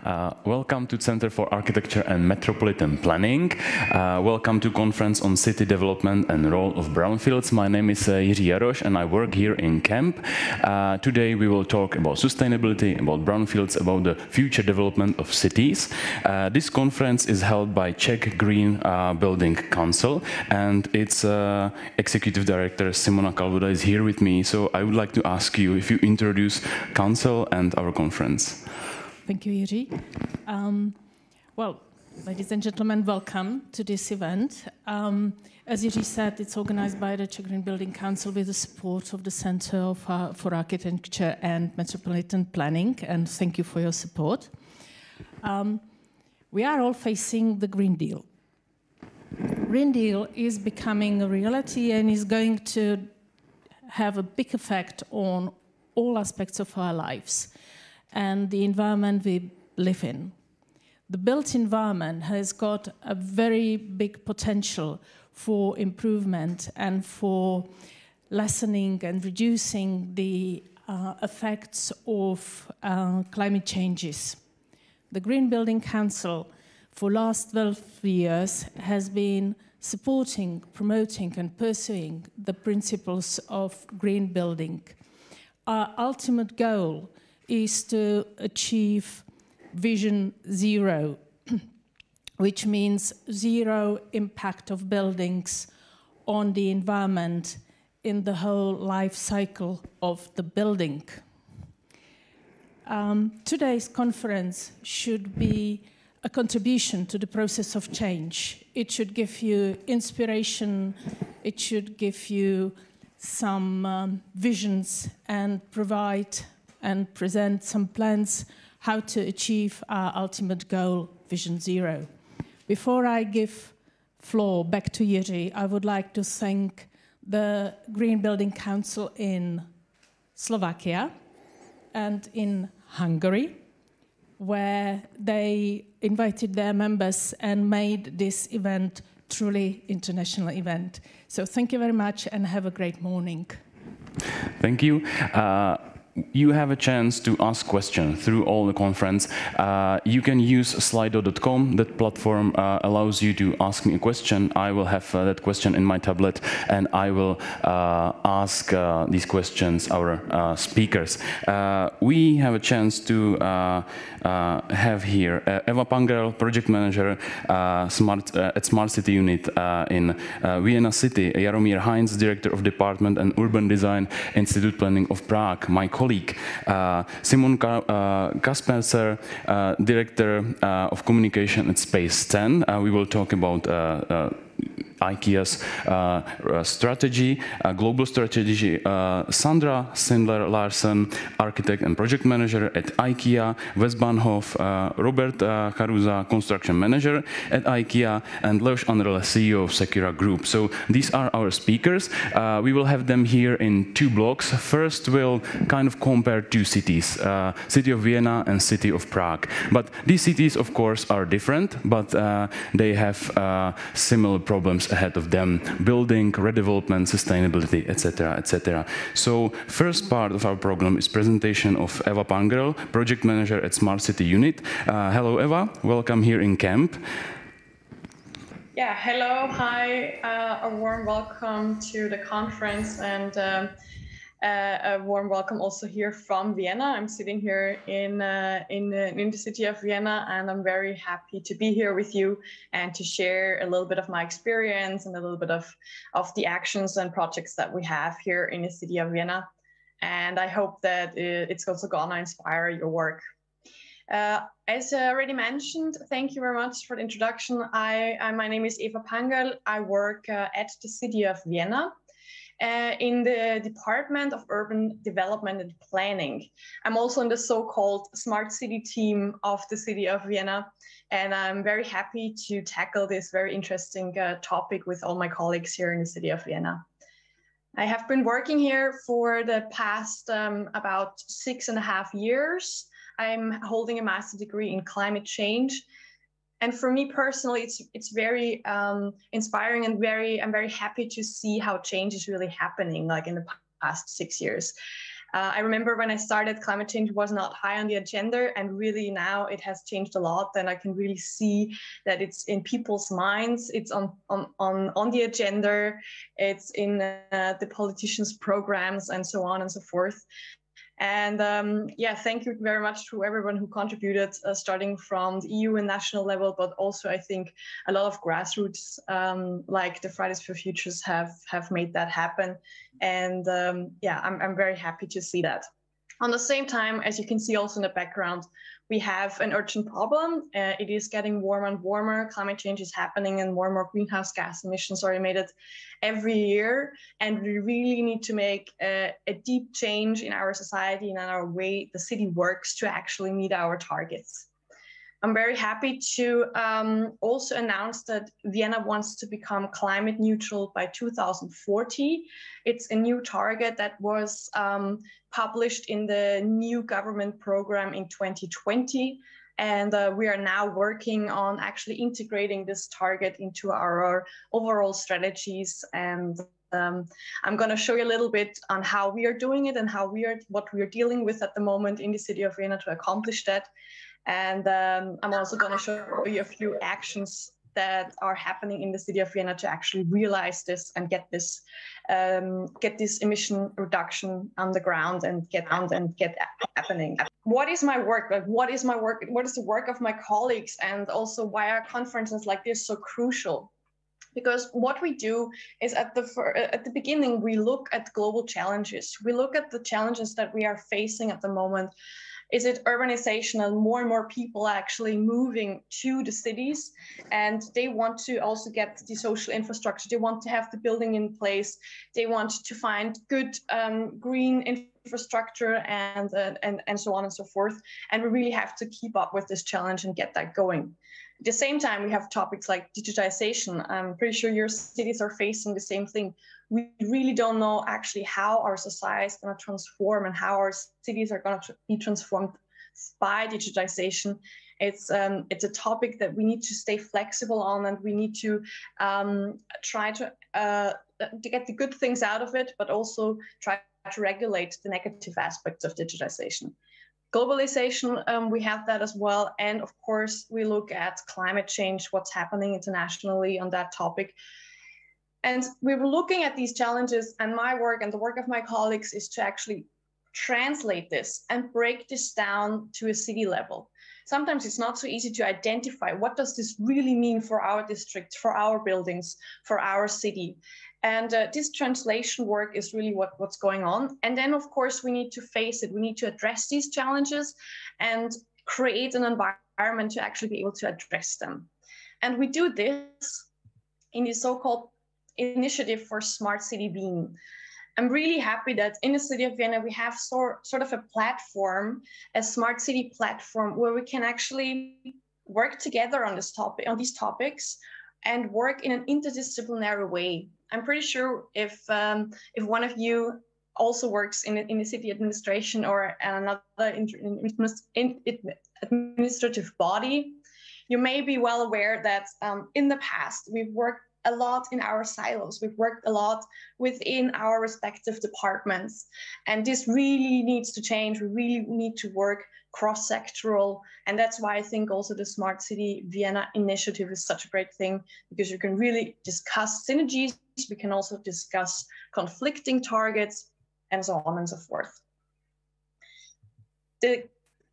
Welcome to Center for Architecture and Metropolitan Planning. Welcome to Conference on City Development and Role of Brownfields. My name is Jiří Jaroš and I work here in CAMP. Today we will talk about sustainability, about brownfields, about the future development of cities. This conference is held by Czech Green Building Council, and its Executive Director Simona Kalvoda is here with me. So I would like to ask you if you introduce Council and our conference. Thank you, Jiří. Well, ladies and gentlemen, welcome to this event. As Jiří said, it's organized by the Czech Green Building Council with the support of the Center for Architecture and Metropolitan Planning, and thank you for your support. We are all facing the Green Deal. Green Deal is becoming a reality and is going to have a big effect on all aspects of our lives and the environment we live in. The built environment has got a very big potential for improvement and for lessening and reducing the effects of climate changes. The Green Building Council for the last 12 years has been supporting, promoting and pursuing the principles of green building. Our ultimate goal is to achieve Vision Zero, which means zero impact of buildings on the environment in the whole life cycle of the building. Today's conference should be a contribution to the process of change. It should give you inspiration, it should give you some visions and provide and present some plans how to achieve our ultimate goal, Vision Zero. Before I give floor back to Jiří, I would like to thank the Green Building Council in Slovakia and in Hungary, where they invited their members and made this event truly international event. So thank you very much and have a great morning. Thank you. You have a chance to ask questions through all the conference. You can use slido.com. That platform allows you to ask me a question. I will have that question in my tablet and I will ask these questions our speakers. We have a chance to have here Eva Pangel, project manager at Smart City Unit in Vienna City, Jaromír Heinz, director of Department and Urban Design, Institute Planning of Prague, my colleague, Simon Kasperser, Director of Communication at Space 10. We will talk about IKEA's strategy, global strategy. Sandra Sindler-Larsen, architect and project manager at IKEA Westbahnhof, Robert Charuza, construction manager at IKEA, and Leos Andrle, CEO of Sekyra Group. So these are our speakers. We will have them here in two blocks. First, we'll kind of compare two cities, city of Vienna and city of Prague. But these cities, of course, are different, but they have similar problems ahead of them: building, redevelopment, sustainability, etc., etc. So first part of our program is presentation of Eva Pangel, project manager at Smart City Unit. Hello, Eva. Welcome here in CAMP. Yeah, hello, hi, a warm welcome to the conference and a warm welcome also here from Vienna. I'm sitting here in the city of Vienna, and I'm very happy to be here with you and to share a little bit of my experience and a little bit of the actions and projects that we have here in the city of Vienna. And I hope that it's also gonna inspire your work. As already mentioned, thank you very much for the introduction. My name is Eva Pangel. I work at the city of Vienna. In the Department of Urban Development and Planning. I'm also in the so-called Smart City team of the city of Vienna, and I'm very happy to tackle this very interesting topic with all my colleagues here in the city of Vienna. I have been working here for the past about 6.5 years. I'm holding a master's degree in climate change. And for me personally, it's very inspiring and I'm very happy to see how change is really happening, like in the past 6 years. I remember when I started, climate change was not high on the agenda, and really now it has changed a lot, and I can really see that it's in people's minds, it's on the agenda, it's in the politicians' programs, and so on and so forth. And yeah, thank you very much to everyone who contributed, starting from the EU and national level, but also I think a lot of grassroots, like the Fridays for Futures, have made that happen. And yeah, I'm very happy to see that. On the same time, as you can see also in the background, we have an urgent problem. It is getting warmer and warmer. Climate change is happening, and more greenhouse gas emissions are emitted every year. And we really need to make a deep change in our society and in our way the city works to actually meet our targets. I'm very happy to also announce that Vienna wants to become climate neutral by 2040. It's a new target that was published in the new government program in 2020. And we are now working on actually integrating this target into our overall strategies. And I'm going to show you a little bit on how we are doing it and what we are dealing with at the moment in the city of Vienna to accomplish that. And I'm also going to show you a few actions that are happening in the city of Vienna to actually realize this and get this emission reduction on the ground and get happening. What is my work? Like, what is my work? What is the work of my colleagues? And also, why are conferences like this so crucial? Because what we do is at the beginning, we look at global challenges. We look at the challenges that we are facing at the moment. Is it urbanization and more people are actually moving to the cities, and they want to also get the social infrastructure. They want to have the building in place. They want to find good green infrastructure and so on and so forth. And we really have to keep up with this challenge and get that going. At the same time, we have topics like digitization. I'm pretty sure your cities are facing the same thing. We really don't know actually how our society is going to transform and how our cities are going to be transformed by digitization. It's a topic that we need to stay flexible on, and we need to try to get the good things out of it, but also try to regulate the negative aspects of digitization. Globalization, we have that as well. And of course, we look at climate change, what's happening internationally on that topic. And we were looking at these challenges, and my work and the work of my colleagues is to actually translate this and break this down to a city level. Sometimes it's not so easy to identify what does this really mean for our district, for our buildings, for our city. And this translation work is really what's going on. And then, of course, we need to face it. We need to address these challenges and create an environment to actually be able to address them. And we do this in the so-called initiative for Smart City Wien. I'm really happy that in the city of Vienna, we have sort of a platform, a smart city platform, where we can actually work together on these topics and work in an interdisciplinary way. I'm pretty sure if one of you also works in the city administration or another administrative body, you may be well aware that in the past, we've worked a lot in our silos. We've worked a lot within our respective departments. And this really needs to change. We really need to work cross-sectoral. And that's why I think also the Smart City Vienna initiative is such a great thing, because you can really discuss synergies. We can also discuss conflicting targets and so on and so forth.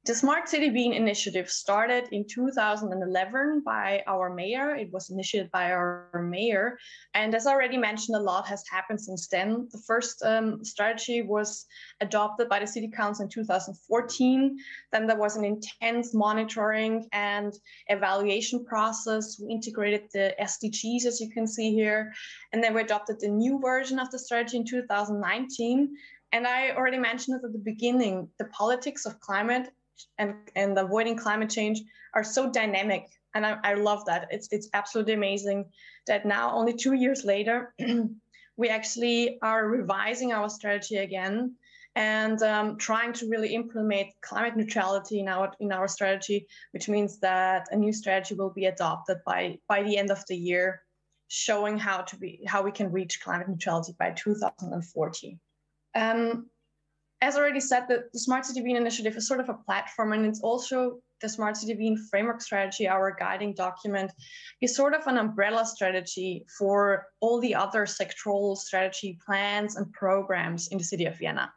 The Smart City Wien initiative started in 2011 by our mayor. It was initiated by our mayor. And as I already mentioned, a lot has happened since then. The first strategy was adopted by the city council in 2014. Then there was an intense monitoring and evaluation process. We integrated the SDGs, as you can see here. And then we adopted the new version of the strategy in 2019. And I already mentioned it at the beginning, the politics of climate and avoiding climate change are so dynamic. And I love that. It's absolutely amazing that now, only 2 years later, we actually are revising our strategy again and trying to really implement climate neutrality in our strategy, which means that a new strategy will be adopted by the end of the year, showing how we can reach climate neutrality by 2040. as already said, the Smart City Wien initiative is sort of a platform, and it's also the Smart City Wien framework strategy, our guiding document, is sort of an umbrella strategy for all the other sectoral strategy plans and programs in the city of Vienna.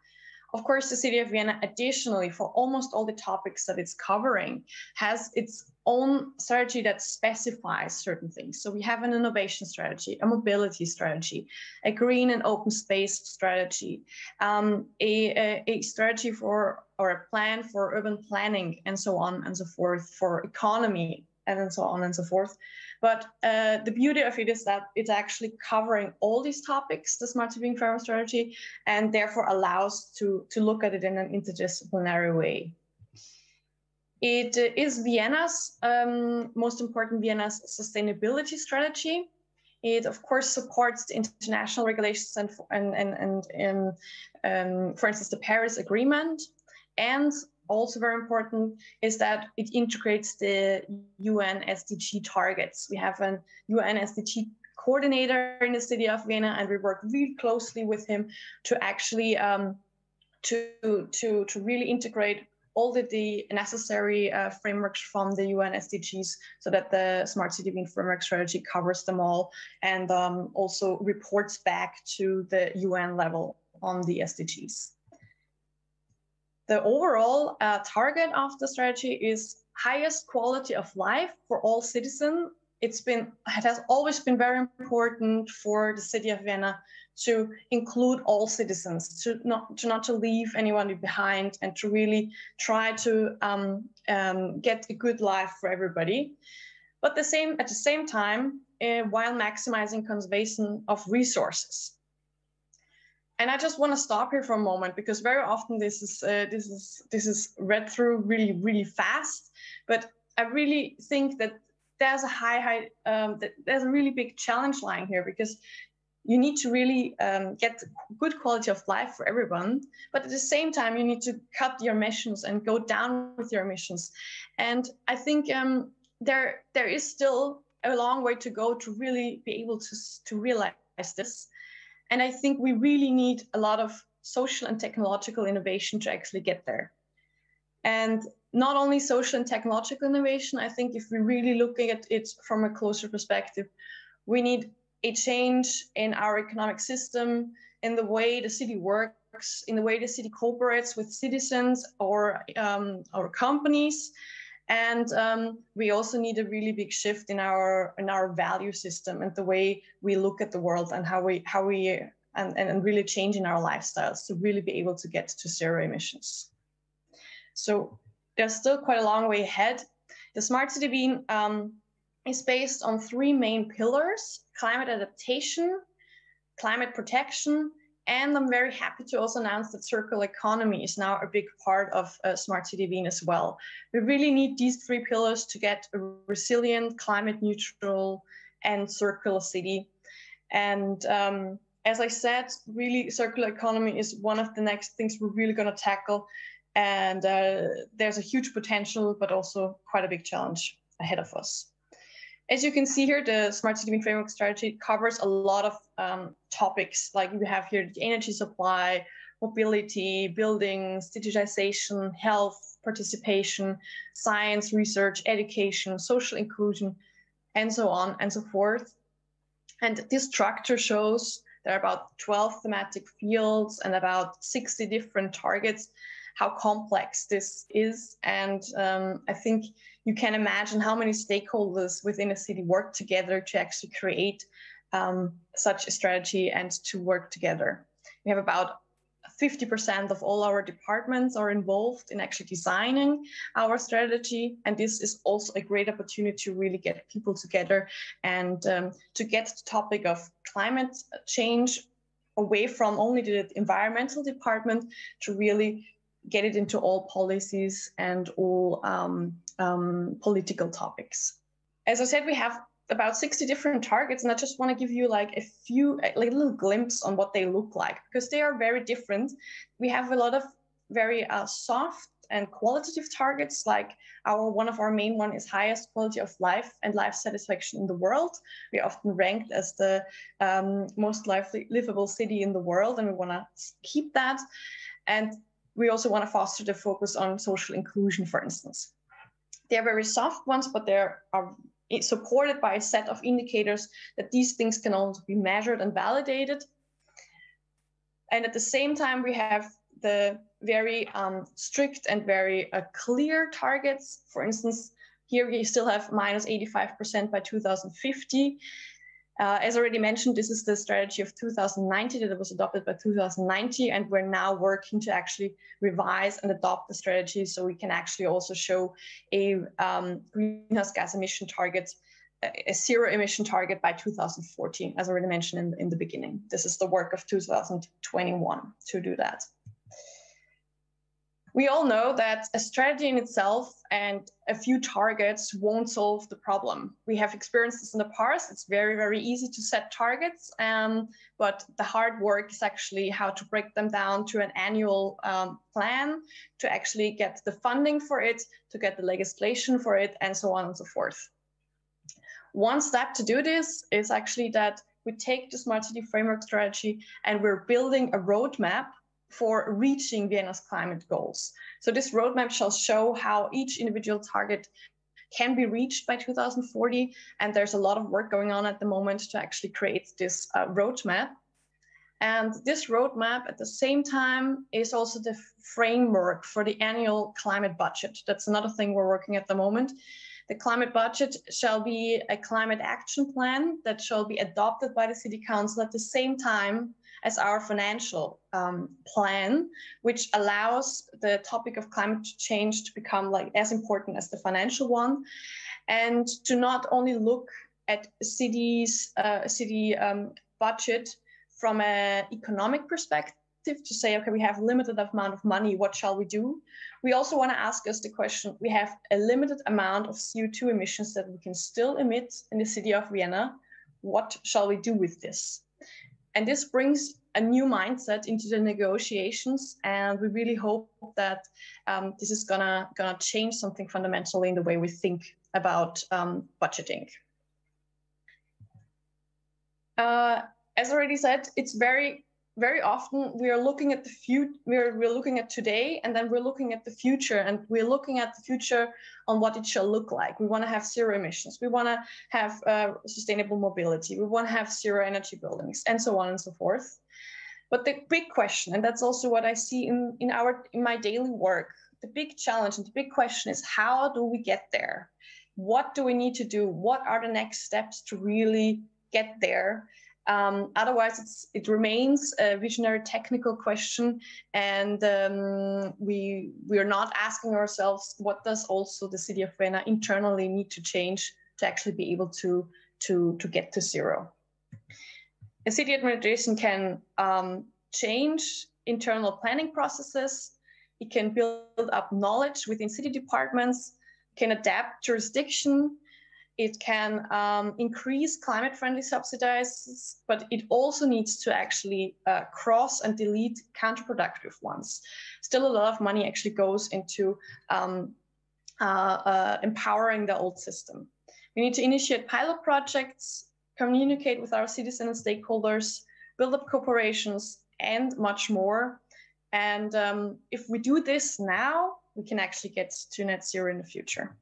Of course, the city of Vienna, additionally, for almost all the topics that it's covering, has its own strategy that specifies certain things. So we have an innovation strategy, a mobility strategy, a green and open space strategy, a strategy for, or a plan for urban planning, and so on and so forth, for economy, and so on and so forth. But the beauty of it is that it's actually covering all these topics, the Smart City Wien framework strategy, and therefore allows to look at it in an interdisciplinary way. It is Vienna's, most important Vienna's sustainability strategy. It, of course, supports the international regulations and for instance, the Paris Agreement. And also very important is that it integrates the UN SDG targets. We have an UN SDG coordinator in the city of Vienna, and we work really closely with him to actually to really integrate all the necessary frameworks from the UN SDGs, so that the Smart City Wien framework strategy covers them all, and also reports back to the UN level on the SDGs. The overall target of the strategy is highest quality of life for all citizens. It has always been very important for the city of Vienna to include all citizens, to not to leave anyone behind, and to really try to get a good life for everybody. But at the same time, while maximizing conservation of resources. And I just want to stop here for a moment, because very often this is read through really, really fast. But I really think that there's there's a really big challenge lying here, because you need to really get good quality of life for everyone. But at the same time, you need to cut your emissions and go down with your emissions. And I think there is still a long way to go to really be able to realize this. And I think we really need a lot of social and technological innovation to actually get there. And not only social and technological innovation, I think if we're really looking at it from a closer perspective, we need a change in our economic system, in the way the city works, in the way the city cooperates with citizens or companies. And we also need a really big shift in our value system and the way we look at the world, and how we really change in our lifestyles to really be able to get to zero emissions. So there's still quite a long way ahead. The Smart City Wien is based on three main pillars: climate adaptation, climate protection, and I'm very happy to also announce that circular economy is now a big part of Smart City Wien as well. We really need these three pillars to get a resilient, climate neutral, and circular city. And as I said, really circular economy is one of the next things we're really going to tackle. And there's a huge potential, but also quite a big challenge ahead of us. As you can see here, the Smart City Wien framework strategy covers a lot of topics, like we have here the energy supply, mobility, buildings, digitization, health, participation, science, research, education, social inclusion, and so on and so forth. And this structure shows there are about 12 thematic fields and about 60 different targets, how complex this is. And I think you can imagine how many stakeholders within a city work together to actually create such a strategy and to work together. We have about 50% of all our departments are involved in actually designing our strategy. And this is also a great opportunity to really get people together and to get the topic of climate change away from only the environmental department to really get it into all policies and all political topics. As I said, we have about 60 different targets, and I just want to give you like a few, like a little glimpse on what they look like, because they are very different. We have a lot of very soft and qualitative targets, like one of our main one is highest quality of life and life satisfaction in the world. We are often ranked as the most livable city in the world, and we want to keep that. And we also want to foster the focus on social inclusion, for instance. They're very soft ones, but they are supported by a set of indicators that these things can also be measured and validated. And at the same time, we have the very strict and very clear targets. For instance, here we still have minus 85% by 2050. As already mentioned, this is the strategy of 2090 that was adopted by 2090, and we're now working to actually revise and adopt the strategy so we can actually also show a greenhouse gas emission target, a zero emission target by 2040, as already mentioned in the beginning. This is the work of 2021 to do that. We all know that a strategy in itself and a few targets won't solve the problem. We have experienced this in the past. It's very, very easy to set targets, but the hard work is actually how to break them down to an annual plan, to actually get the funding for it, to get the legislation for it, and so on and so forth. One step to do this is actually that we take the Smart City Framework strategy and we're building a roadmap for reaching Vienna's climate goals. So this roadmap shall show how each individual target can be reached by 2040. And there's a lot of work going on at the moment to actually create this roadmap. And this roadmap at the same time is also the framework for the annual climate budget. That's another thing we're working at the moment. The climate budget shall be a climate action plan that shall be adopted by the City Council at the same time as our financial plan, which allows the topic of climate change to become like as important as the financial one, and to not only look at city budget from an economic perspective, to say, okay, we have a limited amount of money, what shall we do? We also want to ask us the question, we have a limited amount of CO2 emissions that we can still emit in the city of Vienna. What shall we do with this? And this brings a new mindset into the negotiations, and we really hope that this is gonna change something fundamentally in the way we think about budgeting. As already said, it's very often we are looking at the future, we're looking at today, and then we're looking at the future, and we're looking at the future on what it shall look like. We want to have zero emissions, we want to have sustainable mobility, we want to have zero energy buildings, and so on and so forth. But the big question, and that's also what I see in my daily work, the big challenge and the big question is, how do we get there? What do we need to do? What are the next steps to really get there? Otherwise, it remains a visionary technical question, and we are not asking ourselves, what does also the city of Vienna internally need to change to actually be able to get to zero? A city administration can change internal planning processes. It can build up knowledge within city departments, can adapt jurisdiction. It can increase climate-friendly subsidies, but it also needs to actually cross and delete counterproductive ones. Still a lot of money actually goes into empowering the old system. We need to initiate pilot projects, communicate with our citizens and stakeholders, build up corporations, and much more. And if we do this now, we can actually get to net zero in the future.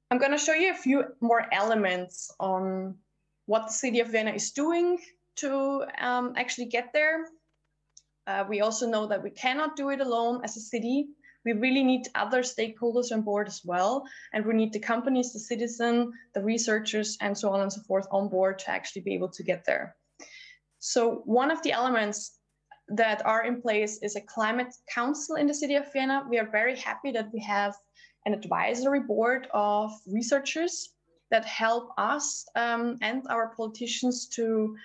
I'm going to show you a few more elements on what the city of Vienna is doing to actually get there. We also know that we cannot do it alone as a city. We really need other stakeholders on board as well. And we need the companies, the citizen, the researchers, and so on and so forth on board to actually be able to get there. So one of the elements that are in place is a climate council in the city of Vienna. We are very happy that we have an advisory board of researchers that help us and our politicians to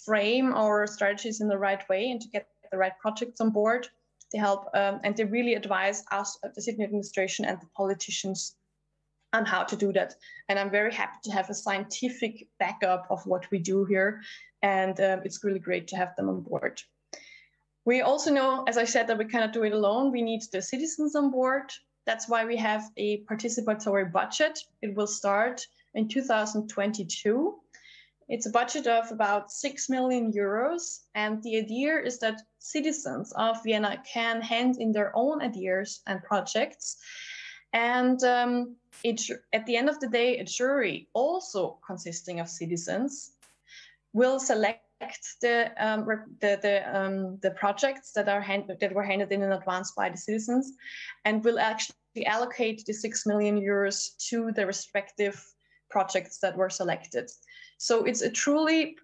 frame our strategies in the right way and to get the right projects on board. They help and they really advise us at the city administration and the politicians on how to do that. And I'm very happy to have a scientific backup of what we do here. And it's really great to have them on board. We also know, as I said, that we cannot do it alone. We need the citizens on board. That's why we have a participatory budget. It will start in 2022. It's a budget of about 6 million euros. And the idea is that citizens of Vienna can hand in their own ideas and projects. And at the end of the day, a jury, also consisting of citizens, will select the projects that were handed in advance by the citizens, and will actually allocate the 6 million euros to the respective projects that were selected. So it's a truly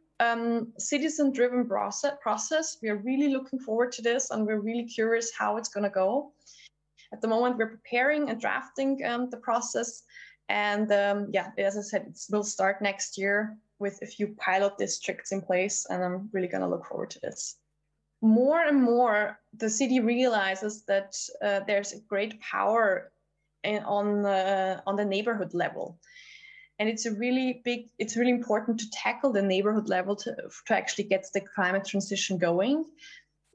citizen-driven process. We are really looking forward to this, and we're really curious how it's going to go. At the moment, we're preparing and drafting the process. And yeah, as I said, it will start next year with a few pilot districts in place. And I'm really going to look forward to this. More and more, the city realizes that there's a great power on the neighborhood level. And it's really important to tackle the neighborhood level to actually get the climate transition going.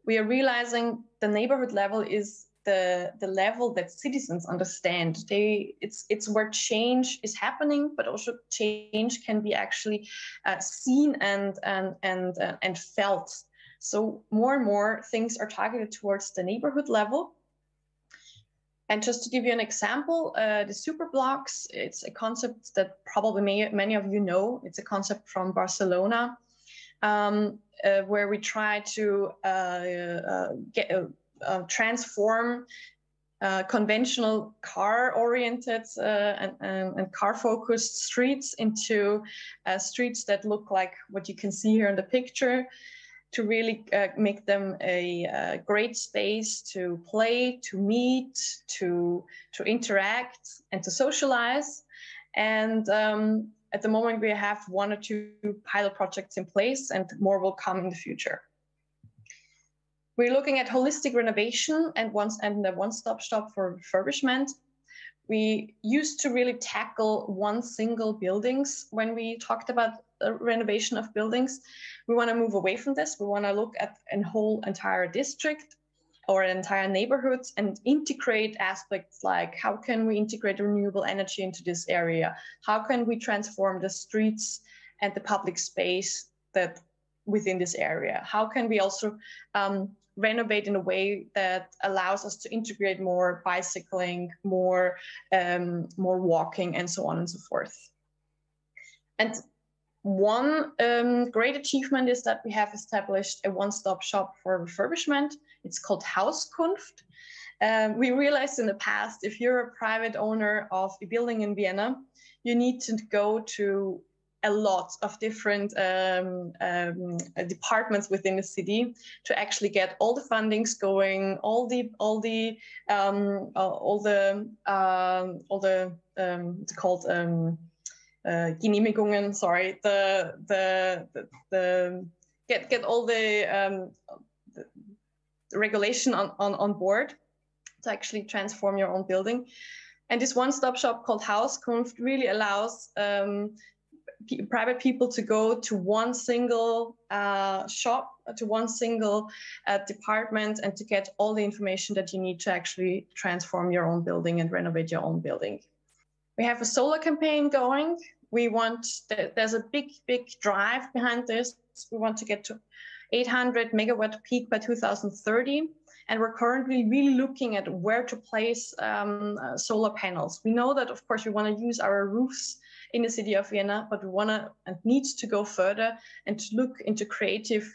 We are realizing the neighborhood level is the level that citizens understand. It's where change is happening, but also change can be actually seen and felt. So more and more things are targeted towards the neighborhood level. And just to give you an example, the Superblocks, it's a concept that probably many of you know. It's a concept from Barcelona, where we try to transform conventional car-oriented and car-focused streets into streets that look like what you can see here in the picture, to really make them a great space to play, to meet, to interact, and to socialize. And at the moment, we have 1 or 2 pilot projects in place, and more will come in the future. We're looking at holistic renovation and the one-stop shop for refurbishment. We used to really tackle one single buildings when we talked about renovation of buildings. We want to move away from this. We want to look at a whole entire district or an entire neighborhood and integrate aspects like how can we integrate renewable energy into this area? How can we transform the streets and the public space that within this area? How can we also renovate in a way that allows us to integrate more bicycling, more walking, and so on and so forth. And one great achievement is that we have established a one-stop shop for refurbishment. It's called Hauskunft. We realized in the past, if you're a private owner of a building in Vienna, you need to go to a lot of different departments within the city to actually get all the fundings going, all the it's called Genehmigungen. Sorry, get all the regulation on board to actually transform your own building. And this one-stop shop called Hauskunft really allows private people to go to one single shop, to one single department, and to get all the information that you need to actually transform your own building and renovate your own building. We have a solar campaign going. There's a big drive behind this. We want to get to 800 megawatt peak by 2030. And we're currently really looking at where to place solar panels. We know that, of course, we want to use our roofs in the city of Vienna, but we want to and need to go further and to look into creative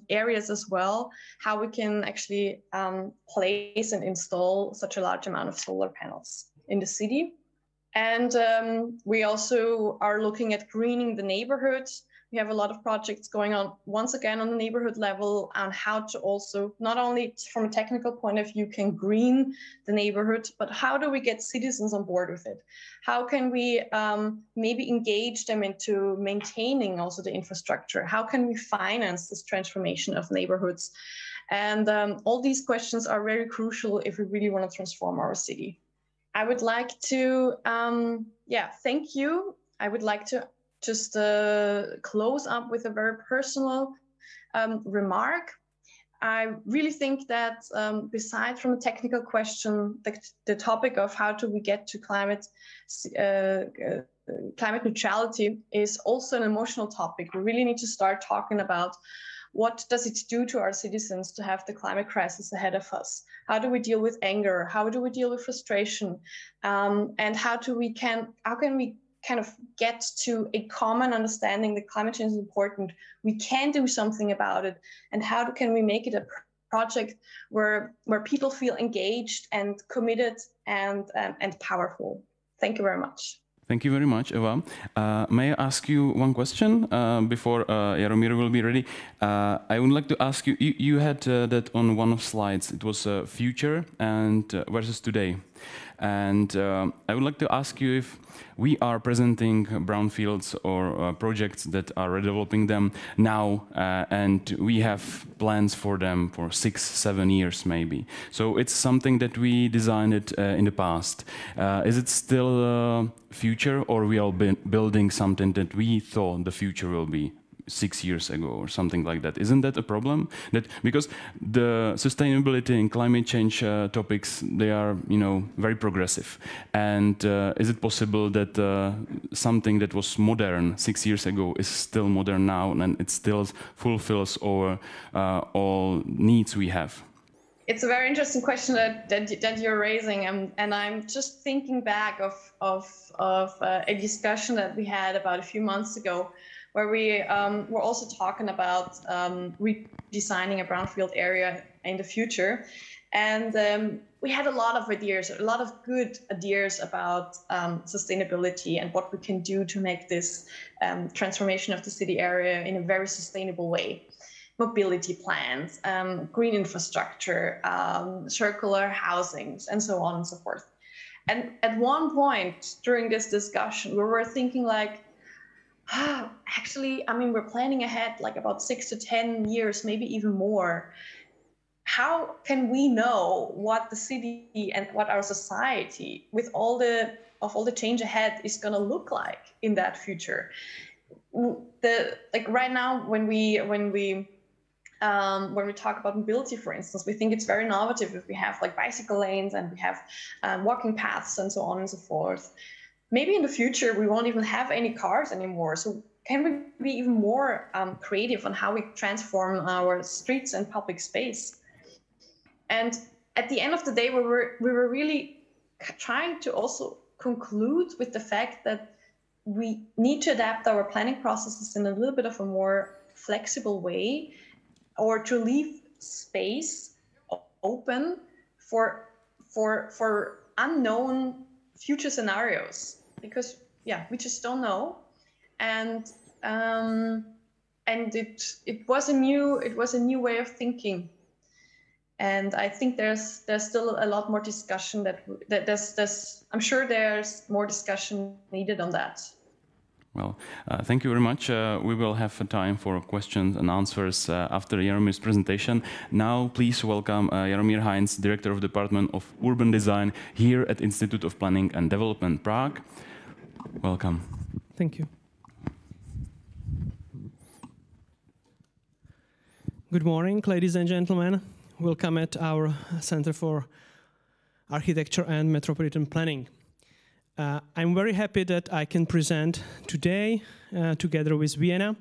areas as well, how we can actually place and install such a large amount of solar panels in the city. And we also are looking at greening the neighborhoods. We have a lot of projects going on, once again, on the neighborhood level, on how to also, not only from a technical point of view, can green the neighborhood, but how do we get citizens on board with it? How can we maybe engage them into maintaining also the infrastructure? How can we finance this transformation of neighborhoods? And all these questions are very crucial if we really want to transform our city. I would like to, thank you. I would like to just close up with a very personal remark. I really think that besides from a technical question, the topic of how do we get to climate climate neutrality is also an emotional topic. We really need to start talking about what does it do to our citizens to have the climate crisis ahead of us? How do we deal with anger? How do we deal with frustration? And how can we kind of get to a common understanding that climate change is important? We can do something about it. And how can we make it a project where people feel engaged and committed and powerful? Thank you very much. Thank you very much, Eva. May I ask you one question before Jaromír will be ready? I would like to ask you, you had that on one of slides. It was future and versus today. And I would like to ask you if we are presenting brownfields or projects that are redeveloping them now, and we have plans for them for 6-7 years maybe. So it's something that we designed it in the past. Is it still future, or we are building something that we thought the future will be 6 years ago or something like that? Isn't that a problem? That because the sustainability and climate change topics, they are, you know, very progressive. And is it possible that something that was modern 6 years ago is still modern now, and it still fulfills all needs we have? It's a very interesting question that you're raising, and I'm just thinking back of a discussion that we had about a few months ago, where we were also talking about redesigning a brownfield area in the future. And we had a lot of ideas, a lot of good ideas about sustainability and what we can do to make this transformation of the city area in a very sustainable way. Mobility plans, green infrastructure, circular housings, and so on and so forth. And at one point during this discussion, we were thinking like, actually, I mean, we're planning ahead like about 6 to 10 years, maybe even more. How can we know what the city and what our society, with all the change ahead, is going to look like in that future? Right now, when we talk about mobility, for instance, we think it's very innovative if we have like bicycle lanes and we have walking paths and so on and so forth. Maybe in the future, we won't even have any cars anymore. So can we be even more creative on how we transform our streets and public space? And at the end of the day, we were really trying to also conclude with the fact that we need to adapt our planning processes in a little bit of a more flexible way, or to leave space open for unknown future scenarios, because we just don't know. And it was a new way of thinking. And I think there's still a lot more discussion I'm sure there's more discussion needed on that. Well, thank you very much. We will have time for questions and answers after Jaromír's presentation. Now, please welcome Jaromír Heinz, Director of the Department of Urban Design here at Institute of Planning and Development, Prague. Welcome. Thank you. Good morning, ladies and gentlemen. Welcome at our Center for Architecture and Metropolitan Planning. I'm very happy that I can present today together with Vienna.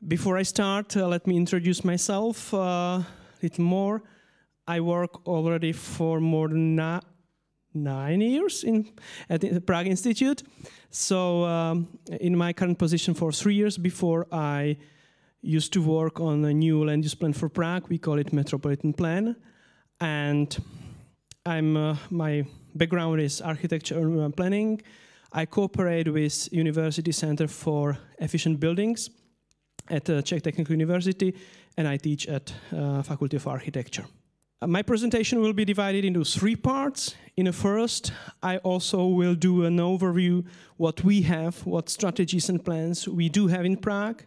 Before I start, let me introduce myself a little more. I work already for more than 9 years at the Prague Institute. So in my current position for 3 years before, I used to work on a new land use plan for Prague. We call it Metropolitan Plan. And my background is architecture and urban planning. I cooperate with University Center for Efficient Buildings at Czech Technical University, and I teach at Faculty of Architecture. My presentation will be divided into 3 parts. In the first, I also will do an overview what we have, what strategies and plans we do have in Prague.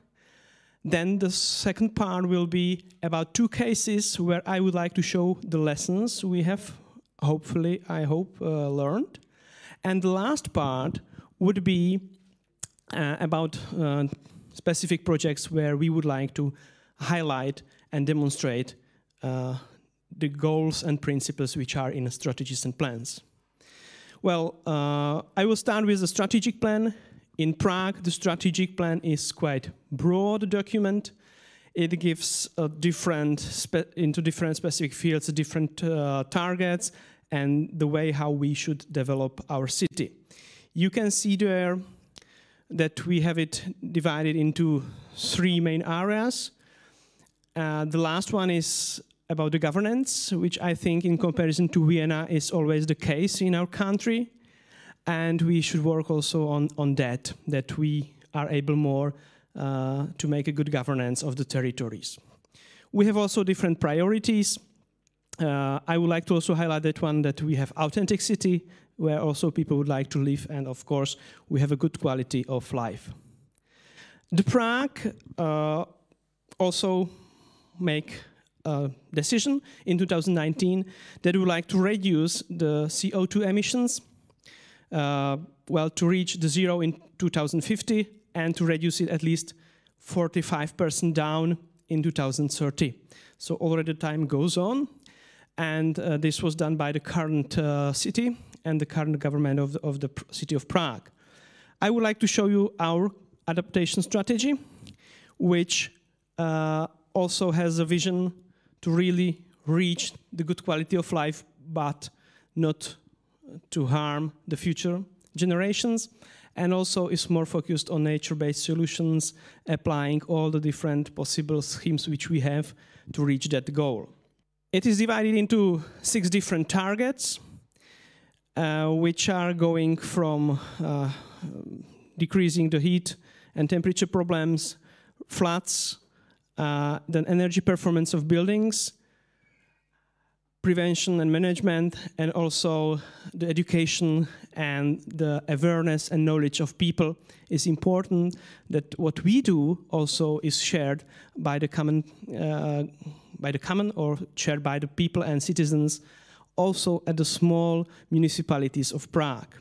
Then the second part will be about 2 cases where I would like to show the lessons we have hopefully, I hope, learned. And the last part would be about specific projects where we would like to highlight and demonstrate the goals and principles which are in strategies and plans. Well, I will start with the strategic plan. In Prague, the strategic plan is quite broad document. It gives into different specific fields, different targets, and the way how we should develop our city. You can see there that we have it divided into 3 main areas. The last one is about the governance, which I think in comparison to Vienna is always the case in our country. And we should work also on that we are able more to make a good governance of the territories. We have also different priorities. I would like to also highlight that one that we have authentic city, where also people would like to live, and of course we have a good quality of life. The Prague also make a decision in 2019 that we would like to reduce the CO2 emissions, to reach the 0 in 2050 and to reduce it at least 45% down in 2030. So already time goes on, and this was done by the current city and the current government of the city of Prague. I would like to show you our adaptation strategy, which also has a vision to really reach the good quality of life, but not to harm the future generations, and also is more focused on nature-based solutions, applying all the different possible schemes which we have to reach that goal. It is divided into 6 different targets, which are going from decreasing the heat and temperature problems, floods, then energy performance of buildings, prevention and management, and also the education and the awareness and knowledge of people is important, that what we do also is shared by the common or shared by the people and citizens also at the small municipalities of Prague.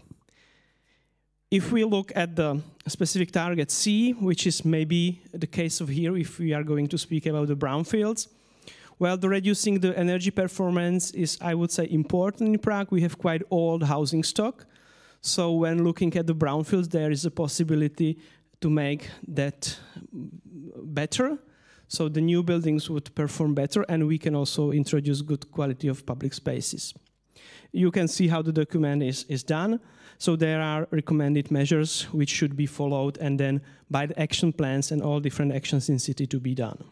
If we look at the specific target C, which is maybe the case of here if we are going to speak about the brownfields, well, the reducing the energy performance is, I would say, important in Prague. We have quite old housing stock. So when looking at the brownfields, there is a possibility to make that better. So the new buildings would perform better, and we can also introduce good quality of public spaces. You can see how the document is done. So there are recommended measures which should be followed, and then by the action plans and all different actions in city to be done.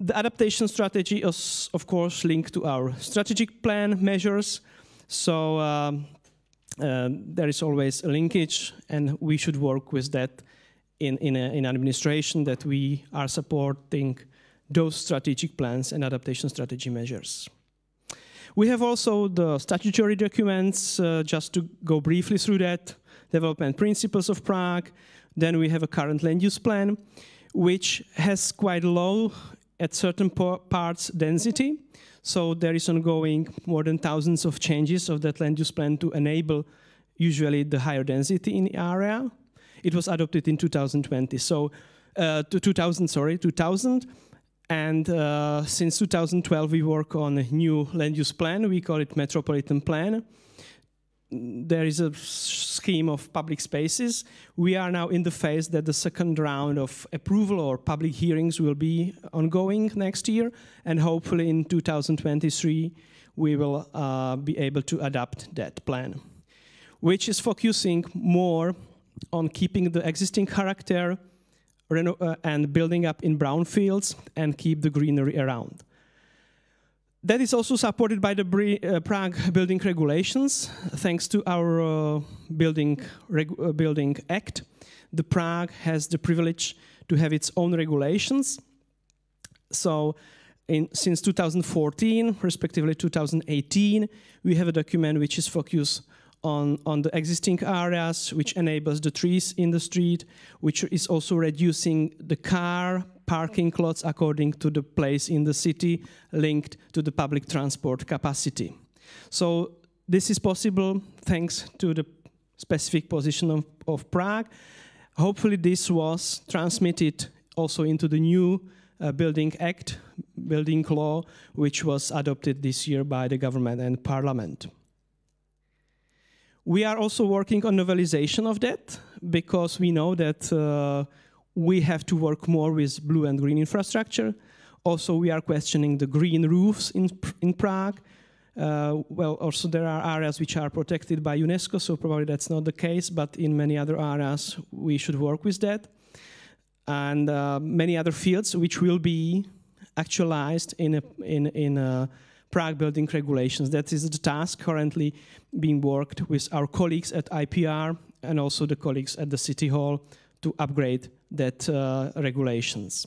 The adaptation strategy is, of course, linked to our strategic plan measures. So there is always a linkage, and we should work with that in administration, that we are supporting those strategic plans and adaptation strategy measures. We have also the statutory documents, just to go briefly through that, development principles of Prague. Then we have a current land use plan, which has quite low, at certain parts, density. So there is ongoing more than thousands of changes of that land use plan to enable usually the higher density in the area. It was adopted in 2020, so 2000. And since 2012, we work on a new land use plan. We call it Metropolitan Plan. There is a scheme of public spaces. We are now in the phase that the second round of approval or public hearings will be ongoing next year. And hopefully in 2023, we will be able to adopt that plan, which is focusing more on keeping the existing character and building up in brownfields and keep the greenery around. That is also supported by the Prague building regulations. Thanks to our building act, the Prague has the privilege to have its own regulations. So since 2014, respectively 2018, we have a document which is focused on the existing areas, which enables the trees in the street, which is also reducing the car parking lots according to the place in the city linked to the public transport capacity. So this is possible thanks to the specific position of Prague. Hopefully this was transmitted also into the new building act, building law, which was adopted this year by the government and parliament. We are also working on novelization of that, because we know that we have to work more with blue and green infrastructure. Also, we are questioning the green roofs in Prague. Well, also there are areas which are protected by UNESCO, so probably that's not the case, but in many other areas we should work with that. And many other fields which will be actualized in Prague building regulations. That is the task currently being worked with our colleagues at IPR and also the colleagues at the City Hall to upgrade that regulations.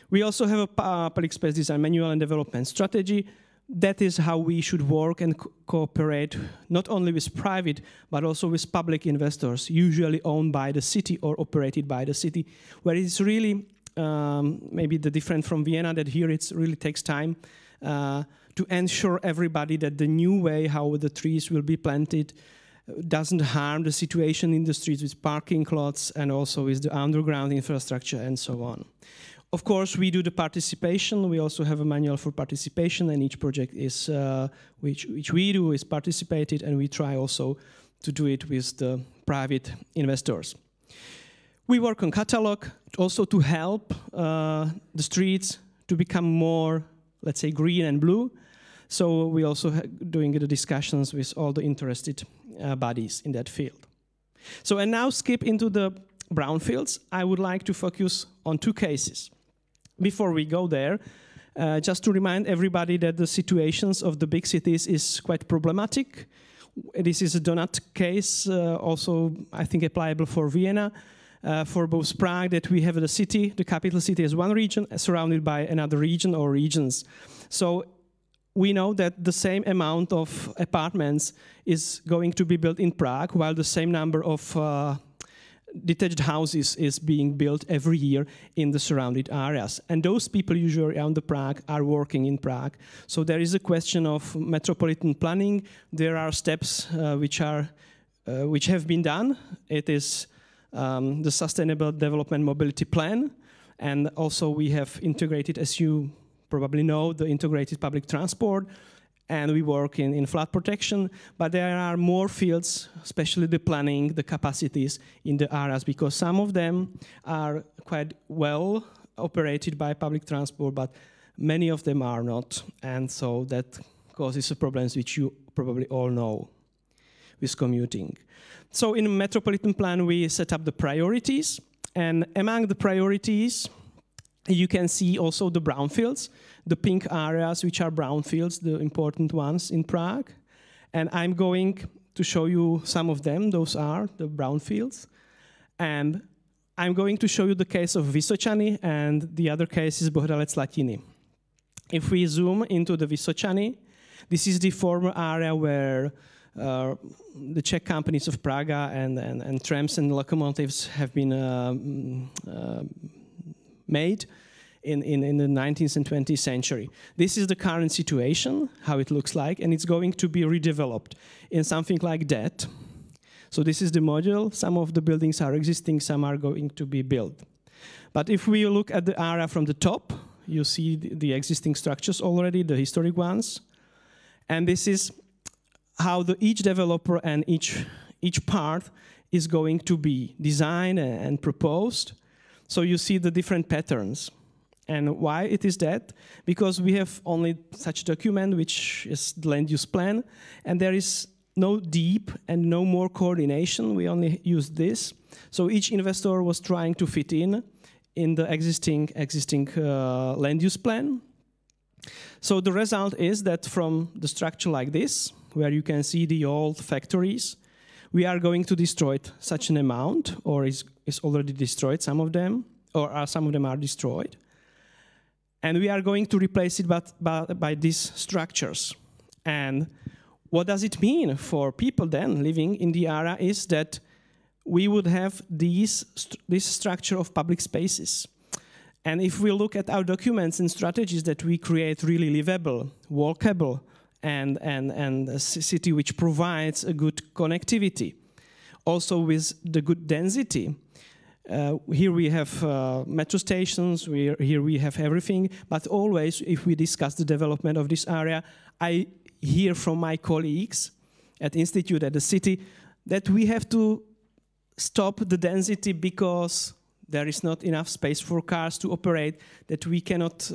We also have a public space design manual and development strategy. That is how we should work and cooperate, not only with private, but also with public investors, usually owned by the city or operated by the city, where it's really maybe the different from Vienna, that here it really takes time to ensure everybody that the new way how the trees will be planted doesn't harm the situation in the streets with parking lots and also with the underground infrastructure and so on. Of course, we do the participation. We also have a manual for participation, and each project is which we do is participated, and we try also to do it with the private investors. We work on catalog also to help the streets to become more, let's say, green and blue. So we also doing the discussions with all the interested bodies in that field. So and now skip into the brownfields. I would like to focus on two cases. Before we go there, just to remind everybody that the situations of the big cities is quite problematic. This is a donut case, also I think applicable for Vienna, for both Prague, that we have the city, the capital city as one region, surrounded by another region or regions. So we know that the same amount of apartments is going to be built in Prague, while the same number of detached houses is being built every year in the surrounded areas. And those people usually around the Prague are working in Prague. So there is a question of metropolitan planning. There are steps which have been done. It is the Sustainable Development Mobility Plan. And also we have integrated, as you probably know, the integrated public transport. And we work in flood protection, but there are more fields, especially the planning, the capacities in the areas, because some of them are quite well operated by public transport, but many of them are not. And so that causes problems which you probably all know with commuting. So in a metropolitan plan, we set up the priorities, and among the priorities, you can see also the brownfields, the pink areas, which are brownfields, the important ones in Prague. And I'm going to show you some of them. Those are the brownfields. And I'm going to show you the case of Vysočany, and the other case is Bohdanec Slatiny. If we zoom into the Vysočany, this is the former area where the Czech companies of Praga and trams and locomotives have been made in the 19th and 20th century. This is the current situation, how it looks like, and it's going to be redeveloped in something like that. So this is the module. Some of the buildings are existing, some are going to be built. But if we look at the area from the top, you see the existing structures already, the historic ones. And this is how each developer and each part is going to be designed and proposed. So you see the different patterns. And why it is that? Because we have only such a document, which is the land use plan, and there is no deep and no more coordination. We only use this. So each investor was trying to fit in the existing land use plan. So the result is that from the structure like this, where you can see the old factories, we are going to destroy such an amount, or is already destroyed, some of them, or some of them are destroyed. And we are going to replace it by these structures. And what does it mean for people then living in the area is that we would have this structure of public spaces. And if we look at our documents and strategies that we create really livable, walkable, and a city which provides a good connectivity, also with the good density. Here we have metro stations, here we have everything, but always if we discuss the development of this area, I hear from my colleagues at Institute, at the city, that we have to stop the density because there is not enough space for cars to operate, that we cannot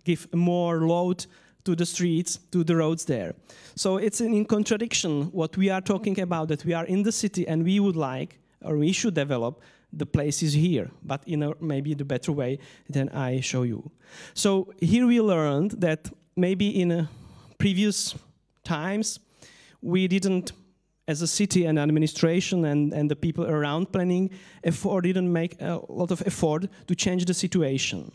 give more load to the streets, to the roads there. So it's in contradiction what we are talking about, that we are in the city and we would like, or we should develop the places here, but in a maybe the better way than I show you. So here we learned that maybe in previous times we didn't, as a city and administration and the people around planning, didn't make a lot of effort to change the situation.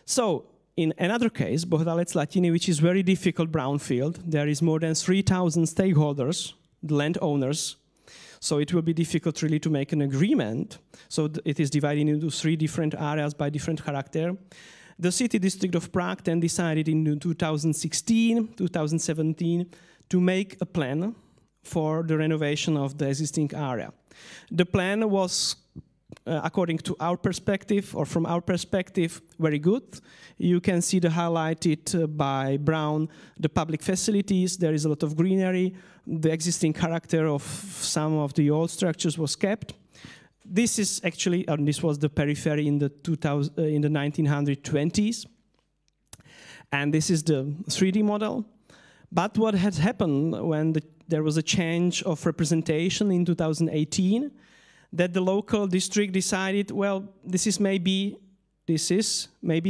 So in another case, Bohdalec Latiny, which is very difficult brownfield, there is more than 3,000 stakeholders, the landowners. So it will be difficult really to make an agreement. So it is divided into 3 different areas by different character. The city district of Prague then decided in 2016, 2017 to make a plan for the renovation of the existing area. The plan was, according to our perspective, or from our perspective, very good. You can see the highlighted by brown, the public facilities. There is a lot of greenery. The existing character of some of the old structures was kept. This is actually, this was the periphery in the 1920s. And this is the 3D model. But what had happened when there was a change of representation in 2018, that the local district decided, well, this is maybe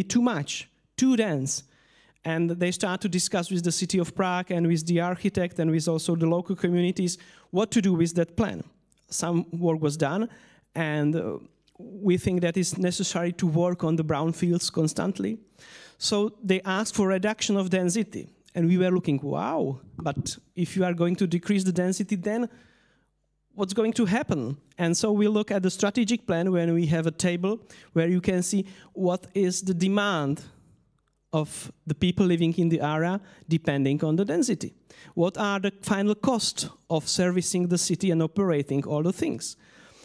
too much, too dense. And they start to discuss with the city of Prague and with the architect and with also the local communities what to do with that plan. Some work was done, and we think that it's necessary to work on the brownfields constantly. So they asked for reduction of density. And we were looking, wow, but if you are going to decrease the density, then what's going to happen? And so we look at the strategic plan when we have a table where you can see what is the demand of the people living in the area depending on the density. What are the final costs of servicing the city and operating all the things?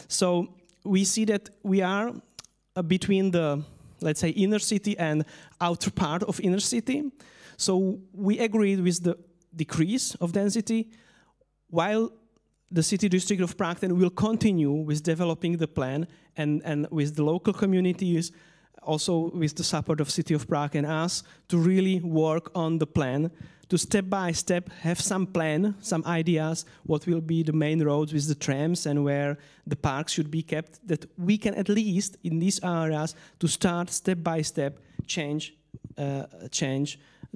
So we see that we are between the, let's say, inner city and outer part of inner city. So we agreed with the decrease of density, while the city district of Prague then will continue with developing the plan and with the local communities, also with the support of City of Prague and us, to really work on the plan, to step by step have some plan, some ideas, what will be the main roads with the trams and where the parks should be kept, that we can at least in these areas to start step by step change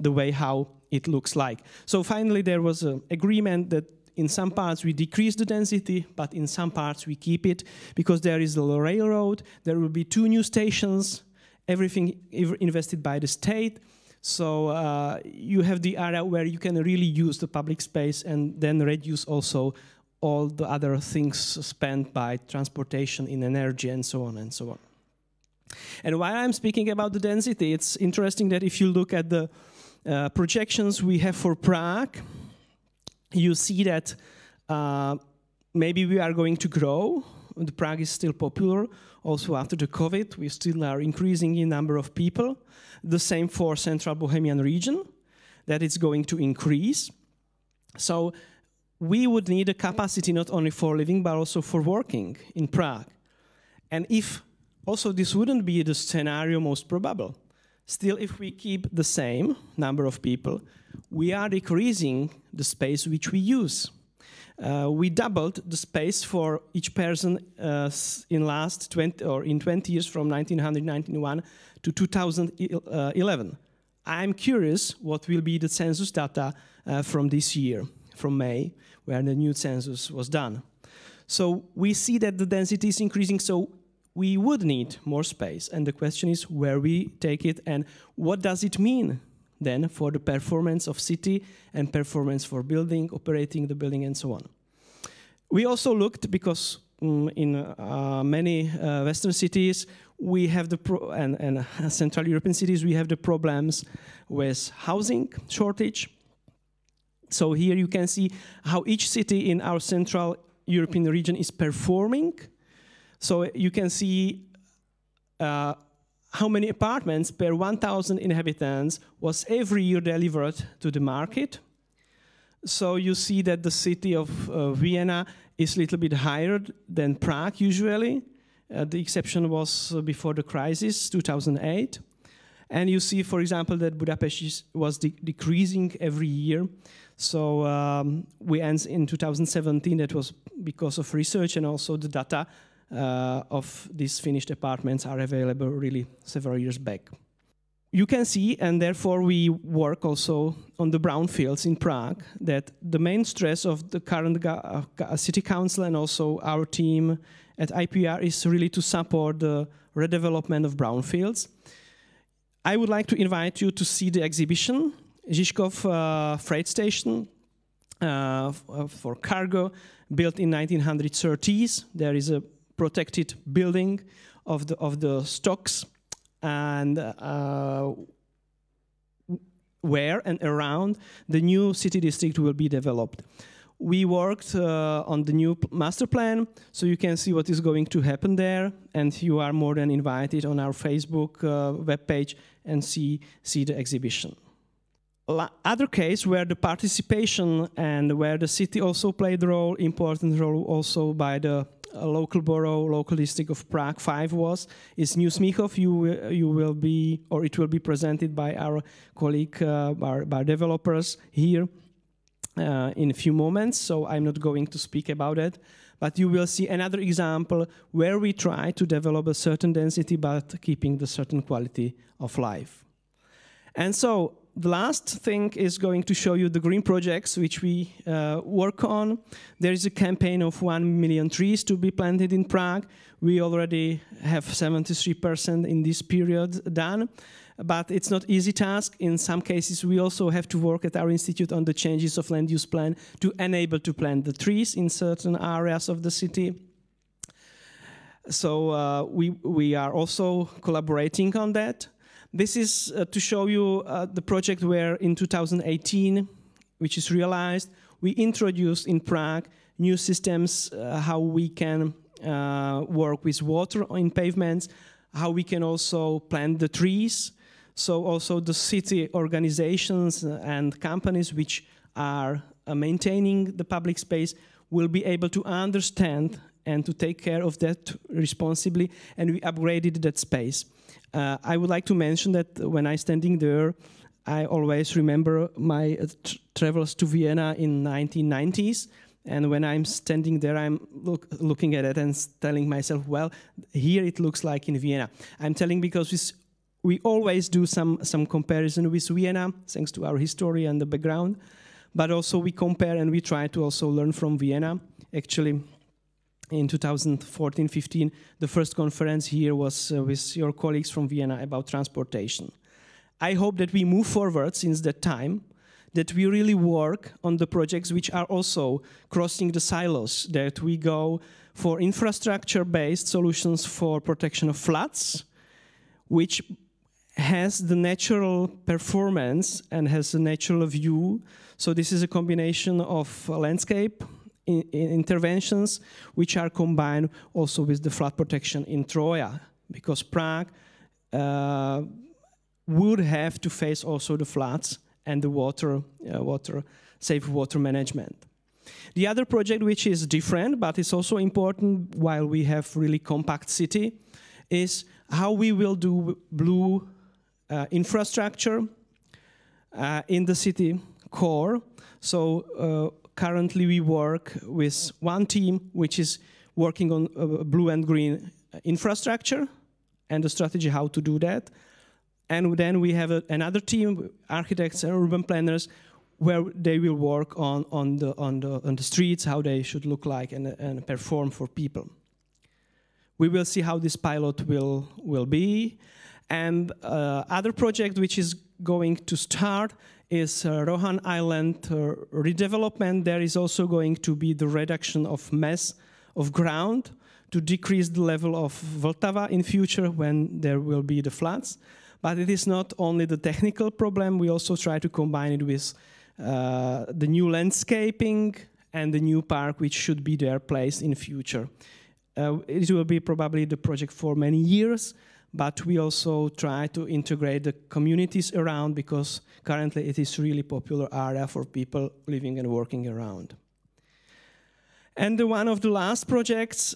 the way how it looks like. So finally there was an agreement that in some parts we decrease the density, but in some parts we keep it, because there is the railroad, there will be 2 new stations, everything invested by the state. So you have the area where you can really use the public space and then reduce also all the other things spent by transportation in energy and so on and so on. And while I'm speaking about the density, it's interesting that if you look at the projections we have for Prague, you see that maybe we are going to grow. The Prague is still popular. Also after the COVID, we still are increasing in number of people. The same for Central Bohemian region, that it's going to increase. So we would need a capacity not only for living, but also for working in Prague. And if also this wouldn't be the scenario most probable, still if we keep the same number of people, we are decreasing the space which we use. We doubled the space for each person in 20 years from 1991 to 2011. I'm curious what will be the census data from this year, from May, where the new census was done. So we see that the density is increasing, so we would need more space. And the question is where we take it and what does it mean then for the performance of city and performance for building, operating the building and so on. We also looked, because in many Western cities, we have and Central European cities, we have the problems with housing shortage. So here you can see how each city in our Central European region is performing. So you can see how many apartments per 1,000 inhabitants was every year delivered to the market. So you see that the city of Vienna is a little bit higher than Prague usually. The exception was before the crisis, 2008. And you see, for example, that Budapest was decreasing every year. So we end in 2017, that was because of research, and also the data of these finished apartments are available really several years back. You can see, and therefore we work also on the brownfields in Prague, that the main stress of the current city council and also our team at IPR is really to support the redevelopment of brownfields. I would like to invite you to see the exhibition, Žižkov freight station for cargo, built in 1930s. There is a protected building of the stocks, and where and around the new city district will be developed. We worked on the new master plan, so you can see what is going to happen there, and you are more than invited on our Facebook webpage and see the exhibition. Other case where the participation and where the city also played a role, important role also by the local borough, local district of Prague 5 is New Smíchov. You will be, or it will be presented by our colleague, our developers here in a few moments, so I'm not going to speak about it. But you will see another example where we try to develop a certain density but keeping the certain quality of life. And so the last thing is going to show you the green projects which we work on. There is a campaign of 1 million trees to be planted in Prague. We already have 73% in this period done, but it's not easy task. In some cases, we also have to work at our institute on the changes of land use plan to enable to plant the trees in certain areas of the city. So we are also collaborating on that. This is to show you the project where in 2018, which is realized, we introduced in Prague new systems, how we can work with water in pavements, how we can also plant the trees. So also the city organizations and companies which are maintaining the public space will be able to understand and to take care of that responsibly, and we upgraded that space. I would like to mention that when I'm standing there, I always remember my travels to Vienna in 1990s, and when I'm standing there, I'm looking at it and telling myself, well, here it looks like in Vienna. I'm telling because we always do some comparison with Vienna, thanks to our history and the background, but also we compare and we try to also learn from Vienna. Actually, in 2014-15, the first conference here was with your colleagues from Vienna about transportation. I hope that we move forward since that time, that we really work on the projects which are also crossing the silos, that we go for infrastructure-based solutions for protection of floods, which has the natural performance and has a natural view. So this is a combination of landscape interventions which are combined also with the flood protection in Troja, because Prague would have to face also the floods and the safe water management. The other project which is different but is also important while we have really compact city is how we will do blue infrastructure in the city core. So currently we work with one team which is working on blue and green infrastructure and the strategy how to do that. And then we have another team, architects and urban planners, where they will work on the streets, how they should look like and perform for people. We will see how this pilot will be. And other project which is going to start is Rohan Island redevelopment. There is also going to be the reduction of mass of ground to decrease the level of Vltava in future when there will be the floods. But it is not only the technical problem, we also try to combine it with the new landscaping and the new park which should be there placed in future. It will be probably the project for many years, but we also try to integrate the communities around, because currently it is really popular area for people living and working around. And one of the last projects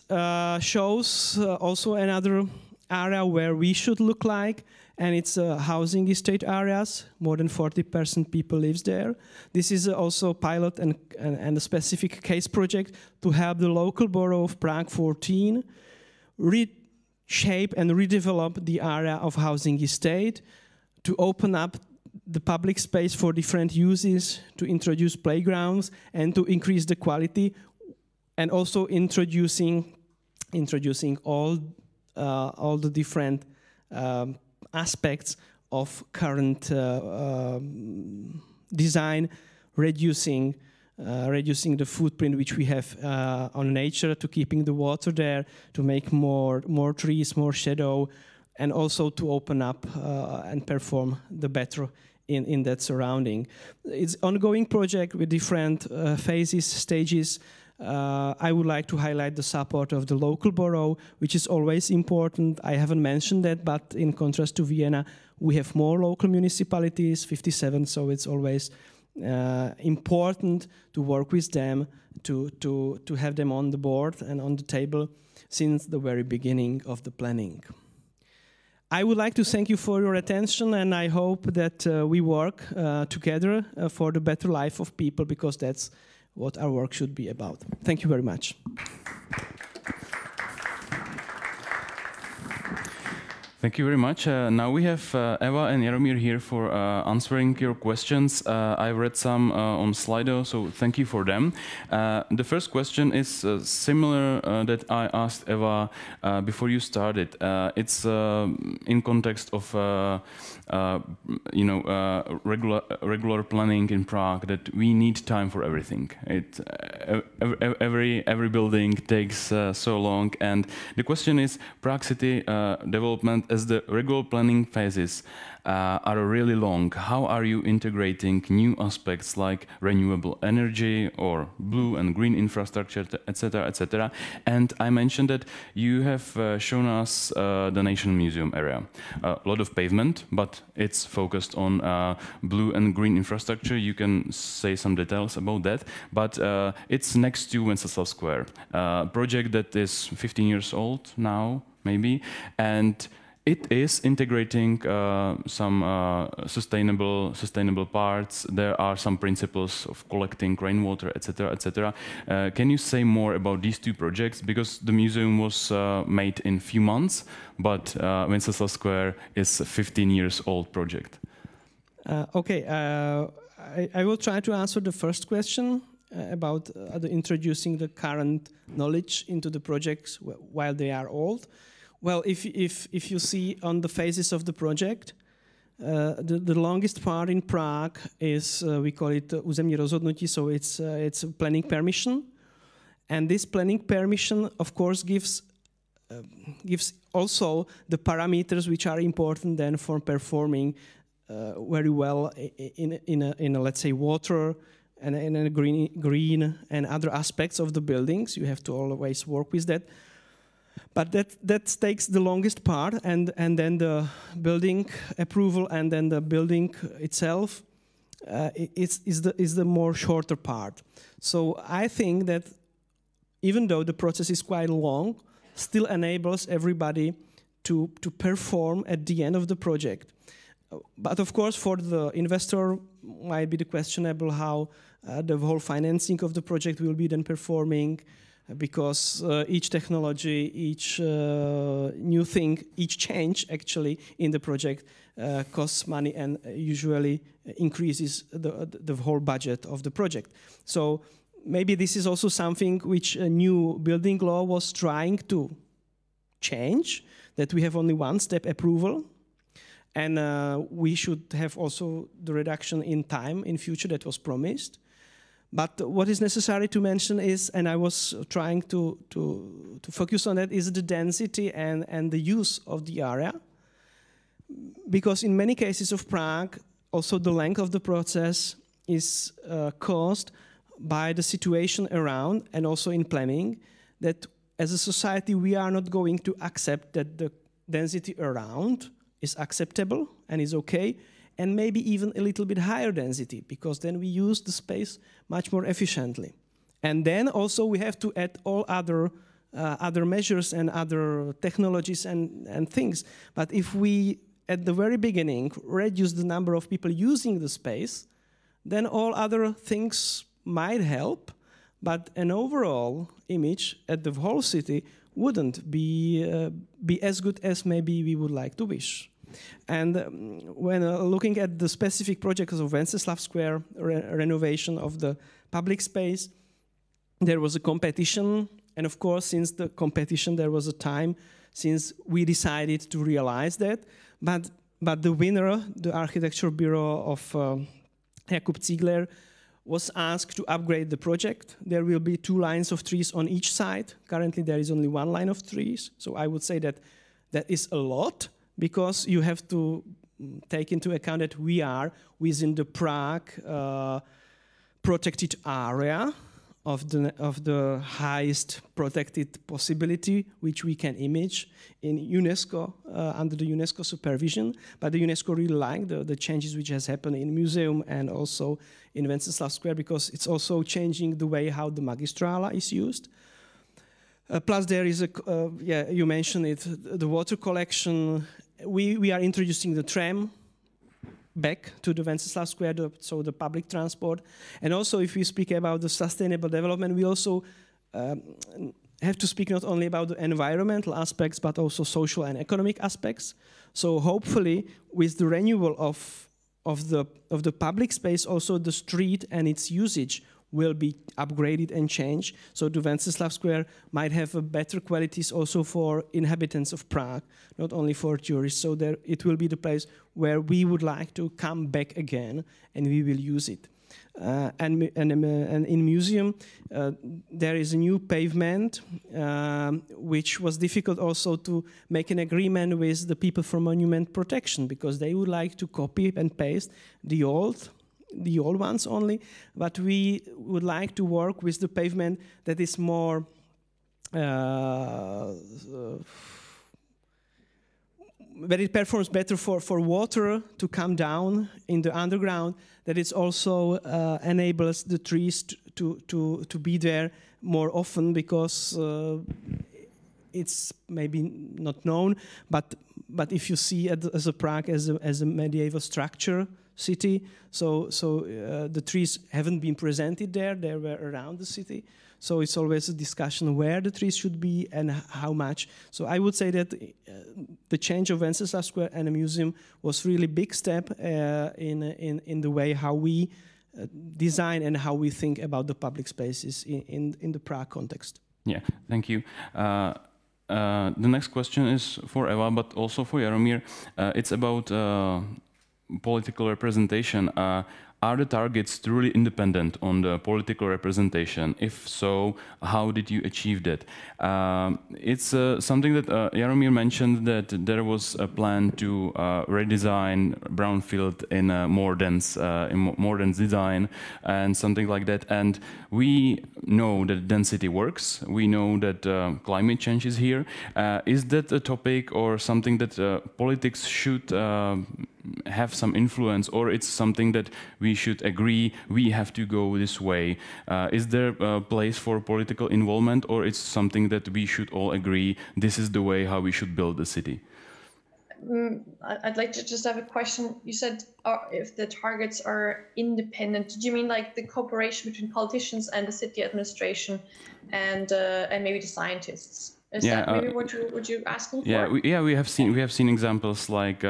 shows also another area where we should look like, and it's housing estate areas. More than 40% people lives there. This is also a pilot and a specific case project to help the local borough of Prague 14 reshape and redevelop the area of housing estate, to open up the public space for different uses, to introduce playgrounds, and to increase the quality, and also introducing all the different aspects of current design, reducing the footprint which we have on nature, to keeping the water there, to make more trees, more shadow, and also to open up and perform the better in that surrounding. It's an ongoing project with different phases, stages. I would like to highlight the support of the local borough, which is always important. I haven't mentioned that, but in contrast to Vienna, we have more local municipalities, 57, so it's always important to work with them, to have them on the board and on the table since the very beginning of the planning. I would like to thank you for your attention, and I hope that we work together for the better life of people, because that's what our work should be about. Thank you very much. Thank you very much. Now we have Eva and Jaromír here for answering your questions. I've read some on Slido, so thank you for them. The first question is similar that I asked Eva before you started. It's in context of regular planning in Prague, that we need time for everything. Every building takes so long, and the question is, Prague city development, as the regular planning phases are really long, how are you integrating new aspects like renewable energy or blue and green infrastructure, etc., etc.? And I mentioned that you have shown us the Nation Museum area. A lot of pavement, but it's focused on blue and green infrastructure. You can say some details about that, but it's next to Wenceslas Square, a project that is 15 years old now, maybe, and it is integrating some sustainable parts. There are some principles of collecting rainwater, etc., etc. Can you say more about these two projects? Because the museum was made in few months, but Wenceslas Square is a 15 years old project. Okay, I will try to answer the first question about introducing the current knowledge into the projects while they are old. Well, if you see on the phases of the project, the longest part in Prague is, we call it územní rozhodnutí, so it's a planning permission. And this planning permission, of course, gives also the parameters which are important then for performing very well in a let's say water and in a green and other aspects of the buildings. You have to always work with that. But that takes the longest part, and then the building approval and then the building itself is the more shorter part. So I think that even though the process is quite long, still enables everybody to perform at the end of the project. But of course, for the investor, might be the questionable how the whole financing of the project will be then performing, because each technology, each new thing, each change actually in the project costs money and usually increases the whole budget of the project. So maybe this is also something which a new building law was trying to change, that we have only one step approval, and we should have also the reduction in time in future that was promised. But what is necessary to mention is, and I was trying to focus on that, is the density and the use of the area. Because in many cases of Prague, also the length of the process is caused by the situation around, and also in planning, that as a society we are not going to accept that the density around is acceptable and is okay, and maybe even a little bit higher density, because then we use the space much more efficiently. And then also we have to add all other measures and other technologies and things. But if we, at the very beginning, reduce the number of people using the space, then all other things might help, but an overall image at the whole city wouldn't be as good as maybe we would like to wish. And when looking at the specific projects of Wenceslav Square, renovation of the public space, there was a competition. And of course, since the competition, there was a time since we decided to realize that. But the winner, the architecture bureau of Jakub Ziegler, was asked to upgrade the project. There will be 2 lines of trees on each side. Currently, there is only 1 line of trees. So I would say that that is a lot, because you have to take into account that we are within the Prague protected area of the highest protected possibility, which we can image in UNESCO, under the UNESCO supervision. But the UNESCO really liked the changes which has happened in museum and also in Wenceslav Square, because it's also changing the way how the Magistrala is used. Plus there is you mentioned it, the water collection. We are introducing the tram back to the Wenceslav Square, so the public transport. And also, if we speak about the sustainable development, we also have to speak not only about the environmental aspects, but also social and economic aspects. So hopefully, with the renewal of the public space, also the street and its usage will be upgraded and changed. So the Wenceslav Square might have a better qualities also for inhabitants of Prague, not only for tourists. So there it will be the place where we would like to come back again, and we will use it. And in museum, there is a new pavement, which was difficult also to make an agreement with the people from monument protection, because they would like to copy and paste the old ones only, but we would like to work with the pavement that is more that it performs better for water to come down in the underground, that it also enables the trees to be there more often, because it's maybe not known, but if you see as a Prague as a medieval structure city, so the trees haven't been presented there, they were around the city. So it's always a discussion where the trees should be and how much. So I would say that the change of Wenceslav Square and a museum was really big step in the way how we design and how we think about the public spaces in the Prague context. Yeah, thank you. The next question is for Eva, but also for Jaromír. It's about political representation. Are the targets truly independent on the political representation? If so, how did you achieve that? It's something that Jaromír mentioned, that there was a plan to redesign Brownfield in a more dense design and something like that. And we know that density works. We know that climate change is here. Is that a topic or something that politics should have some influence, or it's something that we should agree we have to go this way? Is there a place for political involvement, or it's something that we should all agree this is the way how we should build the city? I'd like to just have a question. You said if the targets are independent, did you mean like the cooperation between politicians and the city administration and maybe the scientists? Is that maybe what you asking for? Yeah, we have seen examples like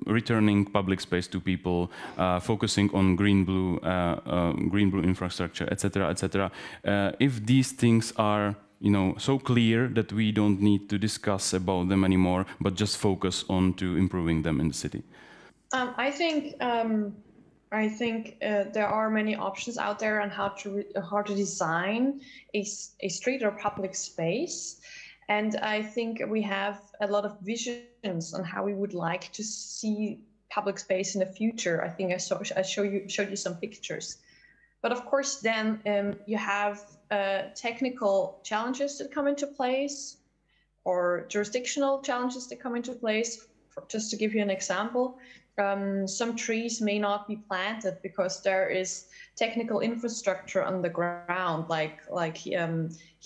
returning public space to people, focusing on green blue infrastructure, etc., etc. If these things are so clear that we don't need to discuss about them anymore, but just focus on to improving them in the city. I think there are many options out there on how to design a street or public space, and I think we have a lot of visions on how we would like to see public space in the future. I think I showed you some pictures, but of course then you have technical challenges that come into place, or jurisdictional challenges that come into place. Just to give you an example, some trees may not be planted because there is technical infrastructure on the ground, like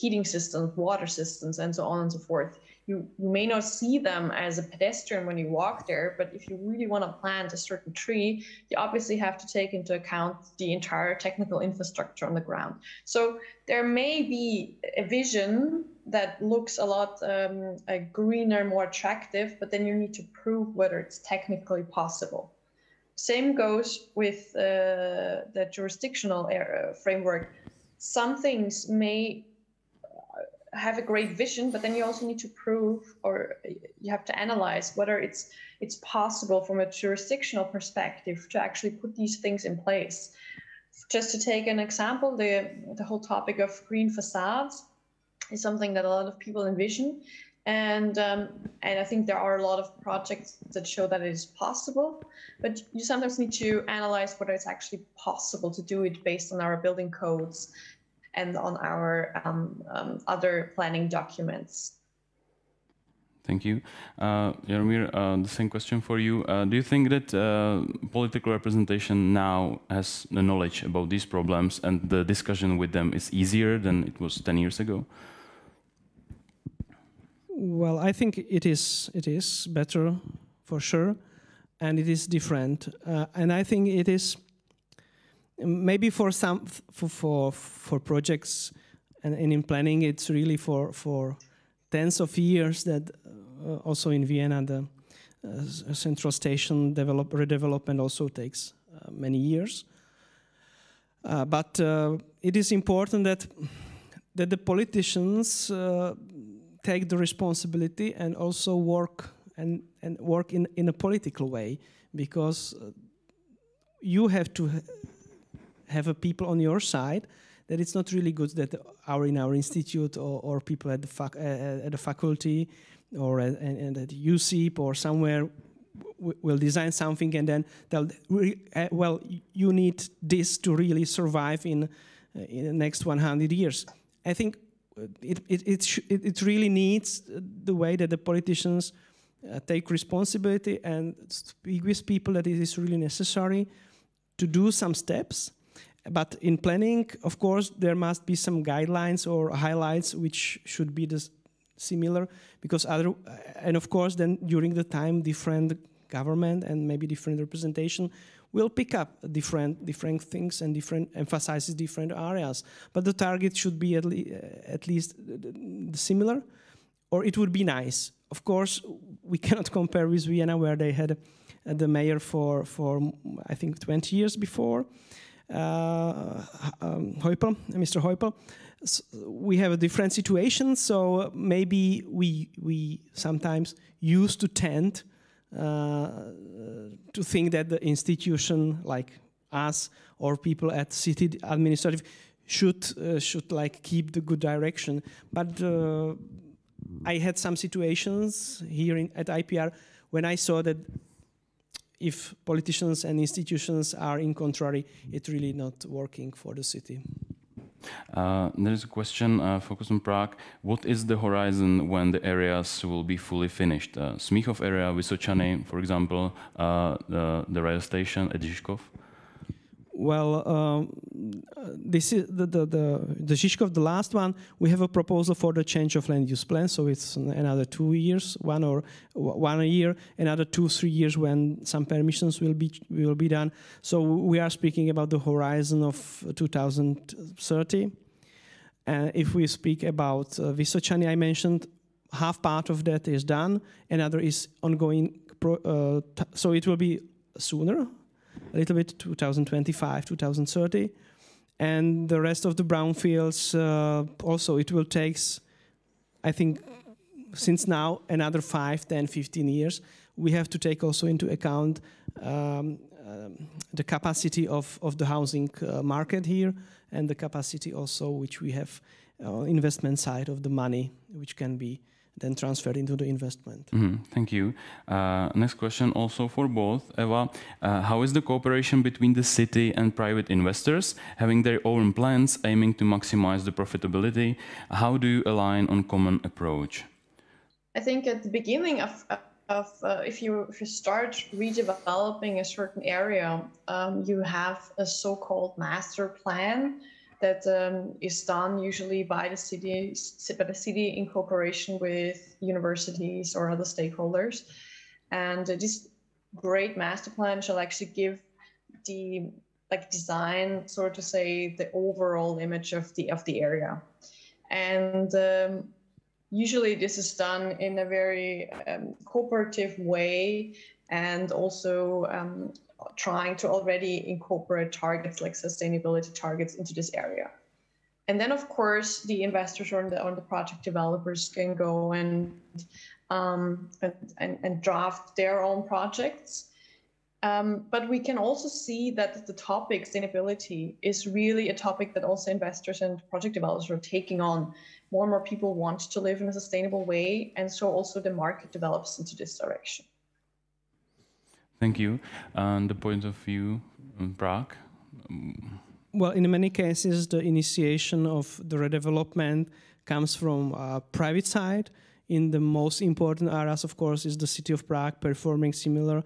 heating systems, water systems, and so on and so forth. You may not see them as a pedestrian when you walk there, but if you really want to plant a certain tree, you obviously have to take into account the entire technical infrastructure on the ground. So there may be a vision that looks a lot greener, more attractive, but then you need to prove whether it's technically possible. Same goes with the jurisdictional framework. Some things may have a great vision, but then you also need to prove, or you have to analyze whether it's possible from a jurisdictional perspective to actually put these things in place. Just to take an example, the whole topic of green facades is something that a lot of people envision, and I think there are a lot of projects that show that it is possible, but you sometimes need to analyze whether it's actually possible to do it based on our building codes and on our other planning documents. Thank you. Jaromír, the same question for you. Do you think that political representation now has the knowledge about these problems and the discussion with them is easier than it was 10 years ago? Well, I think it is better for sure, and it is different. And I think it is maybe for some for projects and in planning, it's really for tens of years that also in Vienna the central station redevelopment also takes many years. But it is important that the politicians take the responsibility and also work in a political way, because you have to have a people on your side. That it's not really good that in our institute or people at the faculty or at UCIP or somewhere will design something and then they'll well, you need this to really survive in the next 100 years. I think it really needs the way that the politicians take responsibility and speak with people that it is really necessary to do some steps. But in planning, of course, there must be some guidelines or highlights which should be similar, because and of course then during the time different government and maybe different representation will pick up different things and emphasizes different areas. But the target should be at least similar, or it would be nice. Of course, we cannot compare with Vienna, where they had the mayor for I think 20 years before. Mr. Heupel. So we have a different situation, so maybe we sometimes used to tend to think that the institution like us or people at city administrative should like keep the good direction. But I had some situations here at IPR when I saw that if politicians and institutions are in contrary, it's really not working for the city. There is a question focused on Prague. What is the horizon when the areas will be fully finished? Smíchov area, Vysočany, for example, the rail station at Žižkov? Well, this is the Žižkov, the last one. We have a proposal for the change of land use plan, so it's another 2 years, one a year, another 2-3 years when some permissions will be done. So we are speaking about the horizon of 2030. And if we speak about Vysočany, I mentioned half part of that is done, another is ongoing. So it will be sooner. A little bit 2025, 2030, and the rest of the brownfields also it will take, I think, since now another 5, 10, 15 years. We have to take also into account the capacity of the housing market here, and the capacity also which we have investment side of the money, which can be then transferred into the investment. Thank you. Next question also for both. Eva, how is the cooperation between the city and private investors having their own plans aiming to maximize the profitability? How do you align on common approach? I think at the beginning of if you start redeveloping a certain area, you have a so-called master plan that is done usually by the city in cooperation with universities or other stakeholders. And this great master plan shall actually give the design, so to say, the overall image of the area. And usually this is done in a very cooperative way, and also trying to already incorporate targets like sustainability targets into this area. And then, of course, the investors or the project developers can go and draft their own projects. But we can also see that the topic sustainability is really a topic that also investors and project developers are taking on. More and more people want to live in a sustainable way, and so also the market develops into this direction. Thank you. And the point of view in Prague? Well, in many cases, the initiation of the redevelopment comes from a private side. In the most important areas, of course, is the city of Prague performing similar,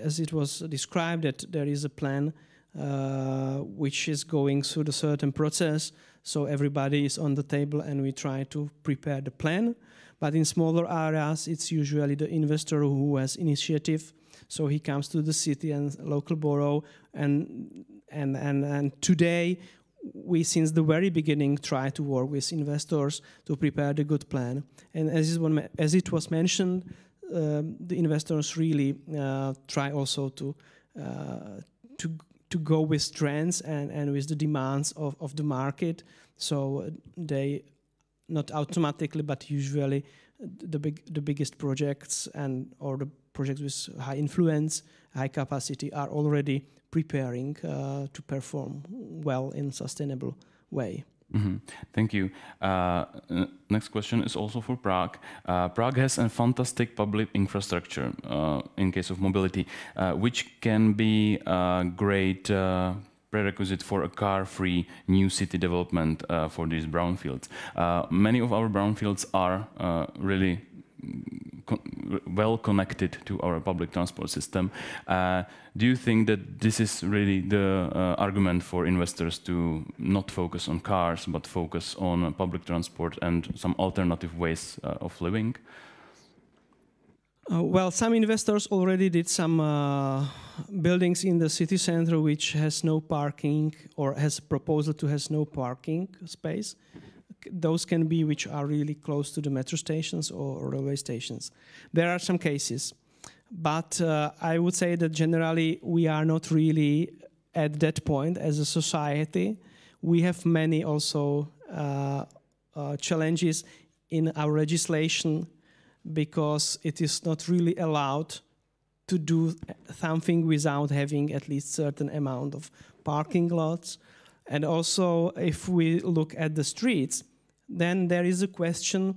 as it was described, that there is a plan which is going through a certain process. So everybody is on the table and we try to prepare the plan. But in smaller areas, it's usually the investor who has initiative. So he comes to the city and local borough, and today we, since the very beginning, try to work with investors to prepare the good plan. And as it was mentioned, the investors really try also to go with trends and with the demands of the market. So they not automatically, but usually the biggest projects or the projects with high influence, high capacity are already preparing to perform well in sustainable way. Mm-hmm. Thank you. Next question is also for Prague. Prague has a fantastic public infrastructure in case of mobility, which can be a great prerequisite for a car-free new city development for these brownfields. Many of our brownfields are really well connected to our public transport system. Do you think that this is really the argument for investors to not focus on cars, but focus on public transport and some alternative ways of living? Well, some investors already did some buildings in the city center which has no parking or has a proposal to has no parking space. Those can be which are really close to the metro stations or railway stations. There are some cases, but I would say that generally we are not really at that point as a society. We have many also challenges in our legislation because it is not really allowed to do something without having at least certain amount of parking lots. And also, if we look at the streets, then there is a question,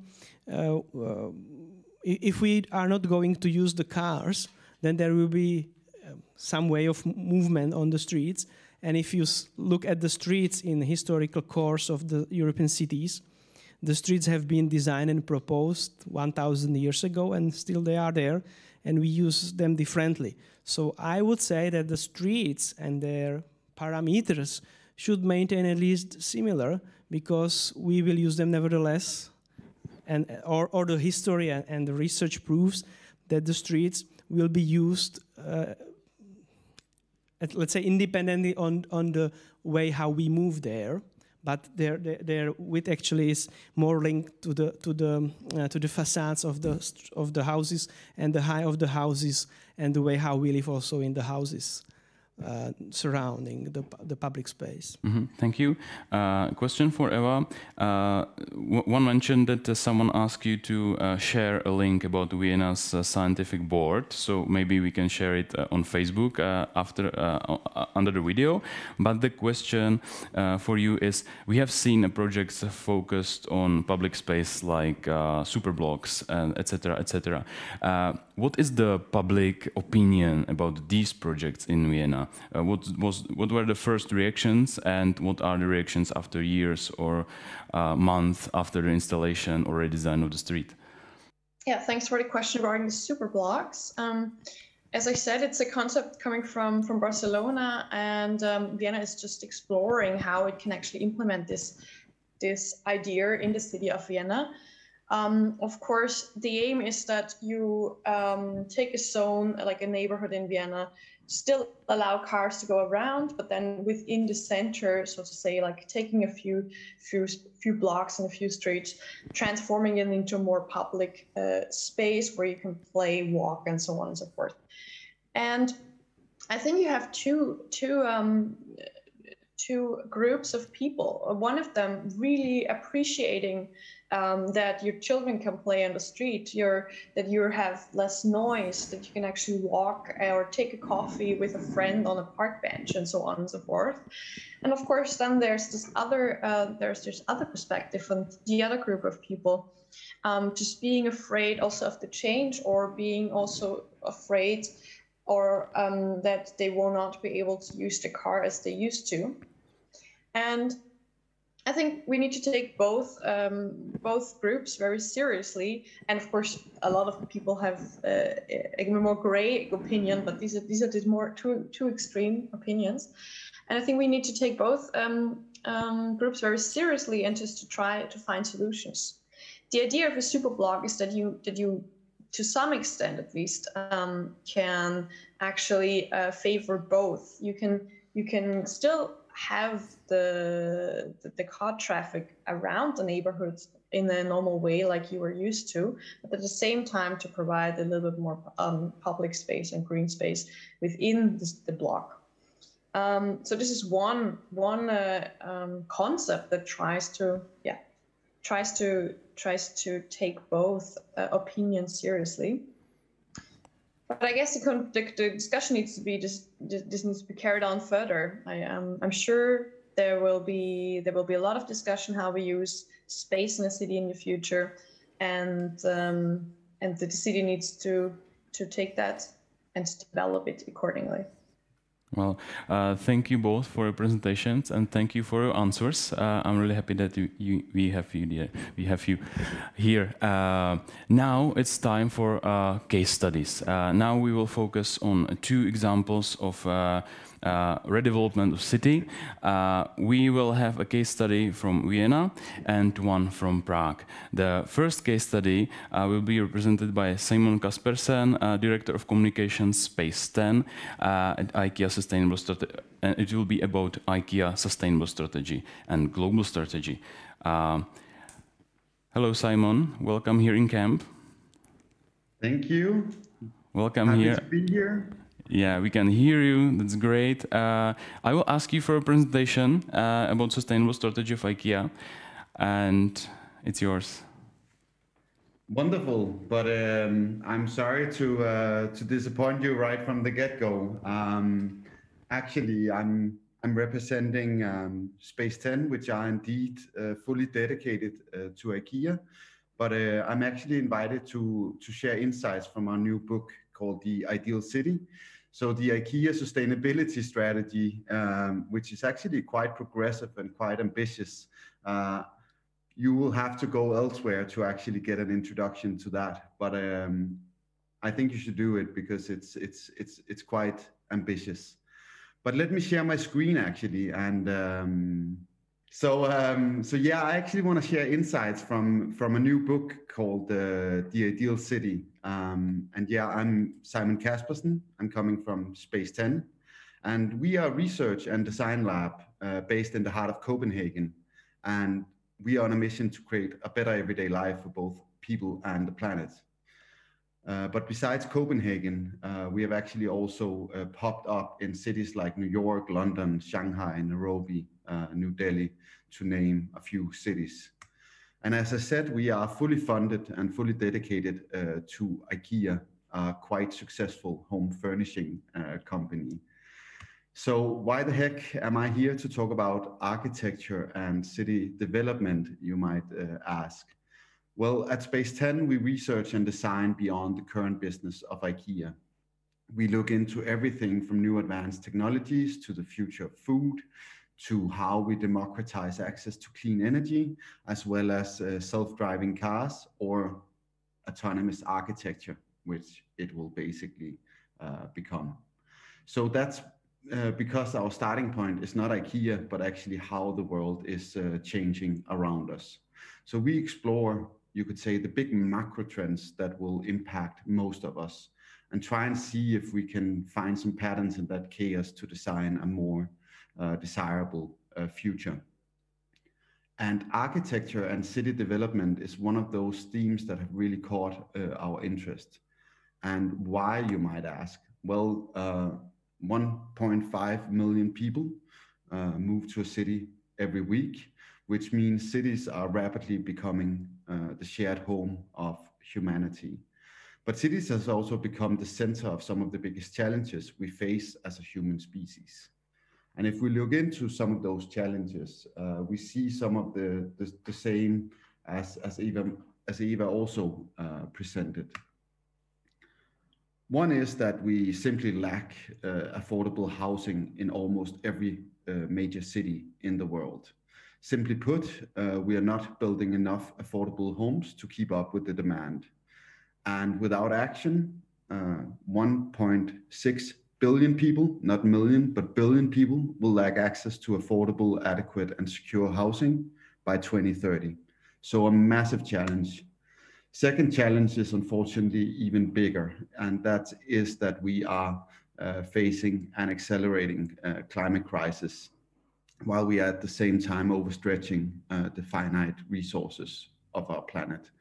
if we are not going to use the cars, then there will be some way of movement on the streets. And if you look at the streets in the historical course of the European cities, the streets have been designed and proposed 1,000 years ago, and still they are there, and we use them differently. So I would say that the streets and their parameters should maintain at least similar, because we will use them nevertheless, and or the history and the research proves that the streets will be used, let's say, independently on the way how we move there. But their width actually is more linked to the facades of the houses and the height of the houses and the way how we live also in the houses surrounding the public space. Mm-hmm. Thank you. Question for Eva. One mentioned that someone asked you to share a link about Vienna's scientific board, so maybe we can share it on Facebook under the video. But the question for you is, we have seen projects focused on public space like Superblocks, etc., etc. What is the public opinion about these projects in Vienna? What were the first reactions, and what are the reactions after years or months after the installation or redesign of the street? Yeah, thanks for the question regarding the Superblocks. As I said, it's a concept coming from Barcelona, and Vienna is just exploring how it can actually implement this idea in the city of Vienna. Of course, the aim is that you take a zone, like a neighborhood in Vienna, still allow cars to go around, but then within the center, so to say, like taking a few blocks and a few streets, transforming it into a more public space where you can play, walk, and so on and so forth. And I think you have two groups of people. One of them really appreciating that your children can play on the street, that you have less noise, that you can actually walk or take a coffee with a friend on a park bench, and so on and so forth. And of course, then there's this other perspective, and the other group of people just being afraid also of the change, or being also afraid or that they will not be able to use the car as they used to. And I think we need to take both groups very seriously. And of course, a lot of people have a more gray opinion, but these are just more two extreme opinions. And I think we need to take both groups very seriously and just to try to find solutions. The idea of a Superblock is that you to some extent at least can actually favor both. You can still have the car traffic around the neighborhoods in a normal way like you were used to, but at the same time to provide a little bit more public space and green space within the block. So this is one concept that tries to take both opinions seriously. But I guess the discussion needs to be this needs to be carried on further. I'm sure there will be a lot of discussion how we use space in a city in the future, and the city needs to take that and develop it accordingly. Well, thank you both for your presentations, and thank you for your answers. I'm really happy that we have you here. Now it's time for case studies. Now we will focus on 2 examples of redevelopment of city. We will have a case study from Vienna and one from Prague. The first case study will be represented by Simon Kaspersen, Director of Communications, Space 10 at IKEA Sustainable Strategy. And it will be about IKEA Sustainable Strategy and Global Strategy. Hello, Simon. Welcome here in camp. Thank you. Welcome Happy here. to be here. Yeah, we can hear you. That's great. I will ask you for a presentation about sustainable strategy of IKEA, and it's yours. Wonderful, but I'm sorry to disappoint you right from the get-go. Actually, I'm representing Space 10, which are indeed fully dedicated to IKEA, but I'm actually invited to share insights from our new book called The Ideal City. So the IKEA sustainability strategy, which is actually quite progressive and quite ambitious, you will have to go elsewhere to actually get an introduction to that. But I think you should do it because it's quite ambitious. But let me share my screen actually, and so yeah, I actually want to share insights from a new book called The Ideal City. And yeah, I'm Simon Kaspersen. I'm coming from Space 10, and we are a research and design lab based in the heart of Copenhagen. And we are on a mission to create a better everyday life for both people and the planet. But besides Copenhagen, we have actually also popped up in cities like New York, London, Shanghai, Nairobi, New Delhi, to name a few cities. And as I said, we are fully funded and fully dedicated to IKEA, a quite successful home furnishing company. So why the heck am I here to talk about architecture and city development, you might ask? Well, at Space 10, we research and design beyond the current business of IKEA. We look into everything from new advanced technologies to the future of food, to how we democratize access to clean energy, as well as self-driving cars or autonomous architecture, which it will basically become. So that's because our starting point is not IKEA, but actually how the world is changing around us. So we explore, you could say, the big macro trends that will impact most of us, and try and see if we can find some patterns in that chaos to design a more desirable future. And architecture and city development is one of those themes that have really caught our interest. And why, you might ask? Well, 1.5 million people move to a city every week, which means cities are rapidly becoming the shared home of humanity. But cities has also become the center of some of the biggest challenges we face as a human species. And if we look into some of those challenges, we see some of the same as Eva also presented. One is that we simply lack affordable housing in almost every major city in the world. Simply put, we are not building enough affordable homes to keep up with the demand. And without action, 1.6 billion people, not million, but billion people will lack access to affordable, adequate, and secure housing by 2030. So a massive challenge. Second challenge is unfortunately even bigger, and that is that we are facing an accelerating climate crisis, while we are at the same time overstretching the finite resources of our planet.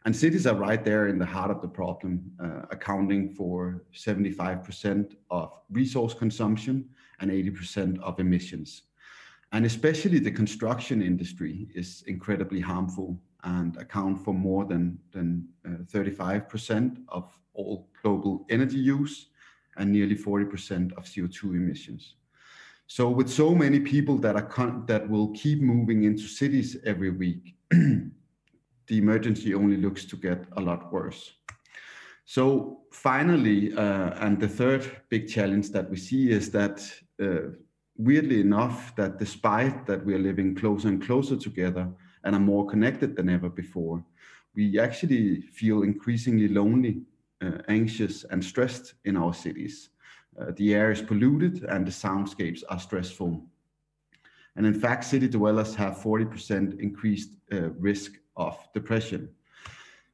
And cities are right there in the heart of the problem, accounting for 75% of resource consumption and 80% of emissions. And especially the construction industry is incredibly harmful and account for more than 35% of all global energy use and nearly 40% of CO2 emissions. So with so many people that will keep moving into cities every week, the emergency only looks to get a lot worse. So finally, and the third big challenge that we see is that, weirdly enough, that despite that we are living closer and closer together and are more connected than ever before, we actually feel increasingly lonely, anxious, and stressed in our cities. The air is polluted and the soundscapes are stressful. And in fact, city dwellers have 40% increased risk of depression.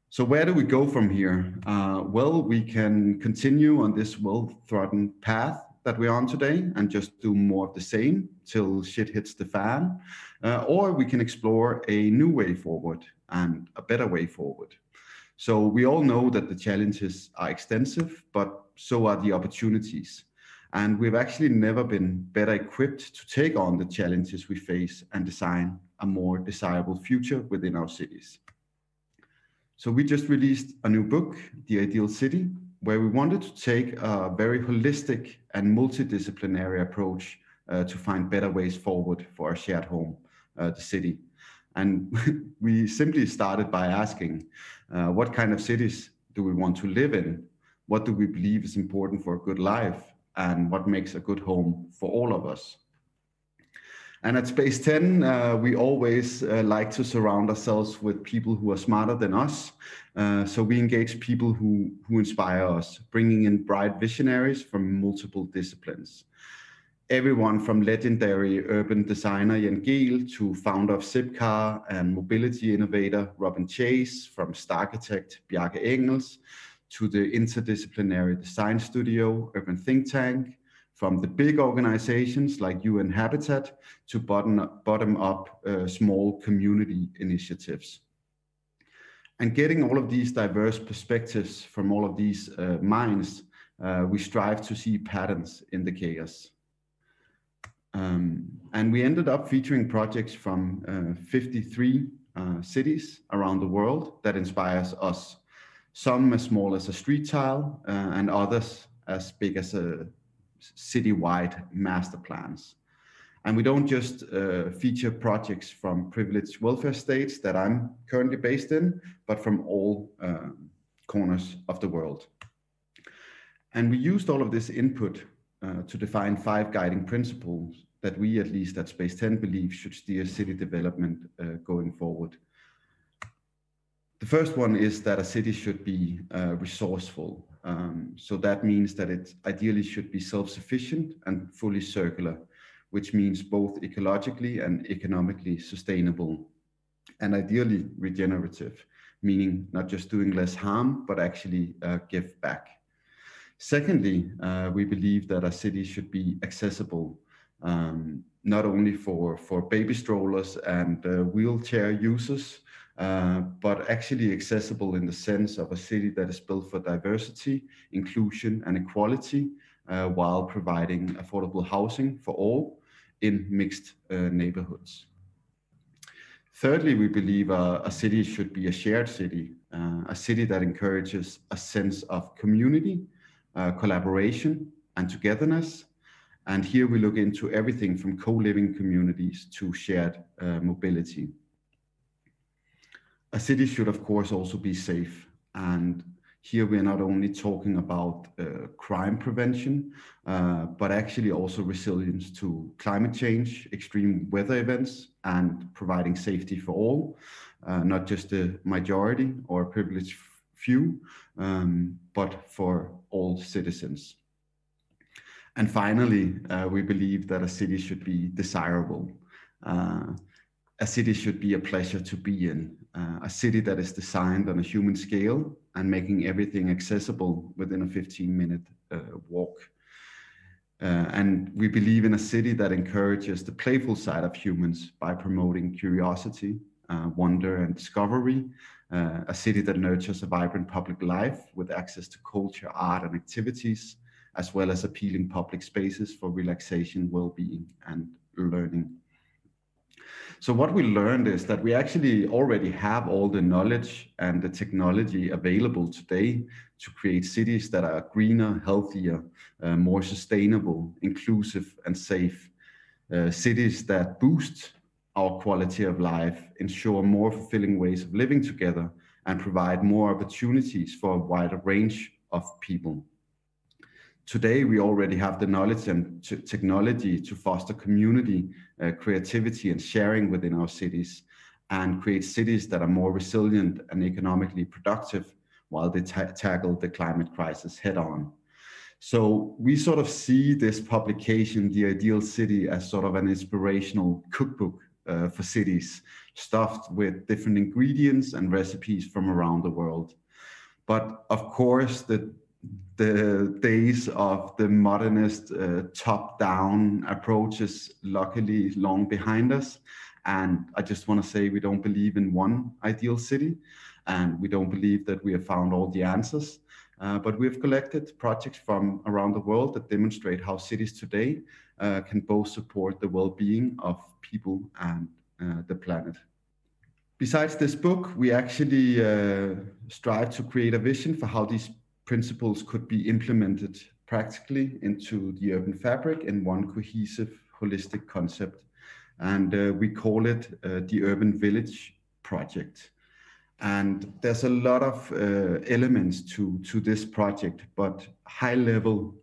So where do we go from here? Well, we can continue on this well-trodden path that we're on today and just do more of the same till shit hits the fan. Or we can explore a new way forward and a better way forward. So we all know that the challenges are extensive, but so are the opportunities. And we've actually never been better equipped to take on the challenges we face and design a more desirable future within our cities. So we just released a new book, The Ideal City, where we wanted to take a very holistic and multidisciplinary approach to find better ways forward for our shared home, the city. And we simply started by asking, what kind of cities do we want to live in? What do we believe is important for a good life? And what makes a good home for all of us? And at Space 10, we always like to surround ourselves with people who are smarter than us. So we engage people who inspire us, bringing in bright visionaries from multiple disciplines. Everyone from legendary urban designer Jan Gehl to founder of Zipcar and mobility innovator Robin Chase, from Starchitect Bjarke Engels to the interdisciplinary design studio Urban Think Tank, from the big organizations like UN Habitat to bottom-up small community initiatives. And getting all of these diverse perspectives from all of these minds, we strive to see patterns in the chaos. And we ended up featuring projects from 53 cities around the world that inspires us. Some as small as a street tile and others as big as a citywide master plans. And we don't just feature projects from privileged welfare states that I'm currently based in, but from all corners of the world. And we used all of this input to define 5 guiding principles that we, at least at Space 10, believe should steer city development going forward. The first one is that a city should be resourceful. So that means that it ideally should be self-sufficient and fully circular, which means both ecologically and economically sustainable, and ideally regenerative, meaning not just doing less harm, but actually give back. Secondly, we believe that a city should be accessible, not only for baby strollers and wheelchair users, but actually accessible in the sense of a city that is built for diversity, inclusion, and equality, while providing affordable housing for all in mixed neighborhoods. Thirdly, we believe a city should be a shared city, a city that encourages a sense of community, collaboration, and togetherness. And here we look into everything from co-living communities to shared mobility. A city should, of course, also be safe. And here we are not only talking about crime prevention, but actually also resilience to climate change, extreme weather events, and providing safety for all, not just the majority or privileged few, but for all citizens. And finally, we believe that a city should be desirable. A city should be a pleasure to be in, a city that is designed on a human scale and making everything accessible within a 15-minute walk. And we believe in a city that encourages the playful side of humans by promoting curiosity, wonder, and discovery, a city that nurtures a vibrant public life with access to culture, art, and activities, as well as appealing public spaces for relaxation, well-being, and learning. So what we learned is that we actually already have all the knowledge and the technology available today to create cities that are greener, healthier, more sustainable, inclusive, and safe. Cities that boost our quality of life, ensure more fulfilling ways of living together, and provide more opportunities for a wider range of people. Today, we already have the knowledge and technology to foster community, creativity, and sharing within our cities, and create cities that are more resilient and economically productive while they tackle the climate crisis head on. So we sort of see this publication, The Ideal City, as sort of an inspirational cookbook for cities, stuffed with different ingredients and recipes from around the world. But of course, the days of the modernist top-down approach is luckily long behind us. And I just want to say we don't believe in one ideal city, and we don't believe that we have found all the answers. But we've collected projects from around the world that demonstrate how cities today can both support the well-being of people and the planet. Besides this book, we actually strive to create a vision for how these principles could be implemented practically into the urban fabric in one cohesive, holistic concept. And we call it the Urban Village Project. And there's a lot of elements to this project, but high level,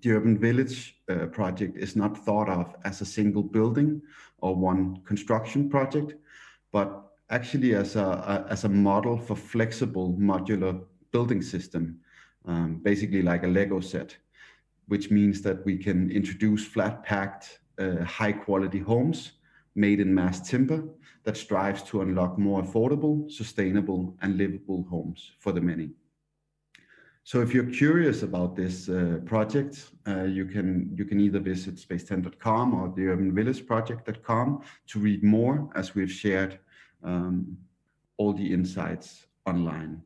the Urban Village Project is not thought of as a single building or one construction project, but actually as a model for flexible modular building system, basically like a Lego set, which means that we can introduce flat-packed, high-quality homes made in mass timber that strives to unlock more affordable, sustainable, and livable homes for the many. So if you're curious about this project, you can either visit space10.com or theurbanvillageproject.com to read more, as we've shared all the insights online.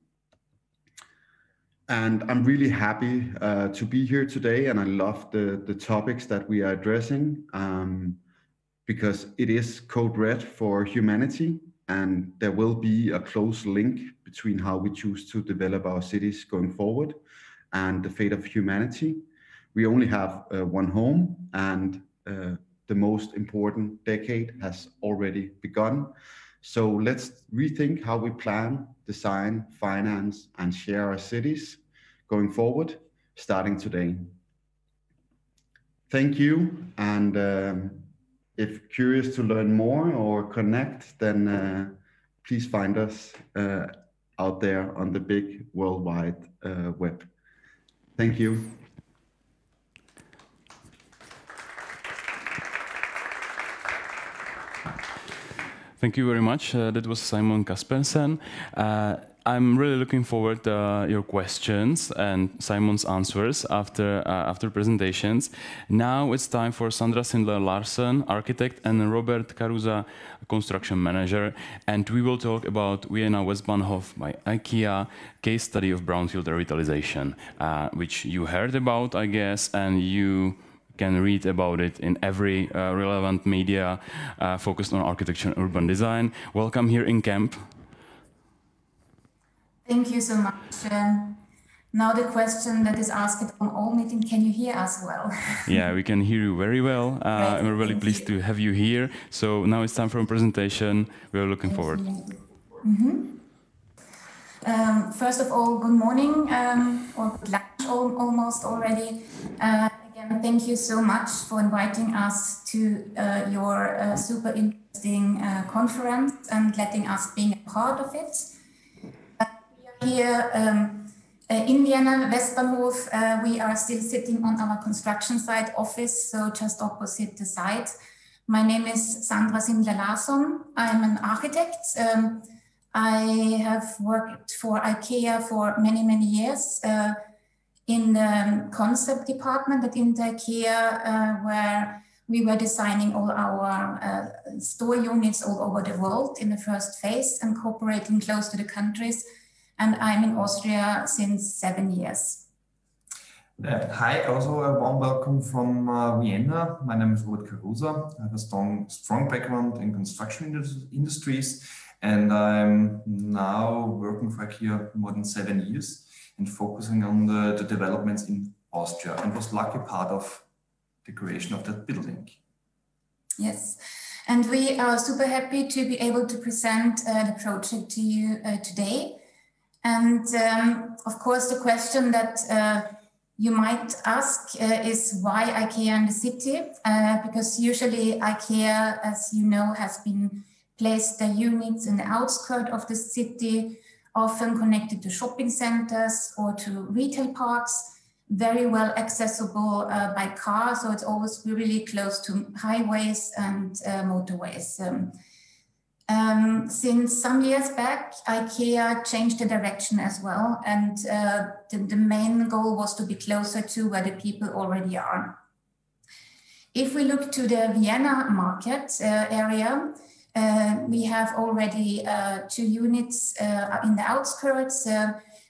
And I'm really happy to be here today, and I love the topics that we are addressing, because it is code red for humanity, and there will be a close link between how we choose to develop our cities going forward and the fate of humanity. We only have one home, and the most important decade has already begun. So let's rethink how we plan, design, finance, and share our cities going forward, starting today. Thank you. And if curious to learn more or connect, then please find us out there on the big worldwide web. Thank you. Thank you very much. That was Simon Kaspersen. I'm really looking forward to your questions and Simon's answers after presentations. Now it's time for Sandra Sindler-Larsen, architect, and Robert Caruza, construction manager, and we will talk about Vienna Westbahnhof by IKEA, case study of brownfield revitalisation, which you heard about, I guess, and you can read about it in every relevant media focused on architecture and urban design. Welcome here in camp. Thank you so much. Now the question that is asked on all meetings, can you hear us well? Yeah, we can hear you very well. I'm really pleased to have you here. So now it's time for a presentation. We are looking forward. First of all, good morning, or good lunch almost already. Again, thank you so much for inviting us to your super interesting conference and letting us be a part of it. We are here in Vienna Westbahnhof. We are still sitting on our construction site office, so just opposite the site. My name is Sandra Sindler-Larsen. I'm an architect. I have worked for IKEA for many, many years in the concept department at IKEA, where we were designing all our store units all over the world in the first phase and cooperating close to the countries. And I'm in Austria since 7 years. Hi, also a warm welcome from Vienna. My name is Robert Caruza. I have a strong background in construction industries, and I'm now working for IKEA more than 7 years and focusing on the developments in Austria, and was lucky part of the creation of that building. Yes, and we are super happy to be able to present the project to you today. And of course, the question that you might ask is why IKEA in the city? Because usually IKEA, as you know, has been placed their units in the outskirts of the city, often connected to shopping centers or to retail parks, very well accessible by car. So it's always really close to highways and motorways. Since some years back, IKEA changed the direction as well. And the main goal was to be closer to where the people already are. If we look to the Vienna market area, we have already 2 units in the outskirts.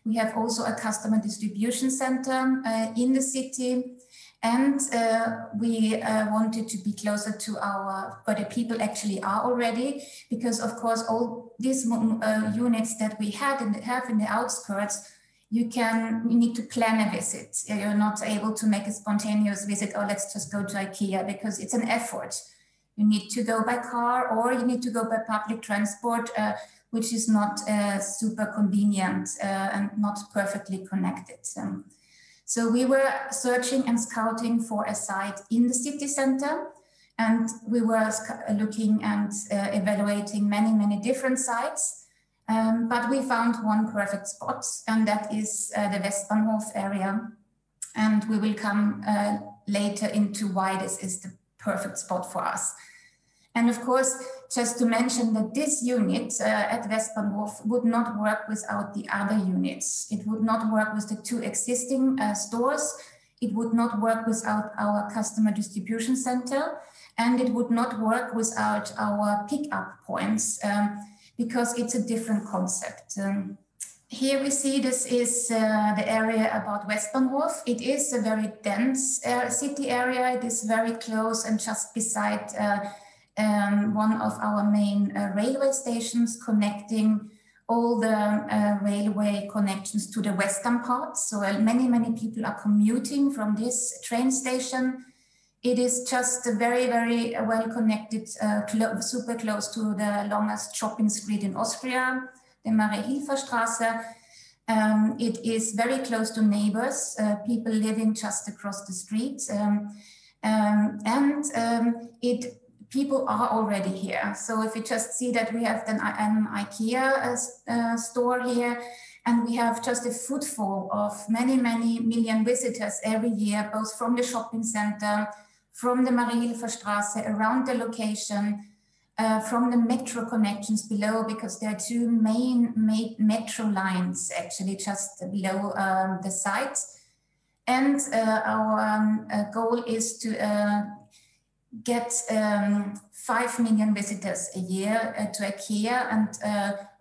We have also a customer distribution center in the city. And we wanted to be closer to where the people actually are already, because of course, all these units that we have in the outskirts, you need to plan a visit. You're not able to make a spontaneous visit, or let's just go to IKEA, because it's an effort. You need to go by car or you need to go by public transport, which is not super convenient and not perfectly connected. So we were searching and scouting for a site in the city center, and we were looking and evaluating many, many different sites. But we found one perfect spot, and that is the Westbahnhof area. And we will come later into why this is the perfect spot for us. And of course, just to mention that this unit at Westbahnhof would not work without the other units. It would not work with the 2 existing stores. It would not work without our customer distribution center. And it would not work without our pickup points because it's a different concept. Here we see this is the area about Westbahnhof. It is a very dense city area. It is very close and just beside one of our main railway stations, connecting all the railway connections to the western part. So many, many people are commuting from this train station. It is just very, very well connected, super close to the longest shopping street in Austria, the Marie-Hilfer-Straße. It is very close to neighbors, people living just across the street. people are already here. So if you just see that we have an IKEA store here, and we have just a footfall of many, many million visitors every year, both from the shopping center, from the Mariehilferstraße, around the location, from the metro connections below, because there are two main metro lines actually just below the site. And our goal is to get 5 million visitors a year to IKEA. And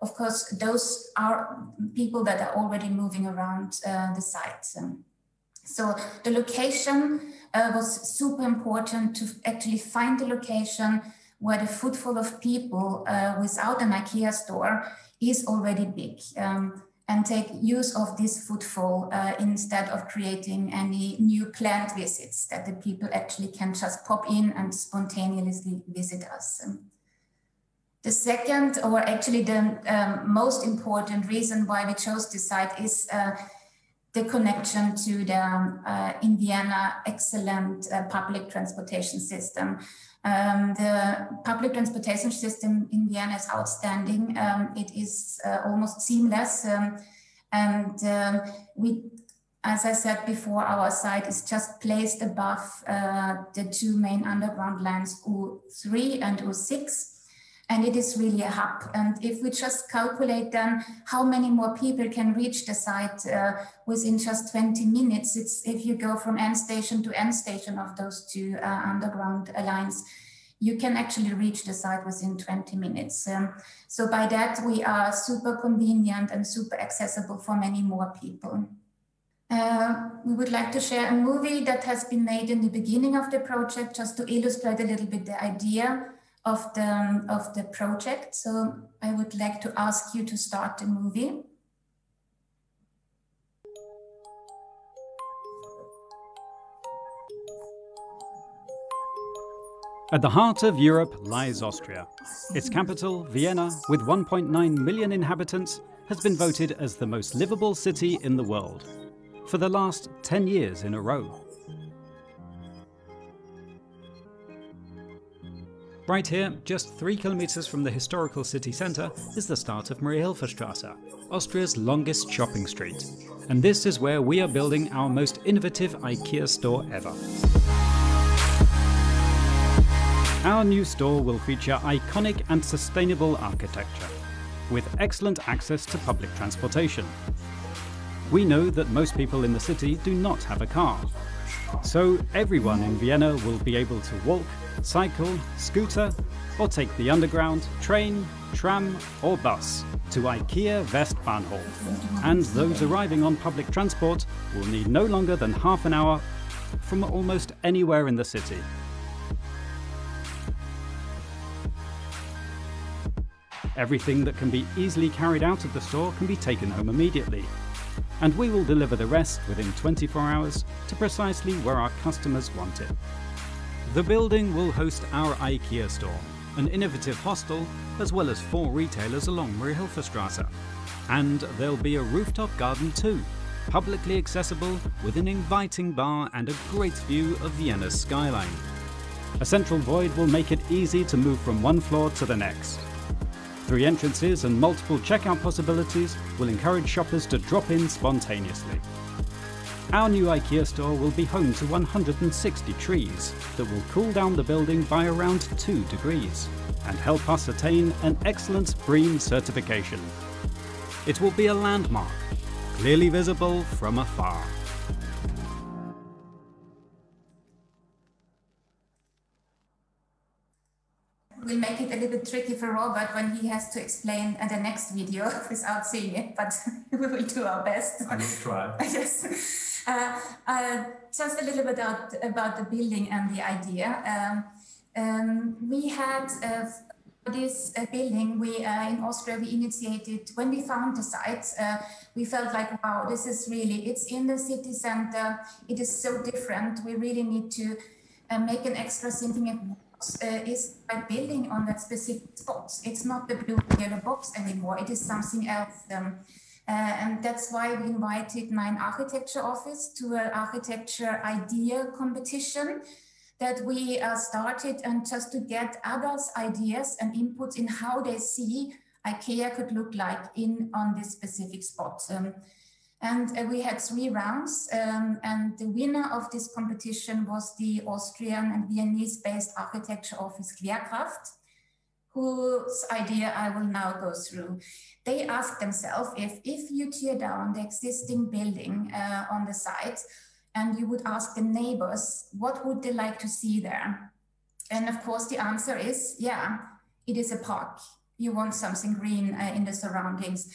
of course, those are people that are already moving around the site. So the location was super important to actually find the location where the footfall of people without an IKEA store is already big, and take use of this footfall instead of creating any new planned visits that the people actually can just pop in and spontaneously visit us. The second, or actually the most important reason why we chose this site is the connection to the, in Vienna, excellent public transportation system. The public transportation system in Vienna is outstanding. It is almost seamless. We, as I said before, our site is just placed above the two main underground lines, U3 and U6. And it is really a hub. And if we just calculate then how many more people can reach the site within just 20 minutes, it's if you go from end station to end station of those two underground lines, you can actually reach the site within 20 minutes. So by that, we are super convenient and super accessible for many more people. We would like to share a movie that has been made in the beginning of the project, just to illustrate a little bit the idea of the project. So I would like to ask you to start the movie. At the heart of Europe lies Austria. Its capital, Vienna, with 1.9 million inhabitants, has been voted as the most livable city in the world for the last 10 years in a row. Right here, just 3 kilometers from the historical city centre, is the start of Mariehilferstraße, Austria's longest shopping street. And this is where we are building our most innovative IKEA store ever. Our new store will feature iconic and sustainable architecture, with excellent access to public transportation. We know that most people in the city do not have a car, so everyone in Vienna will be able to walk, cycle, scooter, or take the underground, train, tram or bus to IKEA Westbahnhof. And those arriving on public transport will need no longer than half an hour from almost anywhere in the city. Everything that can be easily carried out of the store can be taken home immediately. And we will deliver the rest within 24 hours to precisely where our customers want it. The building will host our IKEA store, an innovative hostel, as well as 4 retailers along Mariehilferstraße. And there'll be a rooftop garden too, publicly accessible with an inviting bar and a great view of Vienna's skyline. A central void will make it easy to move from one floor to the next. 3 entrances and multiple checkout possibilities will encourage shoppers to drop in spontaneously. Our new IKEA store will be home to 160 trees that will cool down the building by around 2 degrees and help us attain an excellent BREEAM certification. It will be a landmark, clearly visible from afar. We'll make it a little bit tricky for Robert when he has to explain the next video without seeing it, but we will do our best. I will try. Yes. Just a little bit about the building and the idea. We had this building, in Austria, we initiated, when we found the site, we felt like, wow, this is really, it's in the city center, it is so different, we really need to make an extra something is by building on that specific spots. It's not the blue and yellow box anymore, it is something else. And that's why we invited 9 architecture office to an architecture idea competition. that we started and just to get others' ideas and inputs in how they see IKEA could look like on this specific spot. And we had 3 rounds, and the winner of this competition was the Austrian and Viennese-based architecture office Querkraft, whose idea I will now go through. They asked themselves if you tear down the existing building on the site and you would ask the neighbors, what would they like to see there? And of course, the answer is, yeah, it is a park. You want something green in the surroundings.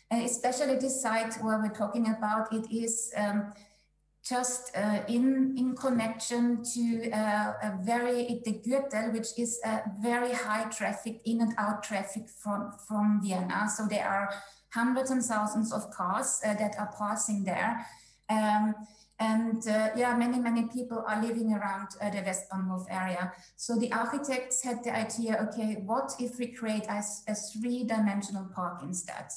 Especially this site where we're talking about, it is just in connection to the Gürtel, which is a very high traffic, in and out traffic from Vienna. So there are hundreds and thousands of cars that are passing there. Many people are living around the Westbahnhof area. So the architects had the idea, okay, what if we create a 3-dimensional park instead?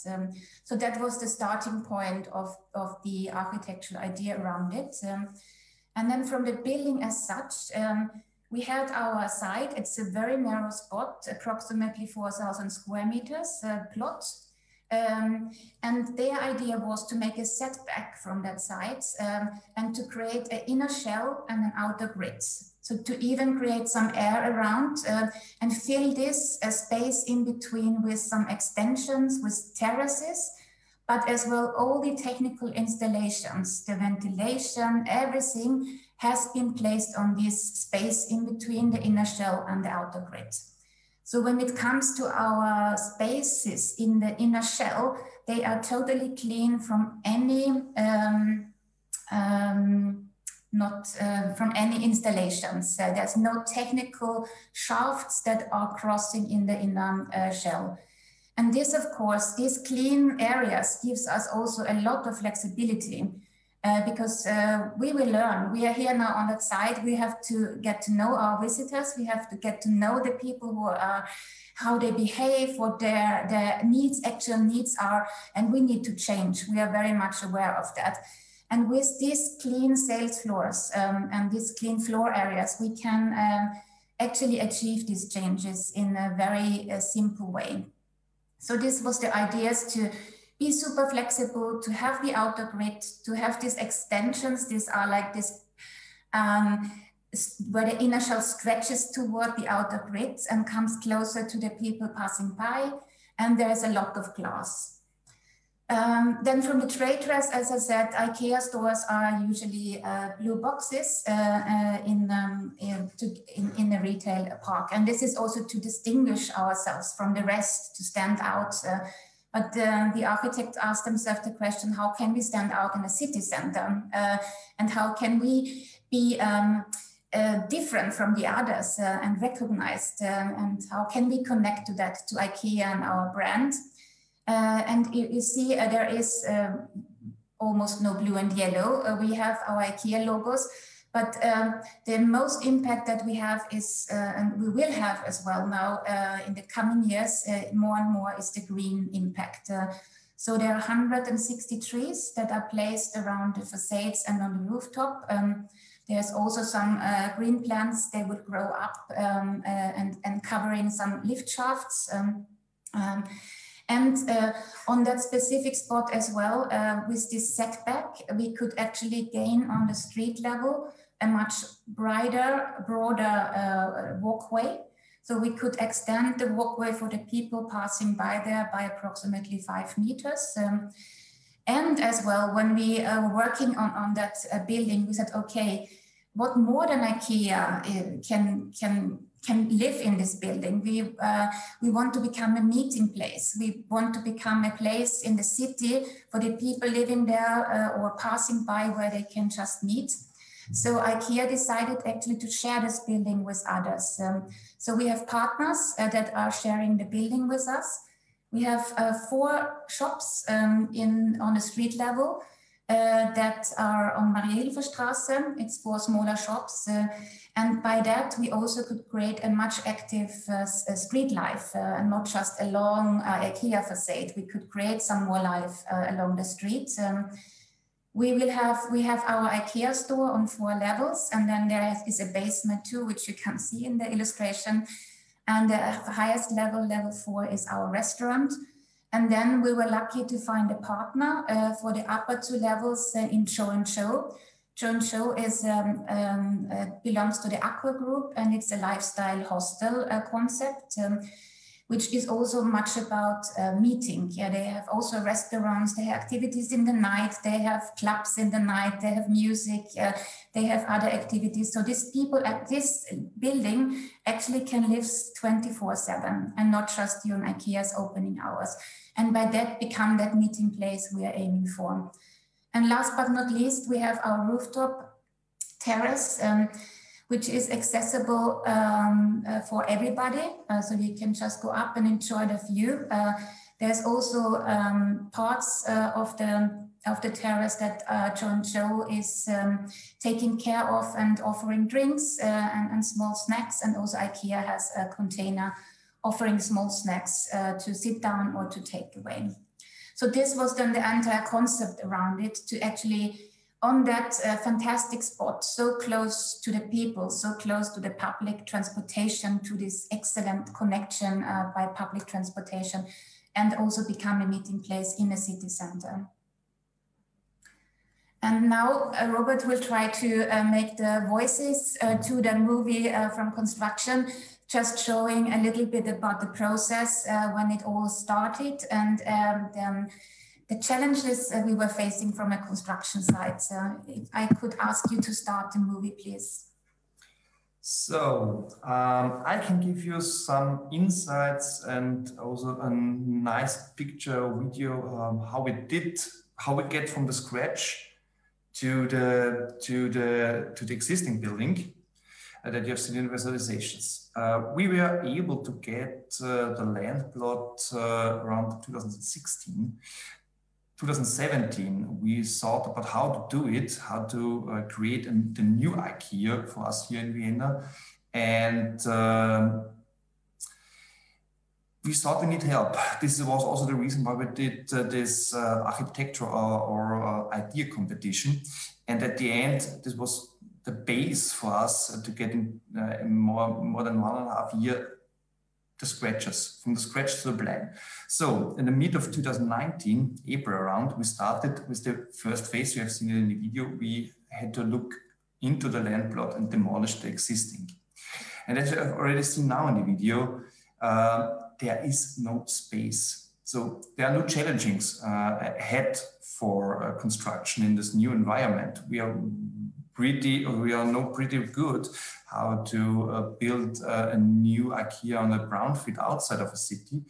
So that was the starting point of the architectural idea around it. And then from the building as such, we had our site. It's a very narrow spot, approximately 4,000 square meters plot. And their idea was to make a setback from that site and to create an inner shell and an outer grid. So to even create some air around and fill this space in between with some extensions, with terraces, but as well all the technical installations, the ventilation, everything has been placed on this space in between the inner shell and the outer grid. So when it comes to our spaces in the inner shell, they are totally clean from any from any installations. There's no technical shafts that are crossing in the inner shell. And this, of course, these clean areas gives us also a lot of flexibility. Because we will learn. We are here now on that side. We have to get to know our visitors. We have to get to know the people who are, how they behave, what their needs, actual needs are, and we need to change. We are very much aware of that. And with these clean sales floors and these clean floor areas, we can actually achieve these changes in a very simple way. So this was the ideas to be super flexible, to have the outer grid, to have these extensions. These are like this, where the inner shell stretches toward the outer grid and comes closer to the people passing by. And there's a lot of glass. Then from the trade dress, as I said, IKEA stores are usually blue boxes in the retail park. And this is also to distinguish ourselves from the rest, to stand out. But the architects asked themselves the question, how can we stand out in a city center? And how can we be different from the others and recognized? And how can we connect to that, to IKEA and our brand? And you see there is almost no blue and yellow. We have our IKEA logos. But the most impact that we have is, and we will have as well now in the coming years, more and more is the green impact. So there are 160 trees that are placed around the facades and on the rooftop. There's also some green plants. They would grow up and covering some lift shafts. And on that specific spot as well, with this setback, we could actually gain on the street level a much broader walkway. So we could extend the walkway for the people passing by there by approximately 5 meters. And as well, when we were working on that building, we said, okay, what more than IKEA can live in this building? We want to become a meeting place. We want to become a place in the city for the people living there or passing by where they can just meet. So IKEA decided actually to share this building with others. So we have partners that are sharing the building with us. We have 4 shops on the street level that are on Mariahilferstraße. It's 4 smaller shops. And by that, we also could create a much active street life and not just a long IKEA facade. We could create some more life along the streets. We have our IKEA store on 4 levels, and then there is a basement too, which you can see in the illustration. And the highest level, level 4, is our restaurant. And then we were lucky to find a partner for the upper 2 levels in Show & Show. Show is belongs to the Aqua Group, and it's a lifestyle hostel concept, which is also much about meeting. Yeah, they have also restaurants, they have activities in the night, they have clubs in the night, they have music, they have other activities. So these people at this building actually can live 24/7 and not just during IKEA's opening hours. And by that become that meeting place we are aiming for. And last but not least, we have our rooftop terrace, which is accessible for everybody. So you can just go up and enjoy the view. There's also parts of the terrace that Show is taking care of and offering drinks and small snacks. And also IKEA has a container offering small snacks to sit down or to take away. So this was then the entire concept around it, to actually on that fantastic spot, so close to the people, so close to the public transportation, to this excellent connection by public transportation, and also become a meeting place in a city center. And now Robert will try to make the voices to the movie from construction, just showing a little bit about the process when it all started, and the challenges we were facing from a construction site. So if I could ask you to start the movie, please. So I can give you some insights and also a nice picture video how we get from the scratch to the existing building that you have seen in visualizations. We were able to get the land plot around 2016. 2017, we thought about how to do it, how to create the new IKEA for us here in Vienna. And we thought we need help. This was also the reason why we did this architecture or idea competition. And at the end, this was the base for us to get in more than 1.5 years the scratches, from the scratch to the plan. So in the mid of 2019, April around, we started with the first phase. You have seen it in the video. We had to look into the land plot and demolish the existing. And as you have already seen now in the video, there is no space. So there are no challenges ahead for construction in this new environment. We are pretty good how to build a new IKEA on a brownfield outside of a city,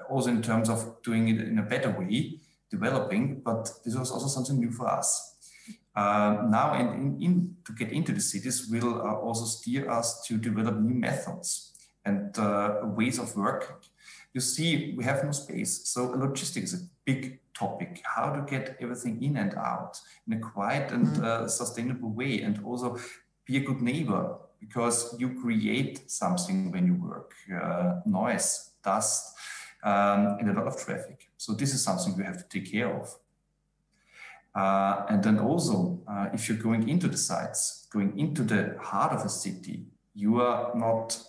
also in terms of doing it in a better way, developing, but this was also something new for us. Now, to get into the cities will also steer us to develop new methods and ways of working. You see, we have no space, so logistics is a big topic, how to get everything in and out in a quiet and sustainable way, and also be a good neighbor, because you create something when you work, noise, dust, and a lot of traffic. So this is something we have to take care of. And then also, if you're going into the sites, going into the heart of a city, you are not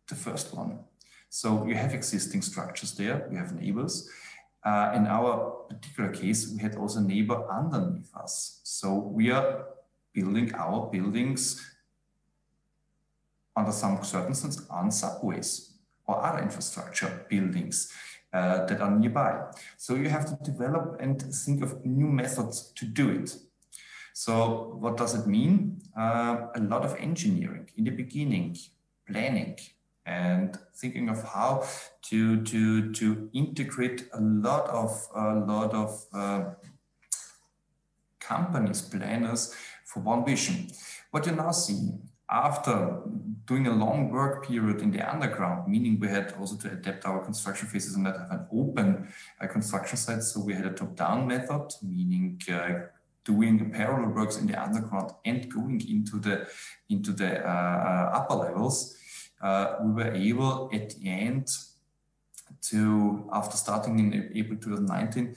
the first one. So you have existing structures there, we have neighbors. In our particular case, we had also a neighbor underneath us. So we are building our buildings under some circumstances on subways or other infrastructure buildings that are nearby. So you have to develop and think of new methods to do it. So what does it mean? A lot of engineering in the beginning, planning, and thinking of how to integrate a lot of companies, planners for one vision. What you now see after doing a long work period in the underground, meaning we had also to adapt our construction phases and not have an open construction site. So we had a top-down method, meaning doing parallel works in the underground and going into the upper levels. We were able at the end after starting in April 2019,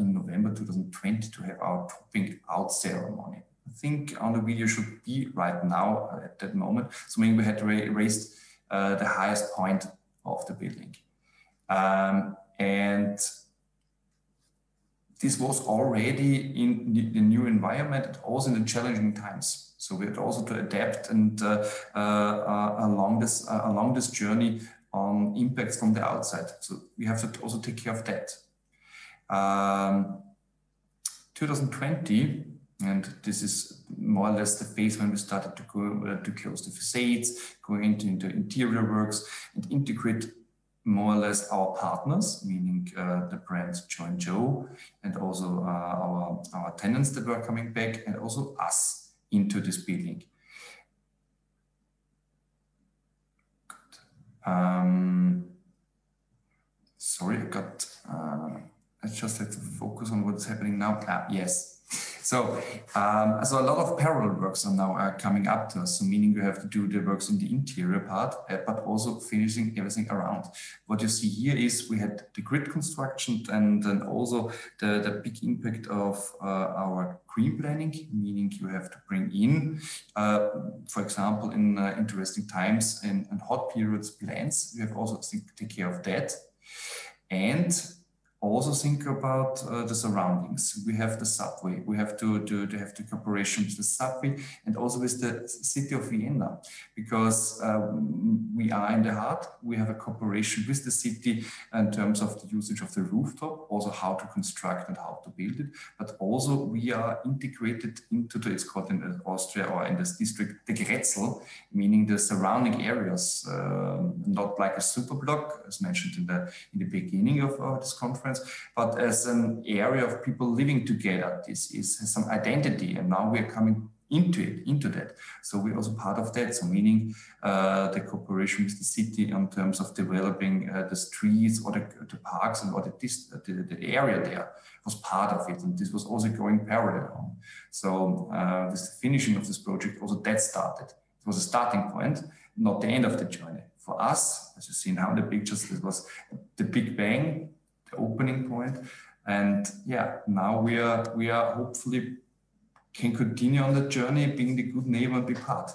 in November 2020 to have our topping out ceremony. I think on the video should be right now at that moment. So meaning we had raised the highest point of the building. And this was already in the new environment and also in the challenging times. So we had also to adapt and along this journey on impacts from the outside. So we have to also take care of that. 2020, and this is more or less the phase when we started to go to close the facades, go into interior works and integrate more or less our partners, meaning the brands Joe & Joe, and also our tenants that were coming back, and also us into this building. Good. Sorry, I just had to focus on what's happening now. Yes. So a lot of parallel works are now coming up to us. So meaning we have to do the works in the interior part, but also finishing everything around. What you see here is we had the grid construction and then also the big impact of our green planning, meaning you have to bring in, for example, in interesting times and hot periods plants. We have also to take care of that. And also think about the surroundings. We have the subway. We have to have the cooperation with the subway and also with the city of Vienna, because we are in the heart. We have a cooperation with the city in terms of the usage of the rooftop, also how to construct and how to build it. But also we are integrated into the, it's called in Austria or in this district, the Grätzl, meaning the surrounding areas, not like a Superblock, as mentioned in the beginning of this conference, but as an area of people living together. This has some identity, and now we're coming into that. So we're also part of that. So meaning the cooperation with the city in terms of developing the streets or the parks and or the area there was part of it. And this was also going parallel on. So this finishing of this project, also that started. It was a starting point, not the end of the journey. For us, as you see now in the pictures, this was the big bang, the opening point. And yeah, now we are hopefully can continue on the journey, being the good neighbor and be part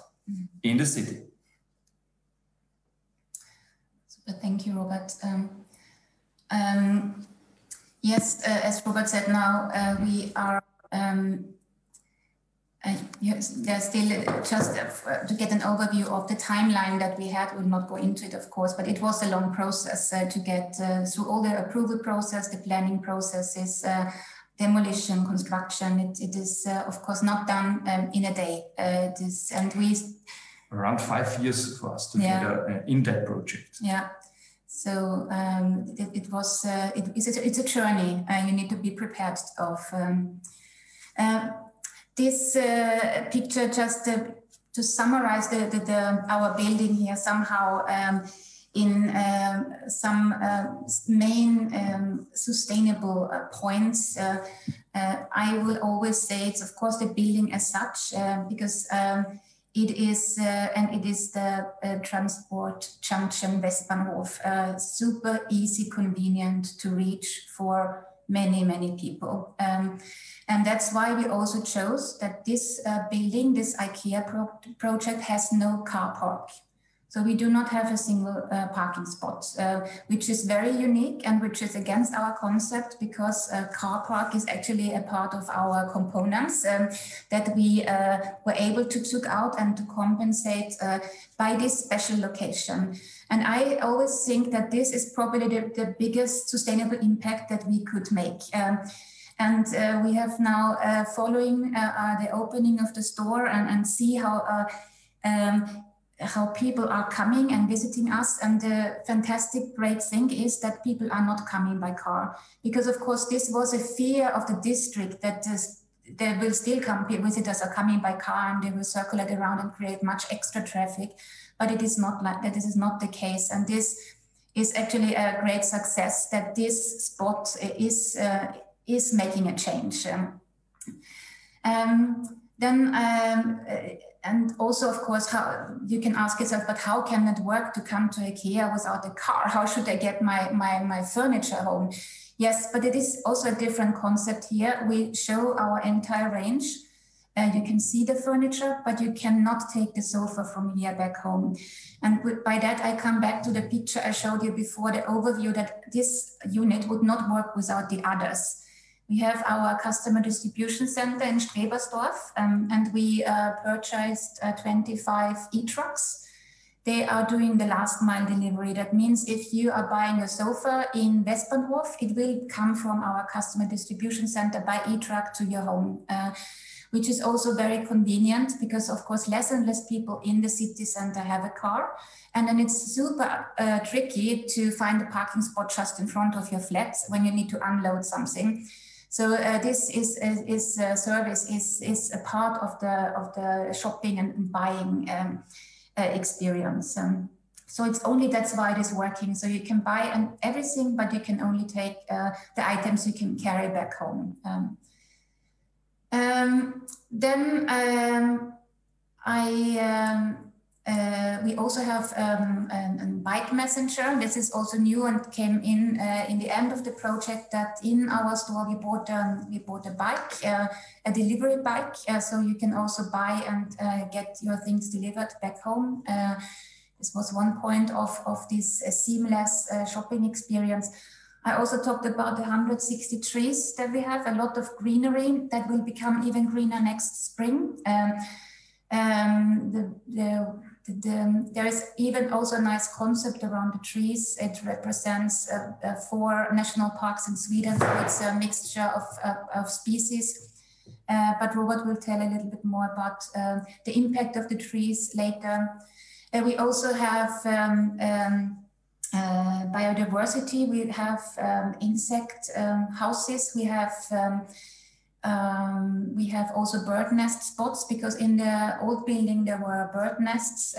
in the city. Super, thank you, Robert. Yes, as Robert said, now we are, yes, there's still just to get an overview of the timeline that we had. We'll not go into it, of course, but it was a long process to get through all the approval process, the planning processes, demolition, construction. It is, of course, not done in a day. It is, and we around 5 years for us together in that project. Yeah. So it's a journey. You need to be prepared of. This picture just to summarize our building here somehow. In some main sustainable points, I will always say it's of course the building as such, because it is the transport junction Westbahnhof, super easy, convenient to reach for many people, and that's why we also chose that this building, this IKEA project, has no car park. So we do not have a single parking spot, which is very unique and which is against our concept, because car park is actually a part of our components that we were able to took out and to compensate by this special location. And I always think that this is probably the biggest sustainable impact that we could make. And we have now, following the opening of the store and see how people are coming and visiting us. And the fantastic great thing is that people are not coming by car, because of course this was a fear of the district that there will still come visitors are coming by car and they will circulate around and create much extra traffic. But it is not like that. This is not the case. And this is actually a great success that this spot is making a change. And also, of course, how you can ask yourself, but how can it work to come to IKEA without a car? How should I get my furniture home? Yes, but it is also a different concept here. We show our entire range. You can see the furniture, but you cannot take the sofa from here back home. And by that, I come back to the picture I showed you before, the overview that this unit would not work without the others. We have our customer distribution center in Strebersdorf, and we purchased 25 e-trucks. They are doing the last mile delivery. That means if you are buying a sofa in Westbahnhof, it will come from our customer distribution center by e-truck to your home, which is also very convenient because, of course, less and less people in the city center have a car. And then it's super tricky to find a parking spot just in front of your flat when you need to unload something. So this service is a part of the shopping and buying experience. So it's only that's why it is working. So you can buy everything, but you can only take the items you can carry back home. We also have a bike messenger. This is also new and came in the end of the project. That in our store we bought a bike, a delivery bike, so you can also buy and get your things delivered back home. This was one point of this seamless shopping experience. I also talked about the 160 trees that we have, a lot of greenery that will become even greener next spring. There is even also a nice concept around the trees. It represents 4 national parks in Sweden, so it's a mixture of species. But Robert will tell a little bit more about the impact of the trees later. We also have biodiversity. We have insect houses. We have also bird nest spots, because in the old building there were bird nests,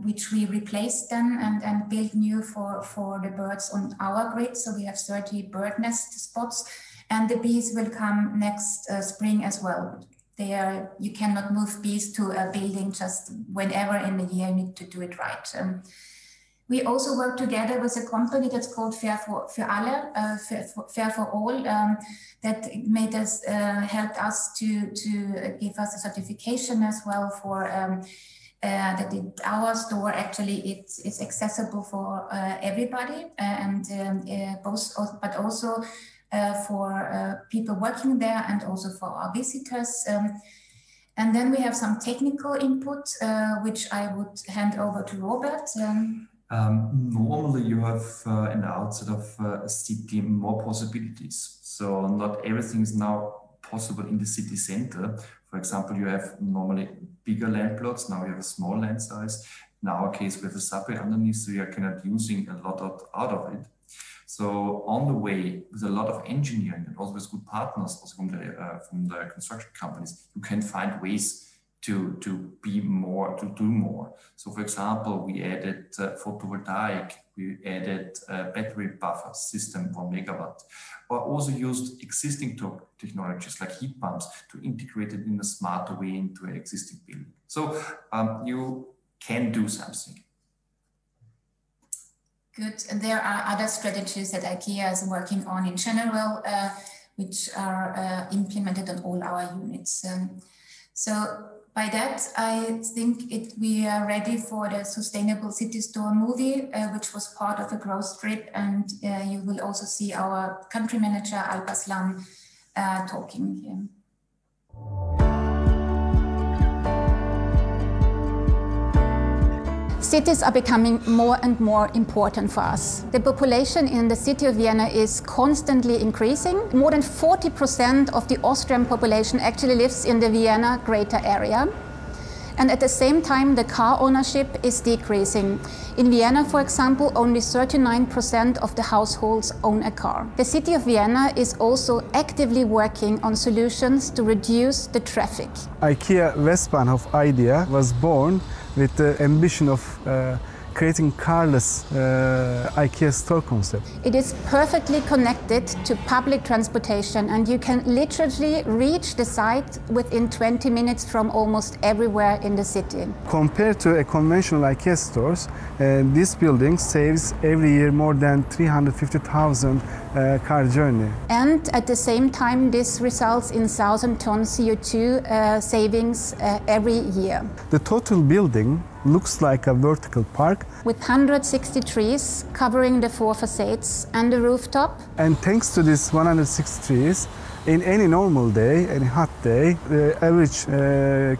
which we replaced then and built new for the birds on our grid. So we have 30 bird nest spots, and the bees will come next spring as well. You cannot move bees to a building just whenever in the year. You need to do it right. We also work together with a company that's called Fair for Alle, Fair for All, that made us, helped us to give us a certification as well for that our store actually it's accessible for everybody, and but also for people working there, and also for our visitors. And then we have some technical input, which I would hand over to Robert. Normally you have in the outside of a city more possibilities. So not everything is now possible in the city center. For example, you have normally bigger land plots. Now you have a small land size. In our case, we have a subway underneath, so you are kind of using a lot out of it. So on the way, with a lot of engineering and also with good partners, also from the construction companies, you can find ways to be more, to do more. So for example, we added photovoltaic, we added a battery buffer system 1 megawatt, or also used existing technologies like heat pumps to integrate it in a smarter way into an existing building. So you can do something. Good. And there are other strategies that IKEA is working on in general, which are implemented on all our units. So by that, I think we are ready for the Sustainable City Store movie, which was part of a growth trip. And you will also see our country manager, Alpaslan, talking here. Cities are becoming more and more important for us. The population in the city of Vienna is constantly increasing. More than 40% of the Austrian population actually lives in the Vienna greater area. And at the same time, the car ownership is decreasing. In Vienna, for example, only 39% of the households own a car. The city of Vienna is also actively working on solutions to reduce the traffic. IKEA Westbahnhof idea was born with the ambition of creating carless IKEA store concept. It is perfectly connected to public transportation, and you can literally reach the site within 20 minutes from almost everywhere in the city. Compared to a conventional IKEA stores, this building saves every year more than 350,000 car journey. And at the same time, this results in 1,000 tons CO2 savings every year. The total building looks like a vertical park with 160 trees covering the 4 facades and the rooftop. And thanks to these 160 trees, in any normal day, any hot day, the average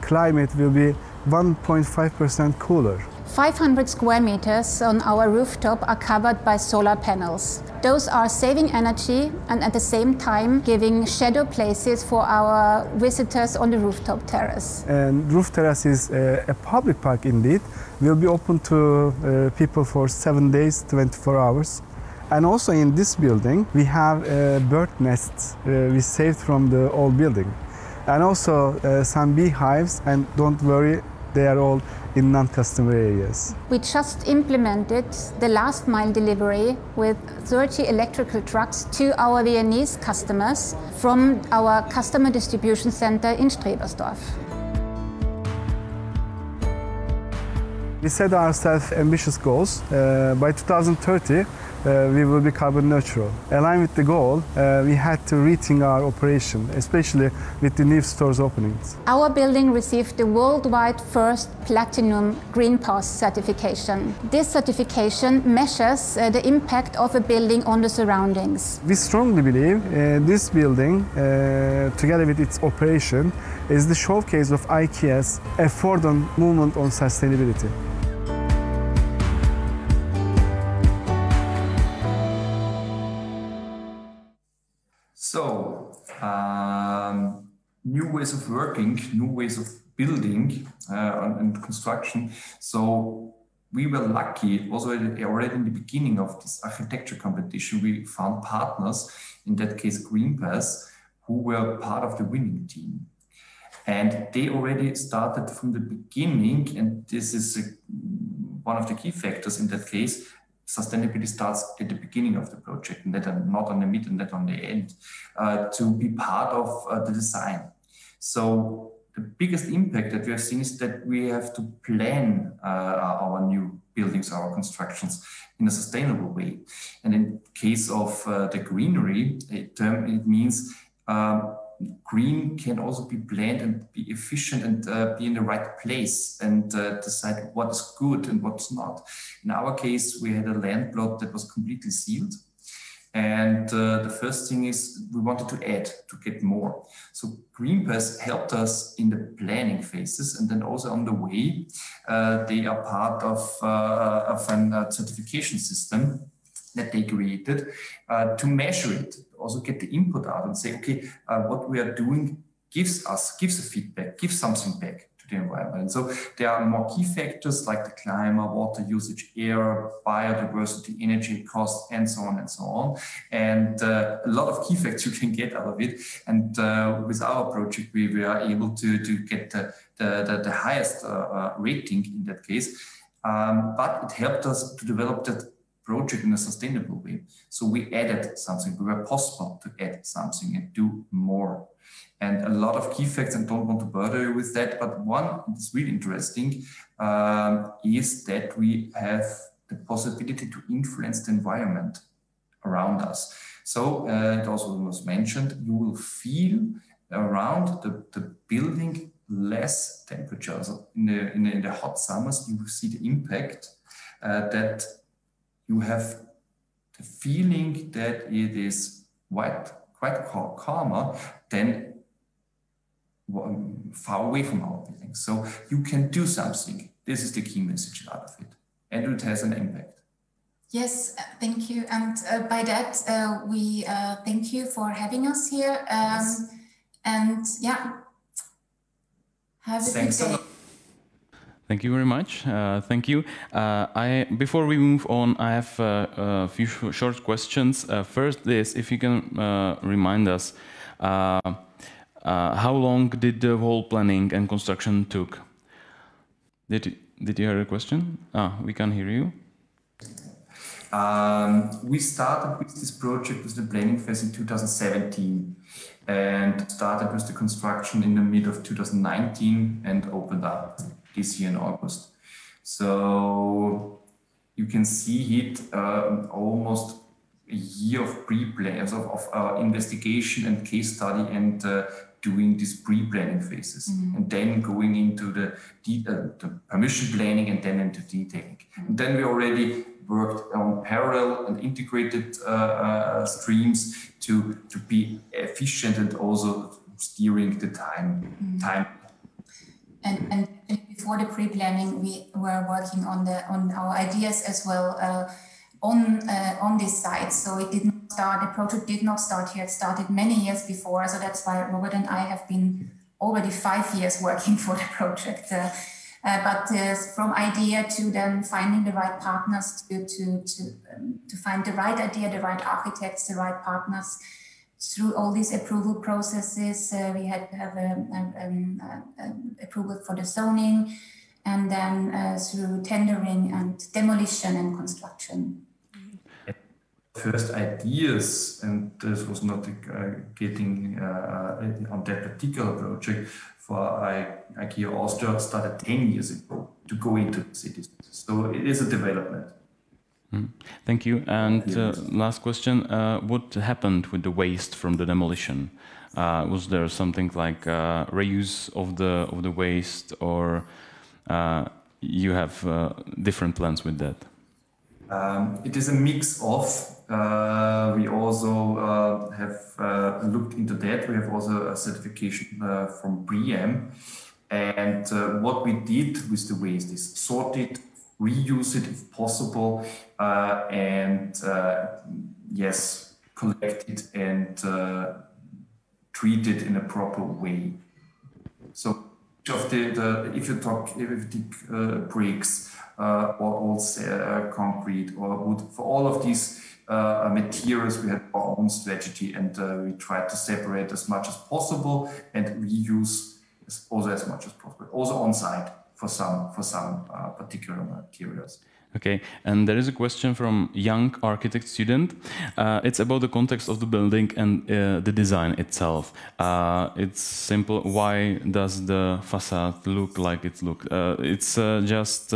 climate will be 1.5% cooler. 500 square meters on our rooftop are covered by solar panels. Those are saving energy and at the same time giving shadow places for our visitors on the rooftop terrace. And roof terrace is a public park indeed. Will be open to people for 7 days, 24 hours. And also in this building we have bird nests we saved from the old building. And also some beehives, and don't worry, they are all in non-customer areas. We just implemented the last mile delivery with 30 electrical trucks to our Viennese customers from our customer distribution center in Strebersdorf. We set ourselves ambitious goals. By 2030, we will be carbon neutral. Aligned with the goal, we had to rethink our operation, especially with the new stores openings. Our building received the worldwide first Platinum Green Pass certification. This certification measures the impact of a building on the surroundings. We strongly believe this building, together with its operation, is the showcase of IKEA's effort and movement on sustainability. So, new ways of working, new ways of building and construction. So we were lucky also already in the beginning of this architecture competition. We found partners, in that case Greenpass, who were part of the winning team. And they already started from the beginning, and this is one of the key factors in that case. Sustainability starts at the beginning of the project, and not on the mid and not on the end, to be part of the design. So the biggest impact that we have seen is that we have to plan our new buildings, our constructions in a sustainable way. And in case of the greenery, it means green can also be planned and be efficient and be in the right place and decide what is good and what's not. In our case, we had a land plot that was completely sealed. And the first thing is we wanted to add, to get more. So Greenpass helped us in the planning phases, and then also on the way, they are part of a certification system that they created to measure it, also get the input out and say, okay, what we are doing gives a feedback, gives something back to the environment. And so there are more key factors like the climate, water usage, air, biodiversity, energy cost, and so on and so on. And a lot of key factors you can get out of it. And with our project, we were able to get the highest rating in that case. But it helped us to develop that project in a sustainable way. So we added something. We were possible to add something and do more. And a lot of key facts, and don't want to bother you with that, but one that's really interesting is that we have the possibility to influence the environment around us. So it also was mentioned, you will feel around the building less temperature. So in the hot summers, you will see the impact that you have the feeling that it is quite calmer than far away from our building. So you can do something. This is the key message out of it. And it has an impact. Yes, thank you. And by that, we thank you for having us here. Yes. And yeah, have a good day. Thank you very much. Thank you. Before we move on, I have a few short questions. First is, if you can remind us, how long did the whole planning and construction took? Did Did you hear a question? We can hear you. We started with this project with the planning phase in 2017 and started with the construction in the mid of 2019 and opened up this year in August. So you can see it almost a year of pre-plans of investigation and case study and doing these pre-planning phases, and then going into the permission planning and then into detailing. And then we already worked on parallel and integrated streams to be efficient and also steering the time. And before the pre-planning, we were working on our ideas as well on this site. So it did not start. The project did not start here. It started many years before. So that's why Robert and I have been already 5 years working for the project. But from idea to then finding the right partners to find the right idea, the right architects, the right partners. Through all these approval processes, we had to have approval for the zoning, and then through tendering and demolition and construction. First ideas, and this was not getting on that particular project for IKEA Austria, started 10 years ago to go into the cities. So it is a development. Thank you. And last question, what happened with the waste from the demolition? Was there something like reuse of the waste, or you have different plans with that? It is a mix of. We also have looked into that. We have also a certification from BREEAM. And what we did with the waste is sort it, reuse it if possible, and yes, collect it and treat it in a proper way. So of if you take bricks or also concrete or wood, for all of these materials, we have our own strategy, and we try to separate as much as possible and reuse also as much as possible, also on site for some particular materials. Okay, and there is a question from young architect student. It's about the context of the building and the design itself. It's simple. Why does the facade look like it looks? It's just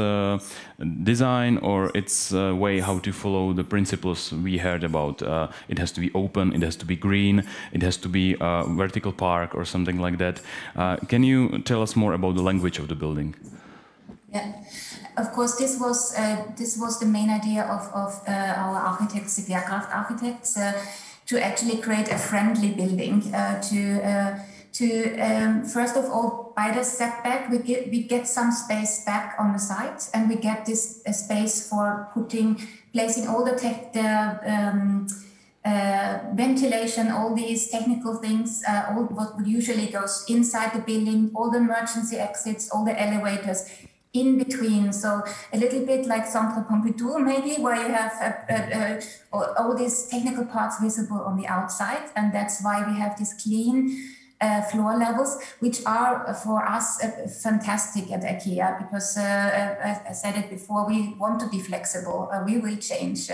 design, or it's a way how to follow the principles we heard about. It has to be open, it has to be green, it has to be a vertical park or something like that. Can you tell us more about the language of the building? Yeah. Of course, this was the main idea of our architects, Sekyra Group architects, to actually create a friendly building. First of all, by the setback, we get some space back on the site, and we get this space for placing all the ventilation, all these technical things, all what usually goes inside the building, all the emergency exits, all the elevators in between. So a little bit like Centre Pompidou maybe, where you have all these technical parts visible on the outside. And that's why we have these clean floor levels, which are for us fantastic at IKEA, because I said it before, we want to be flexible, we will change.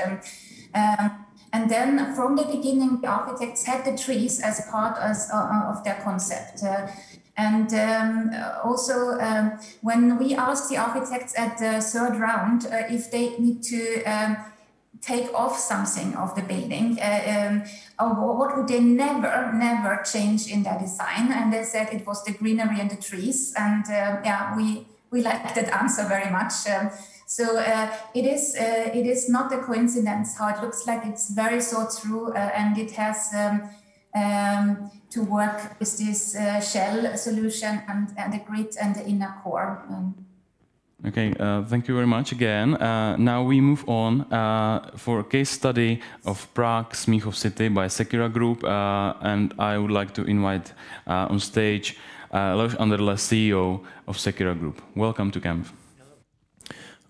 And then from the beginning, the architects had the trees as part of their concept. And also, when we asked the architects at the third round if they need to take off something of the building, or what would they never change in their design, and they said it was the greenery and the trees. And yeah, we like that answer very much. So it is not a coincidence how it looks like. It's very thought through, and it has to work with this shell solution and the grid and the inner core. Okay, thank you very much again. Now we move on for a case study of Prague Smíchov city by Sekyra Group, and I would like to invite on stage Leoš Anderle, CEO of Sekyra Group. Welcome to camp.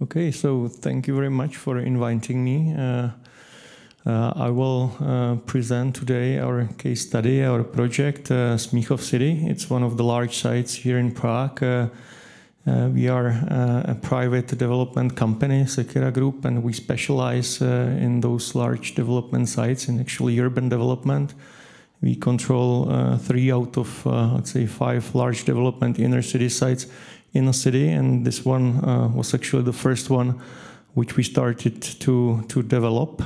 Okay, so thank you very much for inviting me. I will present today our case study, our project, Smíchov City. It's one of the large sites here in Prague. We are a private development company, Sekyra Group, and we specialize in those large development sites, in actually urban development. We control 3 out of, let's say, 5 large development inner city sites in a city, and this one was actually the first one which we started to develop.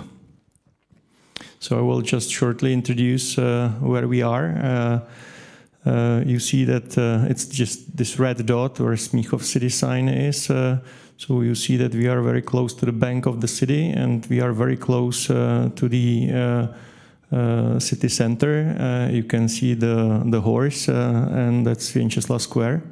So I will just shortly introduce where we are. You see that it's just this red dot where Smíchov city sign is. So you see that we are very close to the bank of the city, and we are very close to the city center. You can see the horse, and that's Vienna Square.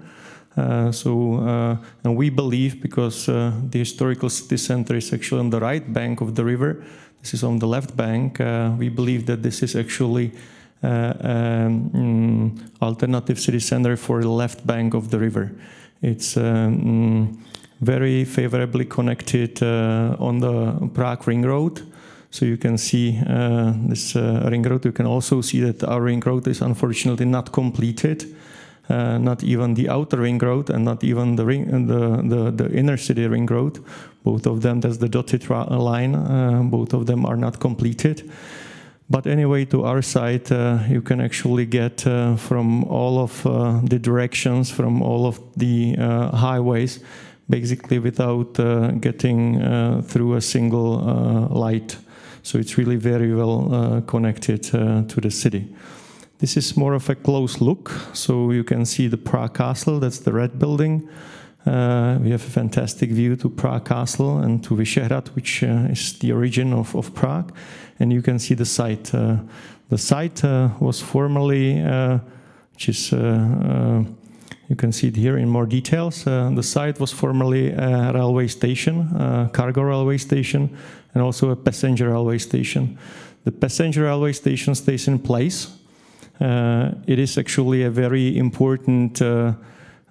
And we believe, because the historical city center is actually on the right bank of the river, this is on the left bank, we believe that this is actually alternative city center for the left bank of the river. It's very favorably connected on the Prague ring road. So you can see this ring road. You can also see that our ring road is unfortunately not completed. Not even the outer ring road, and not even the inner city ring road. Both of them, that's the dotted line, both of them are not completed. But anyway, to our side, you can actually get from all of the directions, from all of the highways, basically without getting through a single light. So it's really very well connected to the city. This is more of a close look, so you can see the Prague Castle, that's the red building. We have a fantastic view to Prague Castle and to Vyšehrad, which is the origin of Prague. And you can see the site. The site was formerly, which is, you can see it here in more details. The site was formerly a railway station, a cargo railway station, and also a passenger railway station. The passenger railway station stays in place. It is actually a very important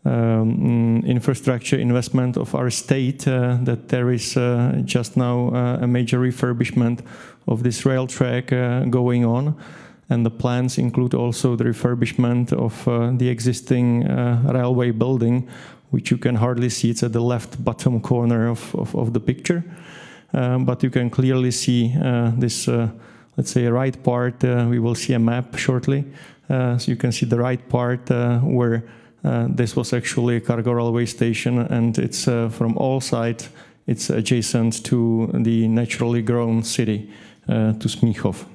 infrastructure investment of our state, that there is just now a major refurbishment of this rail track going on, and the plans include also the refurbishment of the existing railway building, which you can hardly see. It's at the left bottom corner of the picture, but you can clearly see this let's say right part. We will see a map shortly, so you can see the right part where this was actually a cargo railway station, and it's from all sides it's adjacent to the naturally grown city, to Smíchov,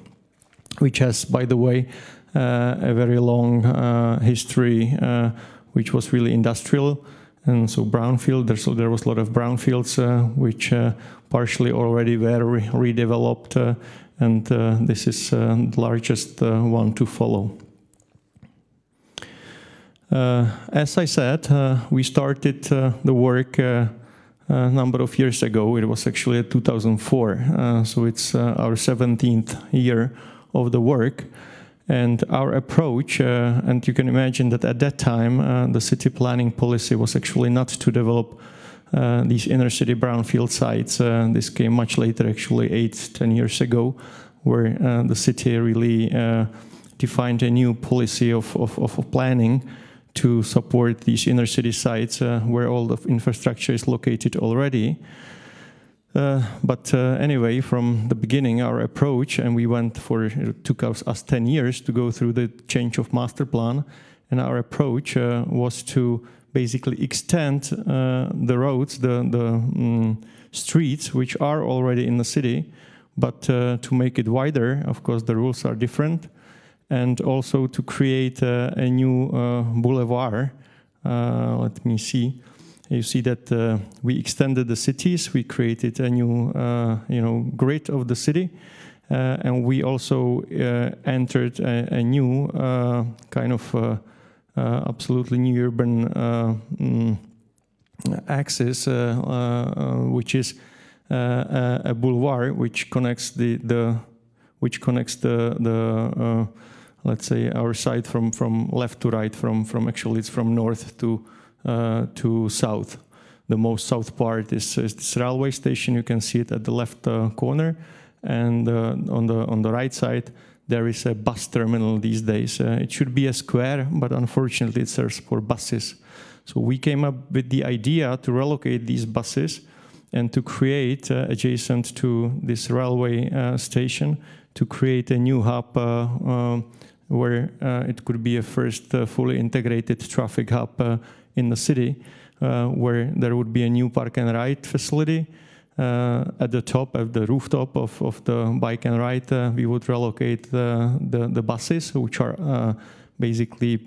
which has, by the way, a very long history, which was really industrial, and so brownfield. There was a lot of brownfields which partially already were redeveloped. And this is the largest one to follow. As I said, we started the work a number of years ago. It was actually 2004, so it's our 17th year of the work. And our approach, and you can imagine that at that time, the city planning policy was actually not to develop these inner city brownfield sites. This came much later, actually 8-10 years ago, where the city really defined a new policy of planning to support these inner city sites where all the infrastructure is located already. But anyway, from the beginning, our approach, and it took us 10 years to go through the change of master plan, and our approach was to basically extend the roads, the streets, which are already in the city, but to make it wider. Of course, the rules are different, and also to create a new boulevard. Let me see. You see that we extended the cities. We created a new, grid of the city, and we also entered a new kind of absolutely new urban axis, which is a boulevard which connects the let's say our side from left to right, from actually it's from north to south. The most south part is this railway station. You can see it at the left corner, and on the right side there is a bus terminal these days. It should be a square, but unfortunately it serves for buses. So we came up with the idea to relocate these buses and to create, adjacent to this railway station, to create a new hub where it could be a first fully integrated traffic hub in the city, where there would be a new park and ride facility. At the top, at the rooftop of the bike and ride, we would relocate the buses, which are basically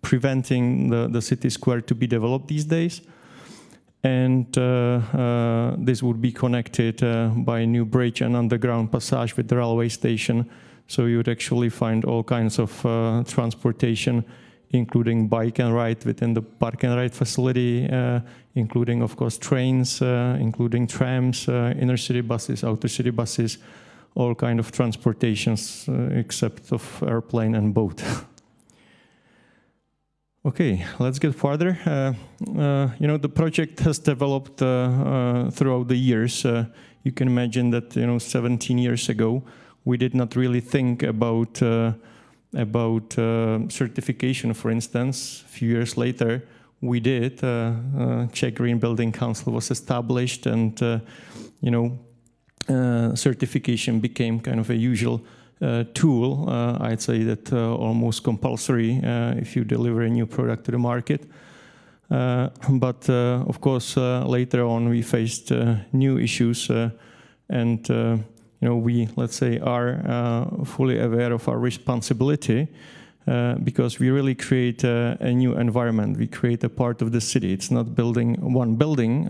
preventing the city square to be developed these days. And this would be connected by a new bridge and underground passage with the railway station. So you would actually find all kinds of transportation, including bike and ride within the park and ride facility, including, of course, trains, including trams, inner city buses, outer city buses, all kind of transportations except of airplane and boat. Okay, let's get further. The project has developed throughout the years. You can imagine that 17 years ago, we did not really think about certification, for instance. A few years later, we did. Czech Green Building Council was established, and certification became kind of a usual tool. I'd say that almost compulsory if you deliver a new product to the market. But of course, later on, we faced new issues, and we, let's say, are fully aware of our responsibility because we really create a new environment. We create a part of the city. It's not building one building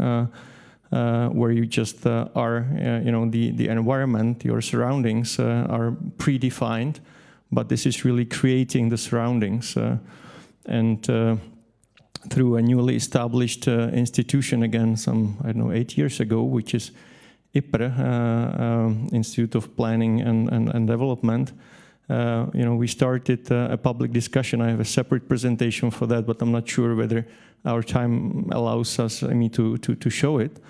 where you just are, the environment, your surroundings are predefined, but this is really creating the surroundings. And through a newly established institution, again, some, 8 years ago, which is IPR, Institute of Planning and Development, we started a public discussion. I have a separate presentation for that, but I'm not sure whether our time allows us, to show it.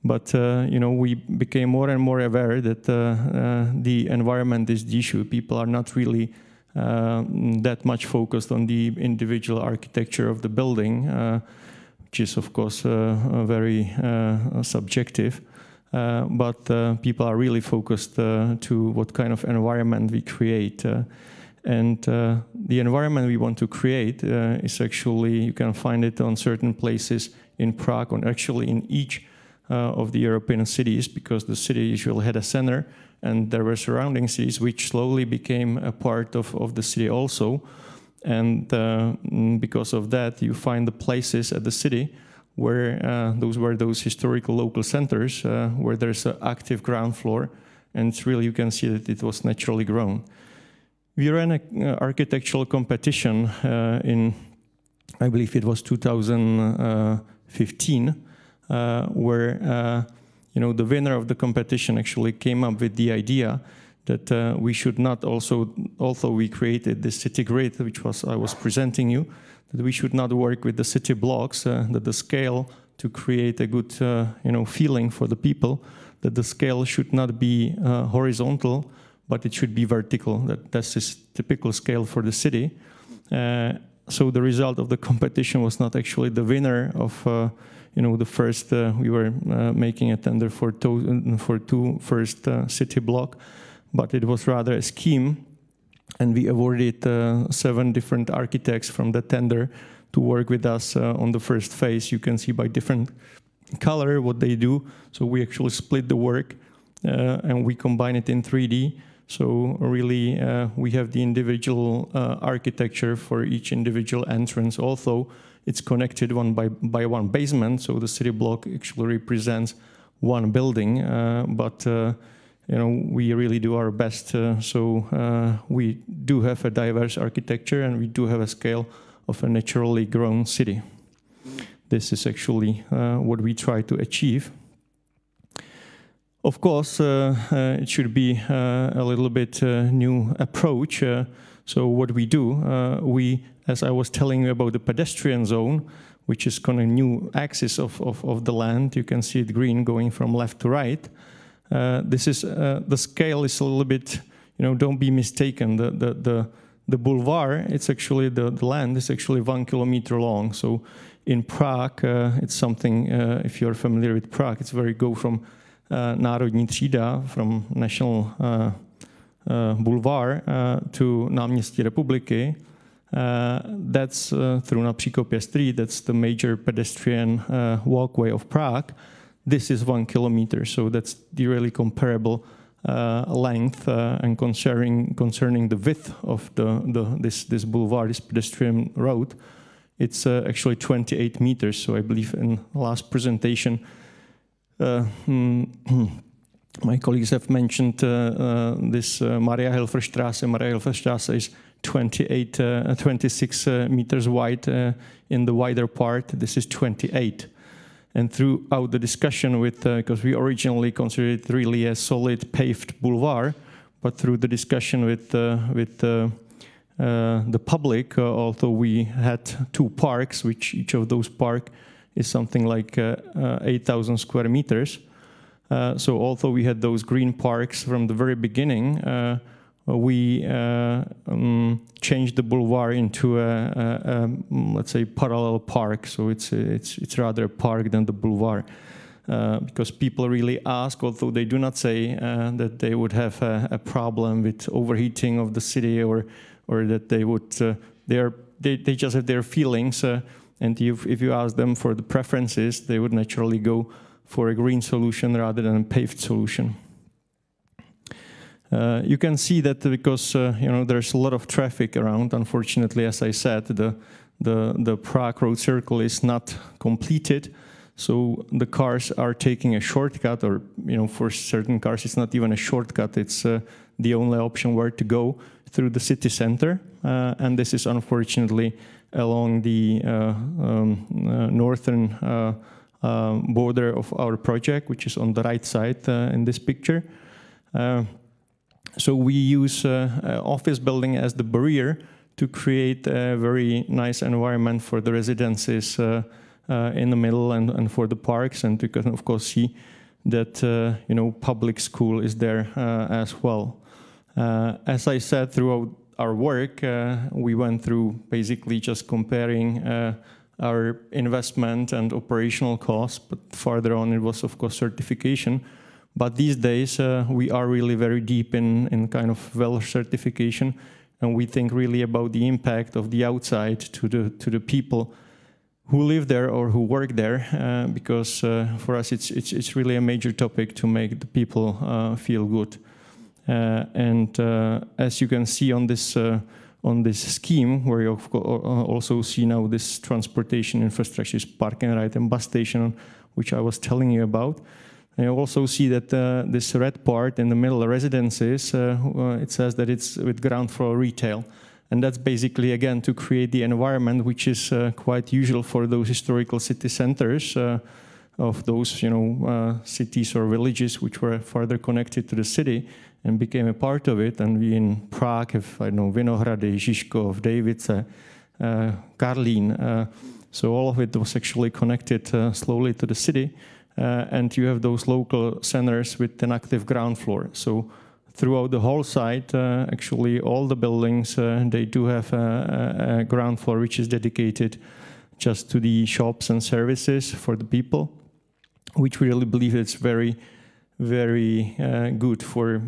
But, we became more and more aware that the environment is the issue. People are not really that much focused on the individual architecture of the building, which is, of course, very subjective. But people are really focused to what kind of environment we create. And the environment we want to create is actually, you can find it on certain places in Prague, or actually in each of the European cities, because the city usually had a center, and there were surrounding cities which slowly became a part of the city also. And because of that, you find the places at the city where those historical local centers where there's an active ground floor, and it's really, you can see that it was naturally grown. We ran an architectural competition in, I believe it was 2015, where the winner of the competition actually came up with the idea that we should not also, although we created the city grid, which I was presenting you, that we should not work with the city blocks, that the scale, to create a good feeling for the people, that the scale should not be horizontal, but it should be vertical. That's this typical scale for the city. So the result of the competition was not actually the winner of the first, we were making a tender for two first city block, but it was rather a scheme, and we awarded 7 different architects from the tender to work with us on the first phase. You can see by different color what they do. So we actually split the work and we combine it in 3D. So really we have the individual architecture for each individual entrance. Also, it's connected one by one basement, so the city block actually represents one building, but we really do our best. So we do have a diverse architecture, and we do have a scale of a naturally grown city. This is actually what we try to achieve. Of course, it should be a little bit new approach. So what we do, as I was telling you about the pedestrian zone, which is kind of new axis of the land. You can see it green going from left to right. This is the scale is a little bit, don't be mistaken. The boulevard, it's actually, the land is actually 1 kilometer long. So in Prague, it's something, if you're familiar with Prague, it's where you go from Národní třída, from National Boulevard to Náměstí Republiky. That's through Napříkopě Street, that's the major pedestrian walkway of Prague. This is 1 kilometer, so that's the really comparable length. And concerning the width of this boulevard, this pedestrian road, it's actually 28 meters. So I believe in the last presentation, my colleagues have mentioned this Maria-Hilfer-Straße. Maria-Hilfer-Straße is 26 meters wide in the wider part. This is 28. And throughout the discussion with, because we originally considered it really a solid paved boulevard, but through the discussion with the public, although we had 2 parks, which each of those parks is something like 8,000 square meters. So although we had those green parks from the very beginning, we changed the boulevard into a let's say parallel park. So it's rather a park than the boulevard, because people really ask, although they do not say that they would have a problem with overheating of the city, or that they would they just have their feelings, and if you ask them for the preferences, they would naturally go for a green solution rather than a paved solution. You can see that because there's a lot of traffic around. Unfortunately, as I said, the Prague Road Circle is not completed, so the cars are taking a shortcut, or for certain cars it's not even a shortcut. It's the only option where to go through the city center, and this is unfortunately along the northern border of our project, which is on the right side in this picture. So we use office building as the barrier to create a very nice environment for the residences in the middle and for the parks, and you can of course see that public school is there as well. As I said, throughout our work, we went through basically just comparing our investment and operational costs, but farther on it was of course certification. But these days we are really very deep in kind of WELL certification, and we think really about the impact of the outside to the people who live there or who work there, because for us it's really a major topic to make the people feel good. And as you can see on this scheme, where you also see now this transportation infrastructure, park and ride and bus station, which I was telling you about. And you also see that this red part in the middle, residences, it says that it's with ground floor retail. And that's basically, again, to create the environment which is quite usual for those historical city centers of those, cities or villages which were further connected to the city and became a part of it. And we in Prague have, Vinohrady, Žižkov, Davice, Karlín. So all of it was actually connected slowly to the city. And you have those local centers with an active ground floor. So throughout the whole site, actually all the buildings, they do have a ground floor which is dedicated just to the shops and services for the people, which we really believe it's very, very good for,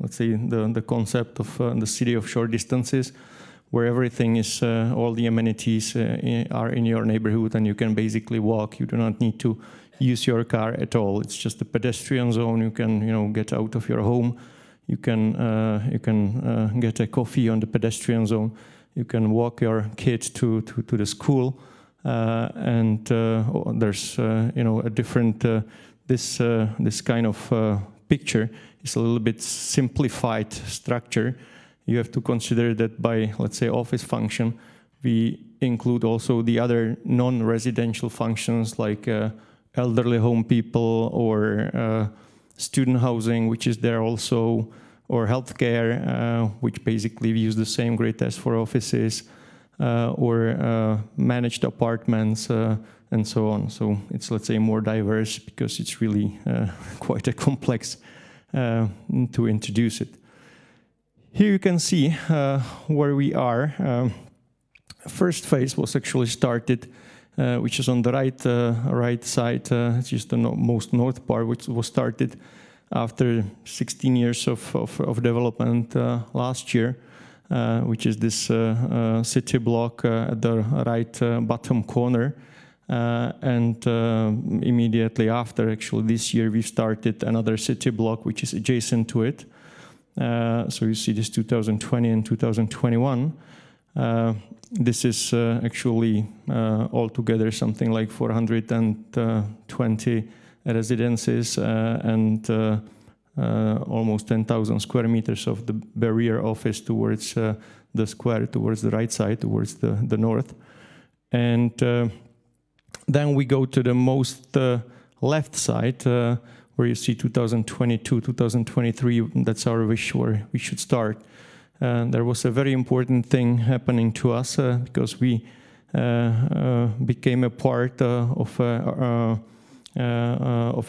let's say, the concept of the city of short distances, where everything is, all the amenities are in your neighborhood and you can basically walk. You do not need to use your car at all. It's just a pedestrian zone. You can, get out of your home. You can get a coffee on the pedestrian zone. You can walk your kid to the school, and there's, a different. This kind of picture is a little bit simplified structure. You have to consider that by, let's say, office function, we include also the other non-residential functions like elderly home people or student housing, which is there also, or healthcare, which basically we use the same grid as for offices, or managed apartments, and so on. So it's, let's say, more diverse because it's really quite a complex to introduce it. Here you can see where we are. First phase was actually started, which is on the right side. It's just the most north part, which was started after 16 years of development last year, which is this city block at the right bottom corner. And immediately after, actually, this year, we've started another city block, which is adjacent to it. So you see this 2020 and 2021. This is actually altogether something like 420 residences and almost 10,000 square meters of the barrier office towards the square, towards the right side, towards the north. And then we go to the most left side, where you see 2022, 2023, that's our wish where we should start. There was a very important thing happening to us because we became a part of a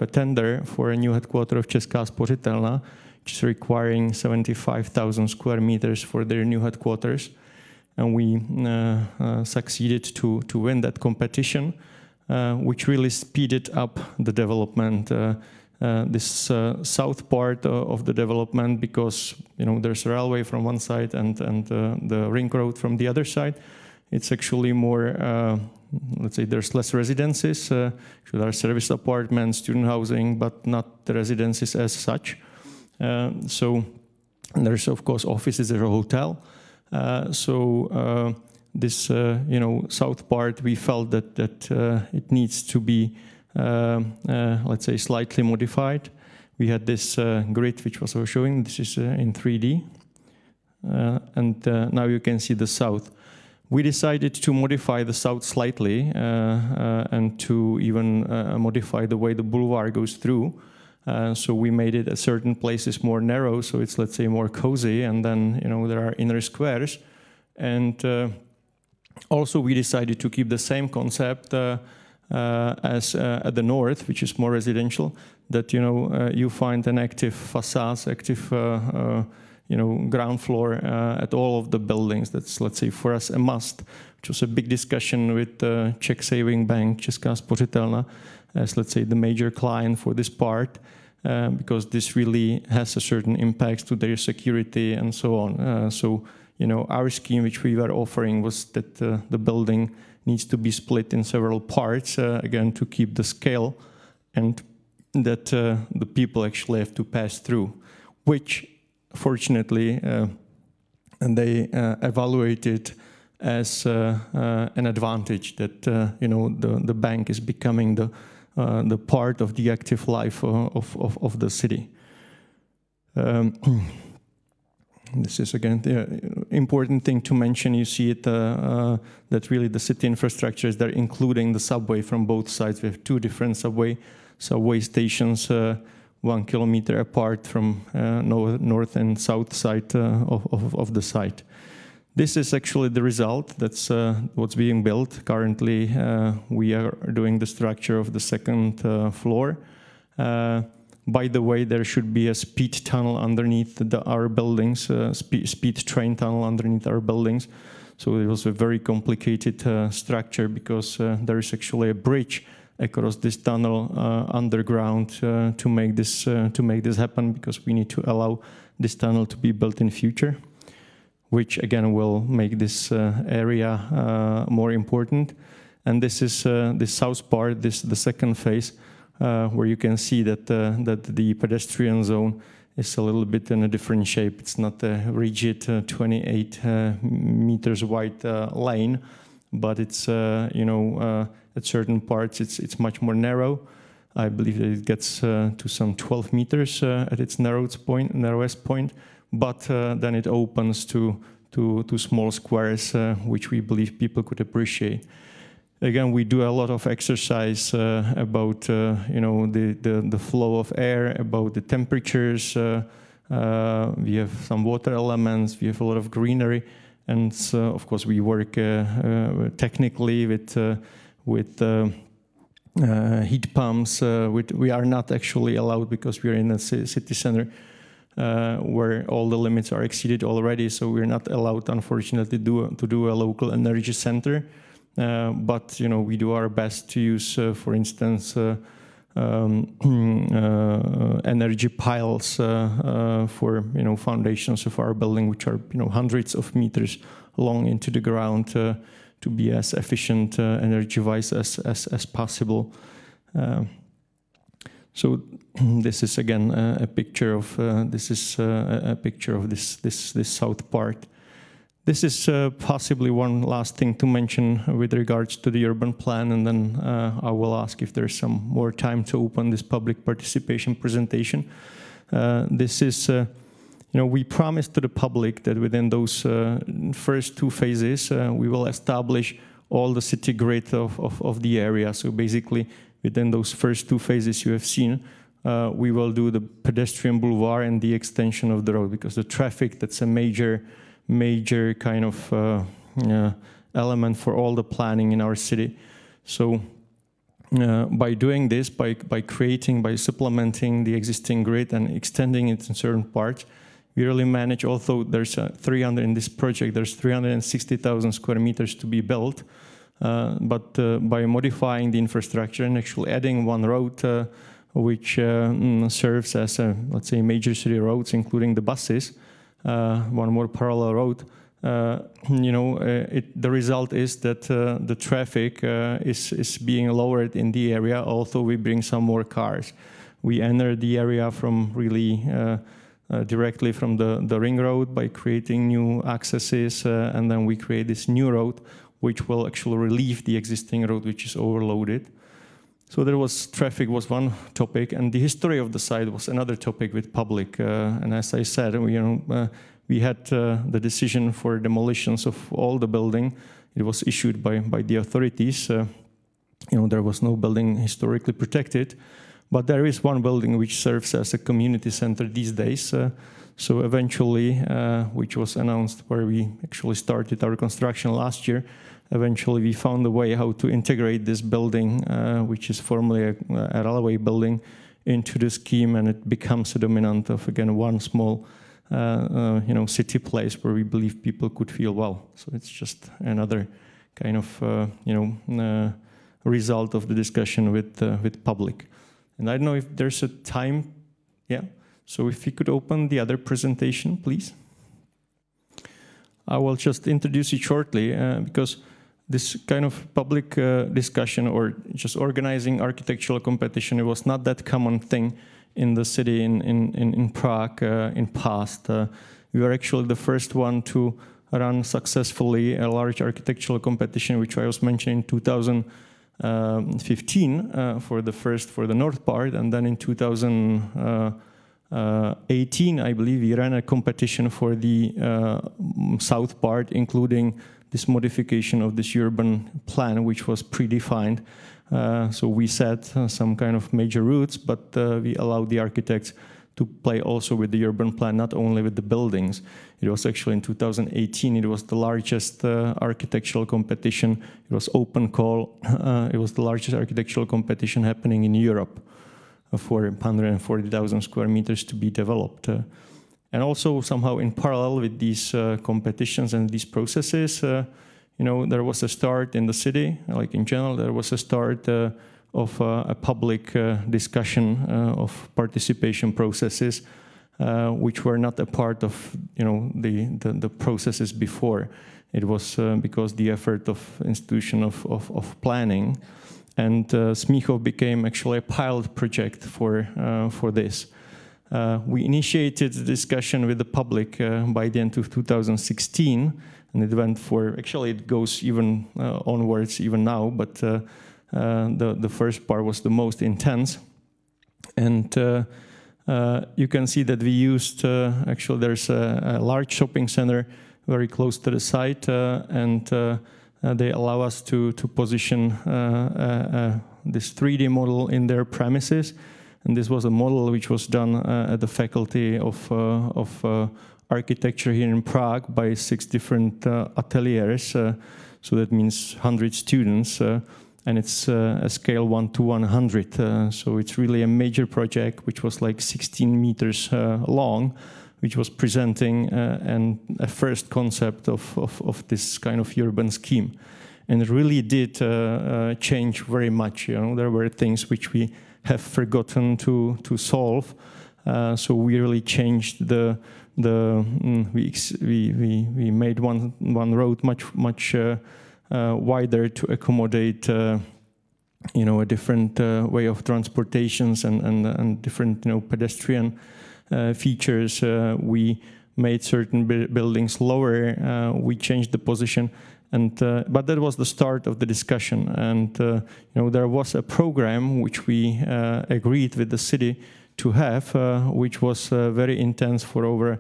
tender for a new headquarter of Česká spořitelna, which is requiring 75,000 square meters for their new headquarters. And we succeeded to win that competition, which really speeded up the development. This south part of the development, because there's a railway from one side and the ring road from the other side. It's actually more, let's say, there's less residences. There are service apartments, student housing, but not the residences as such. So there's of course offices, there's a hotel. This south part, we felt that it needs to be let's say slightly modified. We had this grid which was showing, this is in 3D. And now you can see the south. We decided to modify the south slightly and to even modify the way the boulevard goes through. So we made it at certain places more narrow, so it's, let's say, more cozy, and then there are inner squares. And also we decided to keep the same concept as at the north, which is more residential, that you find an active facades, active ground floor at all of the buildings. That's, let's say, for us a must, which was a big discussion with the Czech Saving Bank, Česká spořitelna, as, let's say, the major client for this part, because this really has a certain impact to their security and so on. So our scheme, which we were offering, was that the building needs to be split in several parts, again, to keep the scale, and that the people actually have to pass through, which, fortunately, they evaluated as an advantage, that the bank is becoming the part of the active life of the city. This is, again, the important thing to mention. You see it, that really the city infrastructures, they're including the subway from both sides. We have two different subway stations, 1 kilometer apart from north and south side of the site. This is actually the result. That's what's being built. Currently, we are doing the structure of the second floor. By the way, there should be a speed tunnel underneath our buildings, speed train tunnel underneath our buildings. So it was a very complicated structure, because there is actually a bridge across this tunnel underground to make this happen, because we need to allow this tunnel to be built in future, which again will make this area more important. And this is the south part, the second phase, where you can see that the pedestrian zone is a little bit in a different shape. It's not a rigid 28 meters wide lane, but it's at certain parts it's much more narrow. I believe that it gets to some 12 meters at its narrowest point, but then it opens to small squares, which we believe people could appreciate. Again, we do a lot of exercise about the flow of air, about the temperatures. We have some water elements. We have a lot of greenery, and of course we work technically with heat pumps. We are not actually allowed, because we are in a city center, where all the limits are exceeded already, so we're not allowed, unfortunately, to do a local energy center. But we do our best to use, for instance, energy piles for foundations of our building, which are hundreds of meters long into the ground, to be as efficient energy-wise as possible. So this is again a picture of this south part. This is possibly one last thing to mention with regards to the urban plan, and then I will ask if there's some more time to open this public participation presentation. This is, we promised to the public that within those first 2 phases, we will establish all the city grid of the area. So basically, within those first 2 phases you have seen, we will do the pedestrian boulevard and the extension of the road, because the traffic, that's a major kind of element for all the planning in our city. So by doing this, by supplementing the existing grid and extending it in certain parts, we really manage, although there's 300 in this project, there's 360,000 square meters to be built, but by modifying the infrastructure and actually adding one road which serves as let's say major city roads, including the buses, one more parallel road, the result is that the traffic is being lowered in the area, although we bring some more cars. We enter the area from really directly from the ring road by creating new accesses, and then we create this new road, which will actually relieve the existing road, which is overloaded. So there was traffic was one topic, and the history of the site was another topic with public. And as I said, we had the decision for demolitions of all the building. It was issued by the authorities. There was no building historically protected, but there is one building which serves as a community center these days. So eventually, which was announced where we actually started our construction last year, eventually we found a way how to integrate this building, which is formerly a railway building, into the scheme, and it becomes a dominant of, again, one small city place where we believe people could feel well. So it's just another kind of result of the discussion with public. And I don't know if there's a time. Yeah. So if you could open the other presentation, please. I will just introduce it shortly because this kind of public discussion or just organizing architectural competition, it was not that common thing in the city in Prague in past. We were actually the first one to run successfully a large architectural competition, which I was mentioning in 2015 for the north part, and then in 2018, I believe, we ran a competition for the south part, including this modification of this urban plan, which was predefined. So we set some kind of major routes, but we allowed the architects to play also with the urban plan, not only with the buildings. It was actually in 2018, it was the largest architectural competition. It was open call. It was the largest architectural competition happening in Europe for 140,000 square meters to be developed. And also somehow in parallel with these competitions and these processes, there was a start in the city, like in general, there was a start of a public discussion of participation processes, which were not a part of the processes before. It was because the effort of institution of planning, and Smíchov became actually a pilot project for this. We initiated the discussion with the public by the end of 2016, and it went for, actually it goes even onwards even now, but the first part was the most intense. And you can see that we used, actually there's a large shopping center very close to the site, and they allow us to position this 3D model in their premises. And this was a model which was done at the Faculty of Architecture here in Prague by 6 different ateliers. So that means 100 students. and it's a scale 1 to 100. So it's really a major project, which was like 16 meters long, which was presenting and a first concept of this kind of urban scheme. And it really did change very much. You know, there were things which we have forgotten to solve. So we really changed we made one road much wider to accommodate you know, a different way of transportations and different, you know, pedestrian features. We made certain buildings lower. We changed the position. And, but that was the start of the discussion. And you know, there was a program which we agreed with the city to have, which was very intense for over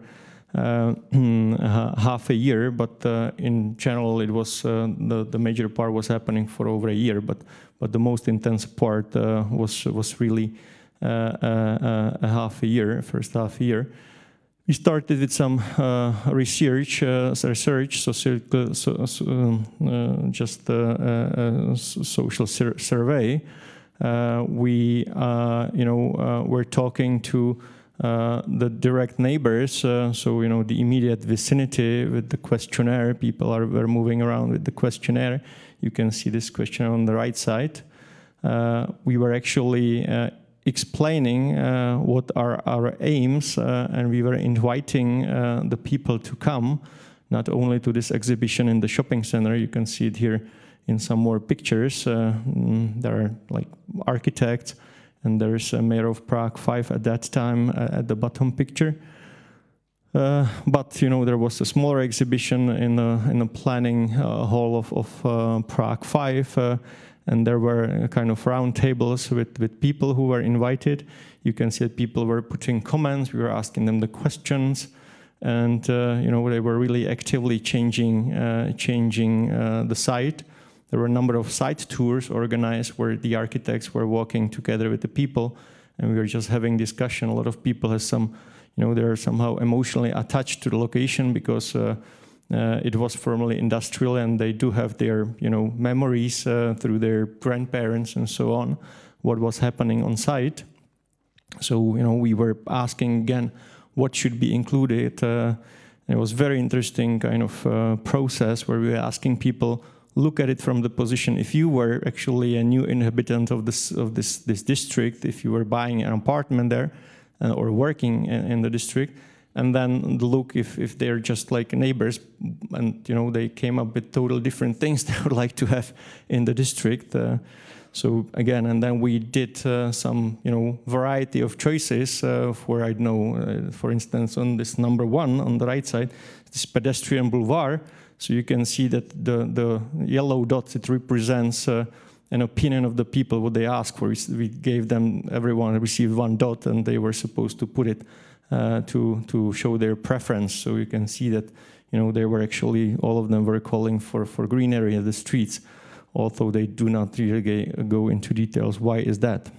half a year. But in general, it was the major part was happening for over a year. But the most intense part was really a half a year, first half a year. We started with some research, just a social survey. We, you know, were talking to the direct neighbors, so you know, the immediate vicinity with the questionnaire. People were moving around with the questionnaire. You can see this questionnaire on the right side. We were actually explaining what are our aims, and we were inviting the people to come, not only to this exhibition in the shopping center. You can see it here in some more pictures. There are like architects, and there's a mayor of Prague 5 at that time at the bottom picture. But you know, there was a smaller exhibition in the planning hall of Prague 5. And there were kind of round tables with people who were invited. You can see that people were putting comments. We were asking them the questions, and you know, they were really actively changing the site. There were a number of site tours organized where the architects were walking together with the people, and we were just having discussion. A lot of people have some, you know, they're somehow emotionally attached to the location because it was formerly industrial, and they do have their, you know, memories through their grandparents and so on, what was happening on site. So, you know, we were asking again what should be included. It was very interesting kind of process where we were asking people, look at it from the position. If you were actually a new inhabitant of this district, if you were buying an apartment there or working in the district, and then look if they're just like neighbors, and you know, they came up with total different things they would like to have in the district. So again, and then we did some, you know, variety of choices for, I don't know, for instance, on this number 1 on the right side, this pedestrian boulevard. So you can see that the yellow dot, it represents an opinion of the people, what they asked for. We gave them, everyone received 1 dot, and they were supposed to put it to show their preference. So you can see that, you know, they were actually, all of them were calling for green area of the streets, although they do not really go into details. Why is that?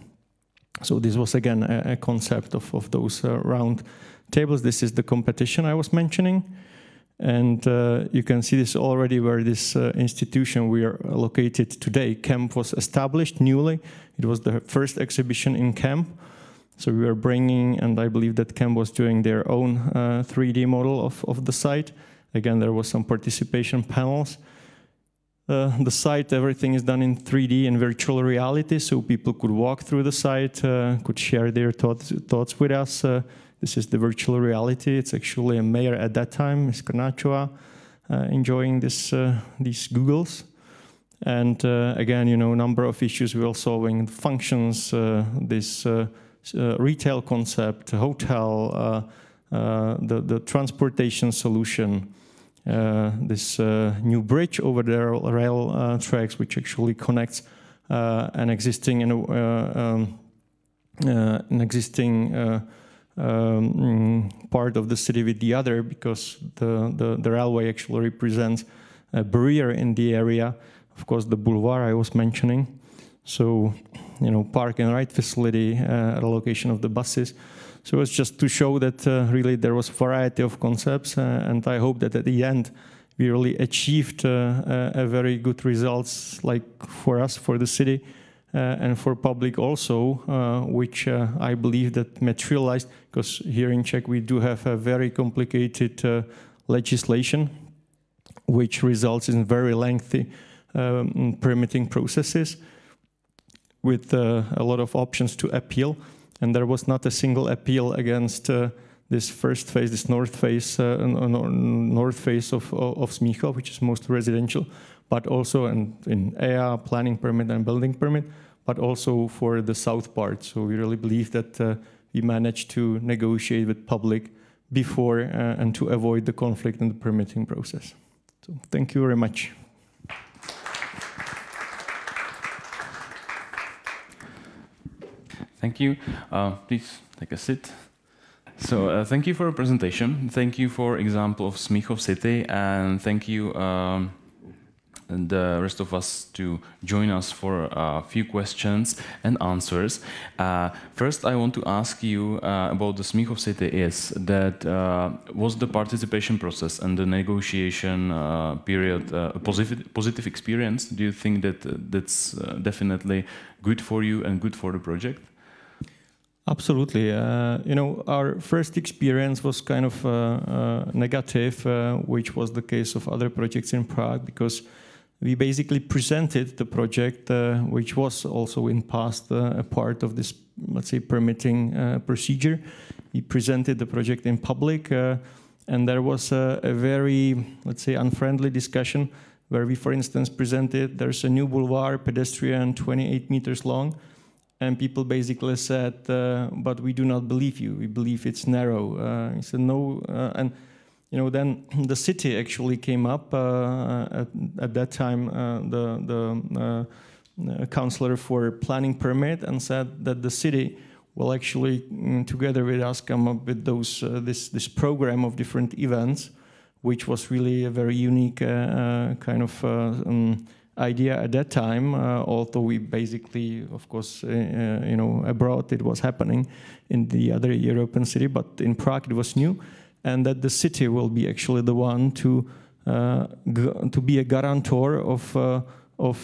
So this was again a concept of those round tables. This is the competition I was mentioning. And you can see this already where this institution we are located today, CAMP, was established newly. It was the first exhibition in CAMP. So we were bringing, and I believe that CAMP was doing their own 3D model of the site. Again, there was some participation panels. The site, everything is done in 3D and virtual reality, so people could walk through the site, could share their thoughts with us. This is the virtual reality. It's actually a mayor at that time, Ms. Karnáčová, enjoying these Googles. And again, you know, number of issues we were solving, functions, this retail concept, hotel, the transportation solution, this new bridge over the rail tracks, which actually connects an existing part of the city with the other, because the railway actually represents a barrier in the area. Of course, the boulevard I was mentioning. So, you know, park and ride facility, relocation of the buses. So it's just to show that really there was a variety of concepts, and I hope that at the end we really achieved a very good results, like for us, for the city, and for public also, which I believe that materialized, because here in Czech we do have a very complicated legislation, which results in very lengthy permitting processes with a lot of options to appeal. And there was not a single appeal against this first phase, this north face of Smíchov, which is mostly residential, but also in EA, planning permit and building permit, but also for the south part. So we really believe that we managed to negotiate with public before and to avoid the conflict in the permitting process. So thank you very much. Thank you. Please take a seat. So thank you for your presentation. Thank you for example of Smíchov city, and thank you and the rest of us to join us for a few questions and answers. First, I want to ask you about the Smíchov city is that was the participation process and the negotiation period a positive experience? Do you think that that's definitely good for you and good for the project? Absolutely. You know, our first experience was kind of negative, which was the case of other projects in Prague, because we basically presented the project, which was also in past a part of this, let's say, permitting procedure. We presented the project in public, and there was a very, let's say, unfriendly discussion where we, for instance, presented there's a new boulevard, pedestrian, 28 meters long, and people basically said, but we do not believe you. We believe it's narrow. He said no, and you know, then the city actually came up at that time, the councillor for planning permit, and said that the city will actually, together with us, come up with those this program of different events, which was really a very unique kind of idea at that time. Although we basically, of course, you know, abroad it was happening in the other European city, but in Prague it was new. And that the city will be actually the one to be a guarantor of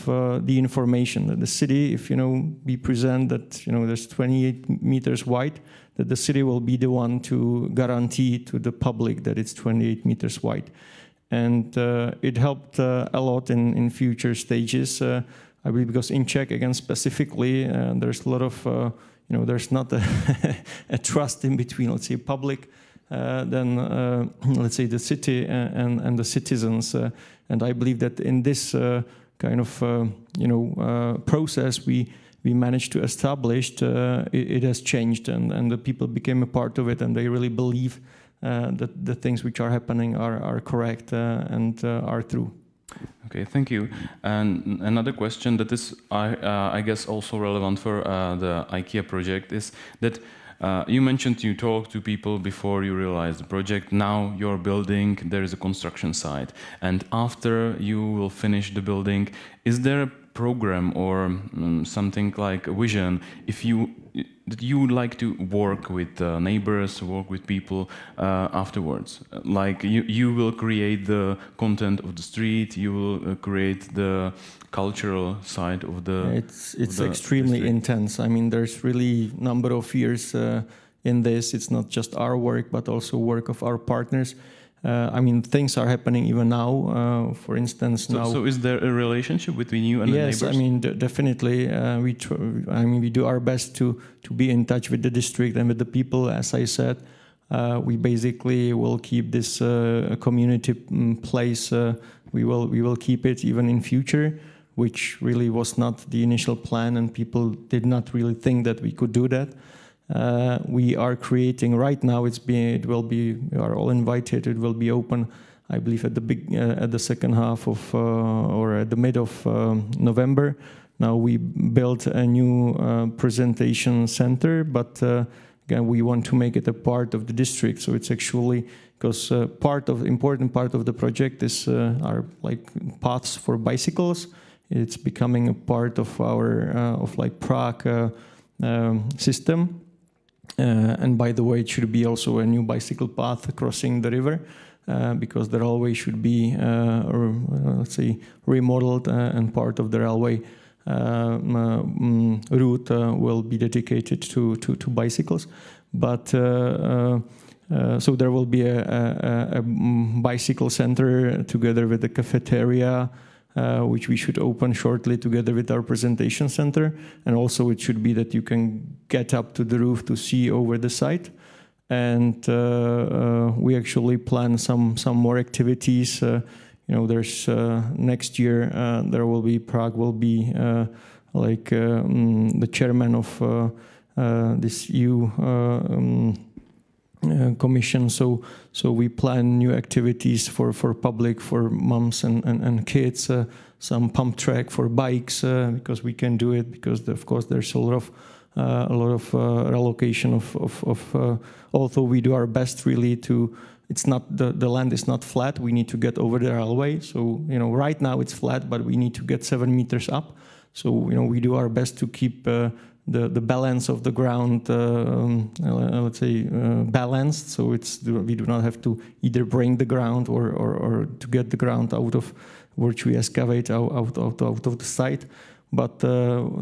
the information. That the city, if you know, we present that there's 28 meters wide, that the city will be the one to guarantee to the public that it's 28 meters wide, and it helped a lot in future stages. I believe because in Czech again specifically, there's a lot of there's not a trust in between, let's say, public. Then let's say the city and the citizens, and I believe that in this kind of process we managed to establish, it has changed, and the people became a part of it, and they really believe that the things which are happening are correct and are true. Okay, thank you. And another question that is, I guess, also relevant for the IKEA project is that you mentioned you talked to people before you realized the project. Now you're building, there is a construction site. And after you will finish the building, is there a program or something like a vision that you would like to work with neighbors, work with people afterwards? Like you will create the content of the street, you will create the cultural side of the... It's extremely intense. I mean, there's really number of years in this. It's not just our work, but also work of our partners. I mean, things are happening even now. For instance, now. So, is there a relationship between you and the neighbors? Yes, I mean, definitely. We do our best to be in touch with the district and with the people. As I said, we basically will keep this community place. We will keep it even in future, which really was not the initial plan, and people did not really think that we could do that. We are creating right now. We are all invited. It will be open, I believe, at the second half of or at the mid of November. Now we built a new presentation center, but again, we want to make it a part of the district. So it's actually because important part of the project is are like paths for bicycles. It's becoming a part of our Prague system. And by the way, it should be also a new bicycle path crossing the river. because the railway should be, let's say, remodeled, and part of the railway route will be dedicated to bicycles. But so there will be a bicycle center together with the cafeteria, which we should open shortly together with our presentation center. And also it should be that you can get up to the roof to see over the site. And we actually plan some more activities. There's next year there will be Prague will be the chairman of this EU commission. So we plan new activities for public, for moms and kids. Some pump track for bikes because we can do it, because of course there's a lot of relocation of although we do our best really to, it's not, the land is not flat, we need to get over the railway. So, right now it's flat, but we need to get 7 meters up. So, we do our best to keep the balance of the ground, let's say, balanced. So we do not have to either break the ground or to get the ground out of which we excavate out of the site. But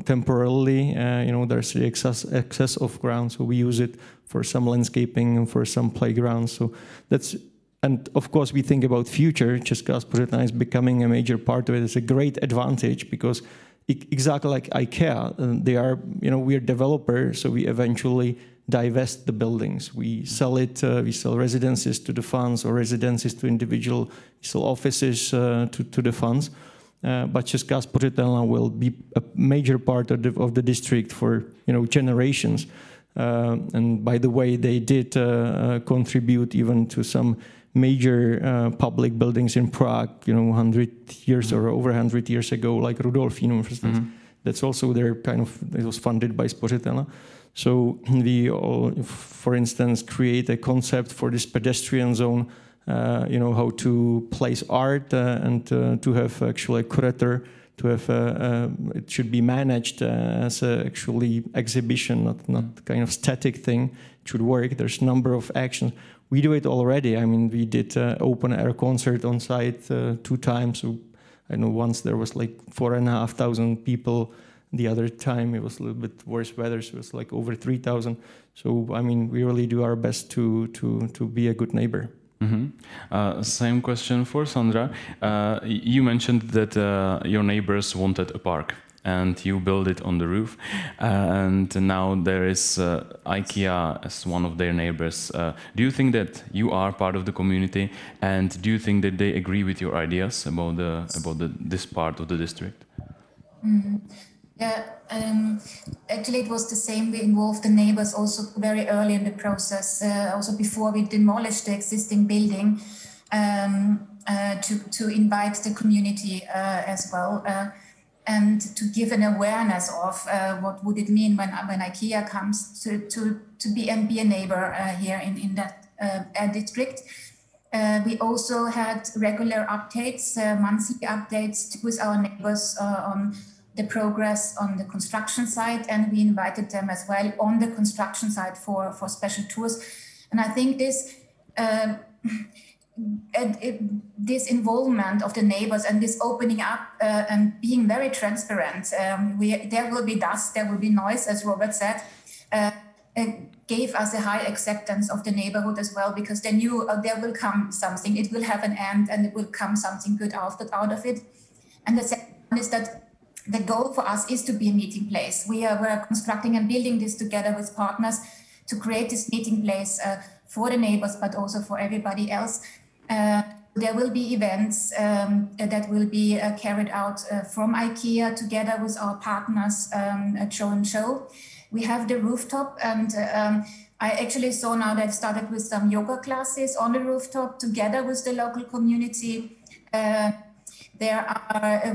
temporarily, there's the excess of ground, so we use it for some landscaping and for some playgrounds. So that's, and of course we think about future. Česká spořitelna is becoming a major part of it. It's a great advantage because exactly like IKEA, they are, we're developers, so we eventually divest the buildings. We sell it, we sell residences to the funds, or residences to individual, we sell offices to the funds. But Česká spořitelna will be a major part of the district for generations. And by the way, they did contribute even to some major public buildings in Prague, 100 years or over 100 years ago, like Rudolfinum, for instance. That's also their it was funded by Spořitelna. So we, for instance, create a concept for this pedestrian zone, how to place art and to have actually a curator, to have it should be managed as a actually exhibition, not kind of static thing. It should work. There's a number of actions. We do it already. I mean, we did open air concert on site 2 times. So I know once there was like 4,500 people. The other time it was a little bit worse weather, so it was like over 3,000. So I mean, we really do our best to be a good neighbor. Same question for Sandra. You mentioned that your neighbors wanted a park, and you build it on the roof. And now there is IKEA as one of their neighbors. Do you think that you are part of the community, and do you think that they agree with your ideas about this part of the district? Yeah, actually it was the same. We involved the neighbors also very early in the process, also before we demolished the existing building, to invite the community as well, and to give an awareness of what would it mean when IKEA comes to be a neighbor here in that district. We also had regular updates, monthly updates with our neighbors on the progress on the construction site, and we invited them as well on the construction site for special tours. And I think this involvement of the neighbors and this opening up and being very transparent, there will be dust, there will be noise, as Robert said, gave us a high acceptance of the neighborhood as well, because they knew there will come something, it will have an end, and it will come something good out of it. And the second one is that the goal for us is to be a meeting place. We're constructing and building this together with partners to create this meeting place for the neighbors, but also for everybody else. There will be events that will be carried out from IKEA together with our partners at Show and Show. We have the rooftop, and I actually saw now that started with some yoga classes on the rooftop together with the local community.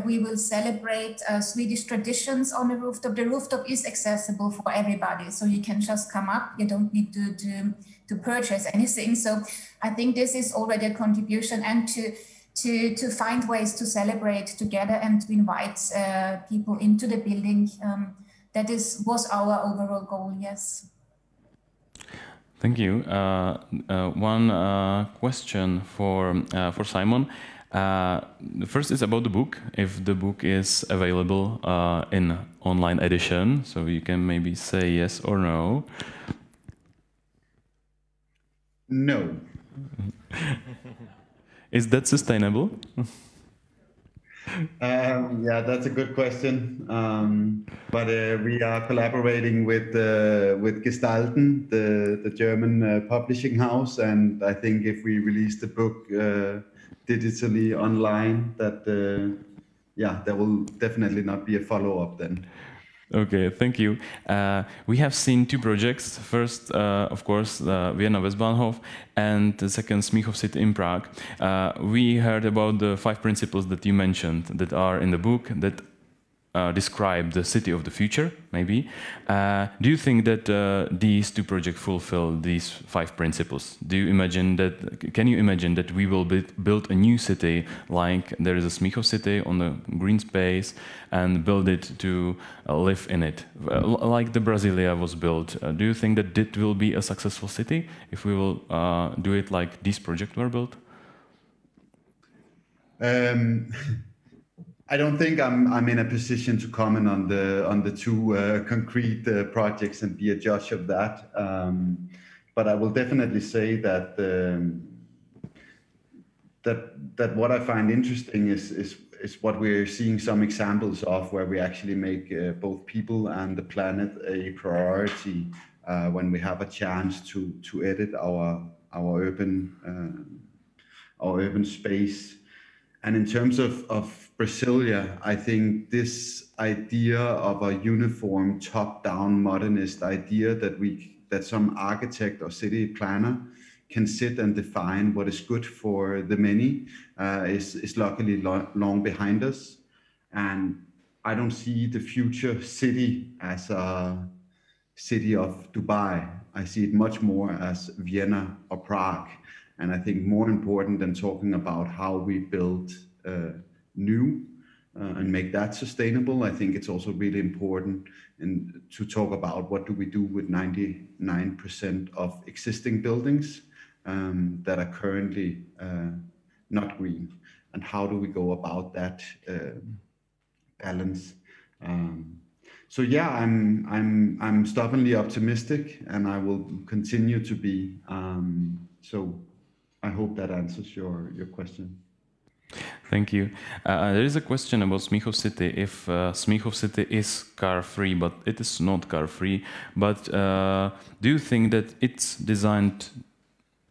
We will celebrate Swedish traditions on the rooftop. The rooftop is accessible for everybody, so you can just come up. You don't need to purchase anything. So I think this is already a contribution, and to find ways to celebrate together and to invite people into the building. Was our overall goal, yes. Thank you. One question for Simon. The first is about the book. If the book is available in online edition, so you can maybe say yes or no. No. Is that sustainable? Yeah, that's a good question. But we are collaborating with Gestalten, the German publishing house, and I think if we release the book digitally online, that yeah, there will definitely not be a follow-up then. Okay, thank you. We have seen two projects. First, of course, Vienna Westbahnhof, and the second, Smíchov City in Prague. We heard about the 5 principles that you mentioned that are in the book that describe the city of the future, maybe. Do you think that these two projects fulfill these 5 principles? Do you imagine that? Can you imagine that we will build a new city, like there is a Smíchov city on the green space, and build it to live in it, like the Brasilia was built? Do you think that it will be a successful city if we will do it like these projects were built? I don't think I'm in a position to comment on the two concrete projects and be a judge of that. But I will definitely say that that what I find interesting is what we're seeing some examples of, where we actually make both people and the planet a priority when we have a chance to edit our urban space. And in terms of Brasilia, I think this idea of a uniform top-down modernist idea that some architect or city planner can sit and define what is good for the many is luckily long behind us. And I don't see the future city as a city of Dubai. I see it much more as Vienna or Prague. And I think more important than talking about how we build new and make that sustainable, I think it's also really important to talk about what do we do with 99% of existing buildings that are currently not green, and how do we go about that balance. So yeah, I'm stubbornly optimistic, and I will continue to be. So I hope that answers your question. Thank you. There is a question about Smíchov City. If Smíchov City is car-free, but it is not car-free, but do you think that it's designed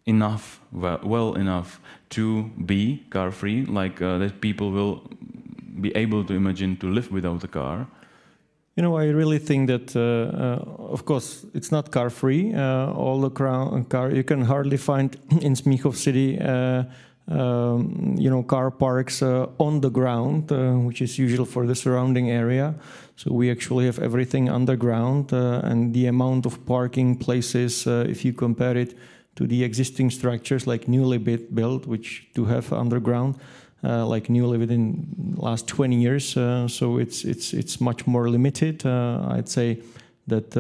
enough, well enough to be car-free, like that people will be able to imagine to live without a car? You know, I really think that, of course, it's not car-free. All the car you can hardly find in Smíchov City. You know, car parks on the ground, which is usual for the surrounding area. So we actually have everything underground, and the amount of parking places, if you compare it to the existing structures like newly built, which do have underground, like newly within last 20 years. So it's much more limited. I'd say that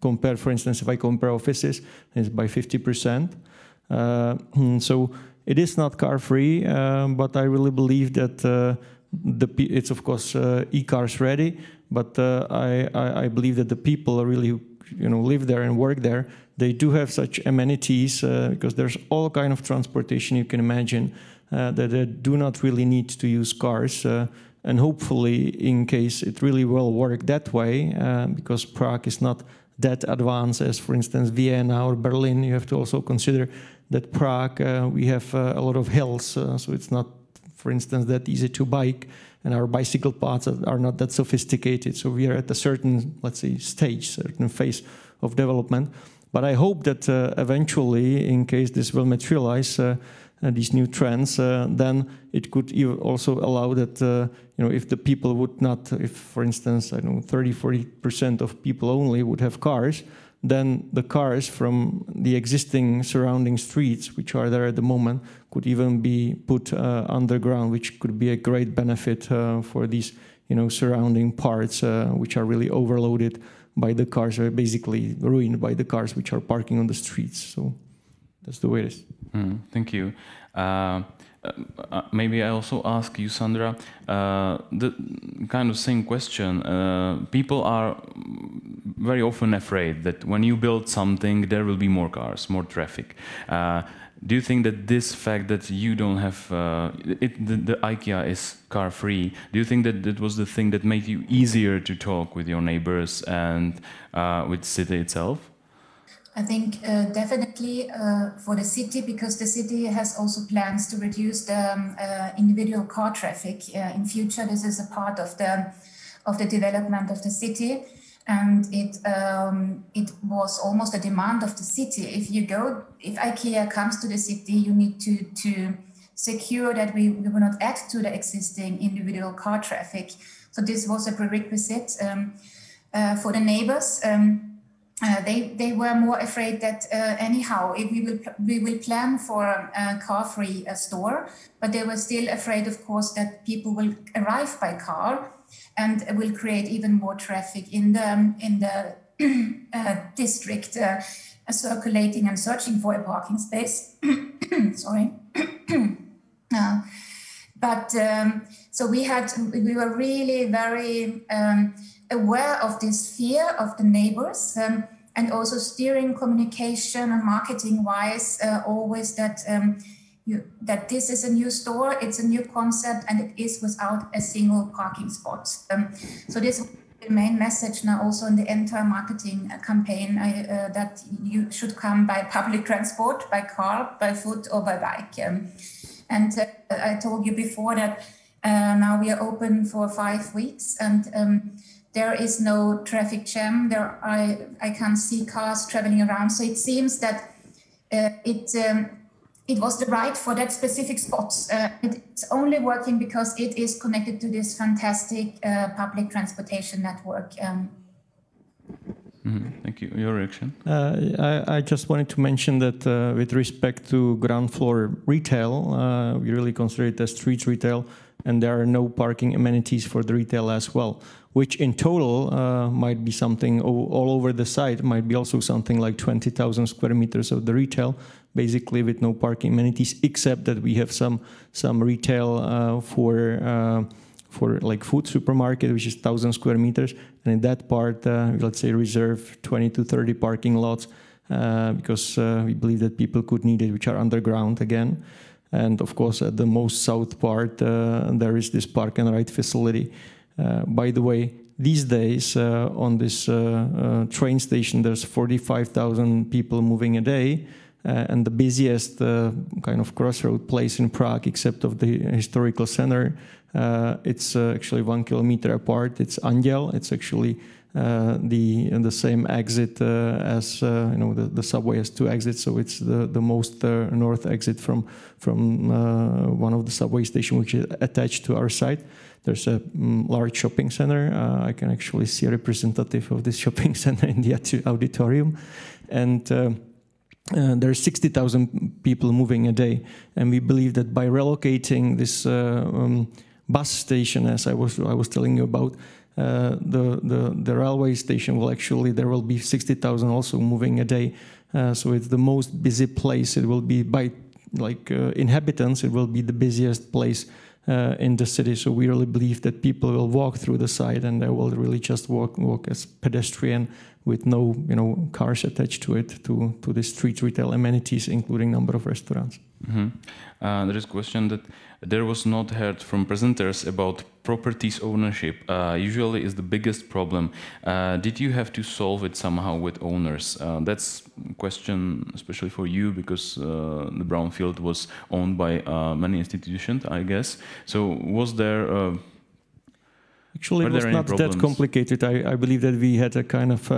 compared, for instance, if I compare offices, it's by 50%. So it is not car-free, but I really believe that it's of course e-cars ready. But I believe that the people really, you know, live there and work there. They do have such amenities because there's all kind of transportation you can imagine that they do not really need to use cars. And hopefully, in case it really will work that way, because Prague is not that advanced as, for instance, Vienna or Berlin, you have to also consider that Prague, we have a lot of hills, so it's not, for instance, that easy to bike, and our bicycle paths are not that sophisticated. So we are at a certain, let's say, stage, certain phase of development. But I hope that eventually, in case this will materialize, these new trends, then it could also allow that, you know, if the people would not, if, for instance, I don't know, 30–40% of people only would have cars, then the cars from the existing surrounding streets, which are there at the moment, could even be put underground, which could be a great benefit for these, you know, surrounding parts, which are really overloaded by the cars, or basically ruined by the cars which are parking on the streets. So that's the way it is. Thank you. Maybe I also ask you, Sandra, the kind of same question. People are very often afraid that when you build something, there will be more cars, more traffic. Do you think that this fact that you don't have, the IKEA is car-free, do you think that that was the thing that made you easier to talk with your neighbors and with the city itself? I think definitely for the city, because the city has also plans to reduce the individual car traffic. In future, this is a part of the development of the city, and it was almost a demand of the city. If IKEA comes to the city, you need to secure that we will not add to the existing individual car traffic. So this was a prerequisite for the neighbors. They were more afraid that anyhow, if we will plan for a car-free store, but they were still afraid, of course, that people will arrive by car and will create even more traffic in the district, circulating and searching for a parking space. Sorry. So we were really very aware of this fear of the neighbors, and also steering communication and marketing-wise, always that that this is a new store, it's a new concept, and it is without a single parking spot. So this is the main message now also in the entire marketing campaign, that you should come by public transport, by car, by foot, or by bike. And I told you before that now we are open for 5 weeks, and there is no traffic jam. I can see cars traveling around. So it seems that it was the right for that specific spot. It's only working because it is connected to this fantastic public transportation network. Thank you. Your reaction? I just wanted to mention that with respect to ground floor retail, we really consider it as street retail, and there are no parking amenities for the retail as well, which in total might be something all over the site, might be also something like 20,000 square meters of the retail, basically with no parking amenities, except that we have some retail for like food supermarket, which is 1,000 square meters, and in that part, let's say reserve 20 to 30 parking lots, because we believe that people could need it, which are underground again. And of course, at the most south part, there is this park and ride facility. By the way, these days on this train station, there's 45,000 people moving a day, and the busiest kind of crossroad place in Prague, except of the historical center, it's actually 1 kilometer apart. It's Anděl. It's actually the same exit as the subway has 2 exits, so it's the most north exit from one of the subway stations, which is attached to our site. There's a large shopping center. I can actually see a representative of this shopping center in the auditorium, and there's 60,000 people moving a day, and we believe that by relocating this bus station, as I was telling you about, the railway station will actually, there will be 60,000 also moving a day. So it's the most busy place. It will be by inhabitants, it will be the busiest place in the city. So we really believe that people will walk through the site, and they will really just walk as pedestrian with no cars attached to it, to the street retail amenities, including number of restaurants. There is a question that there was not heard from presenters about properties ownership. Usually is the biggest problem. Did you have to solve it somehow with owners? That's a question especially for you, because the Brownfield was owned by many institutions, I guess. So was there... Actually, it was not that complicated. I believe that we had a kind of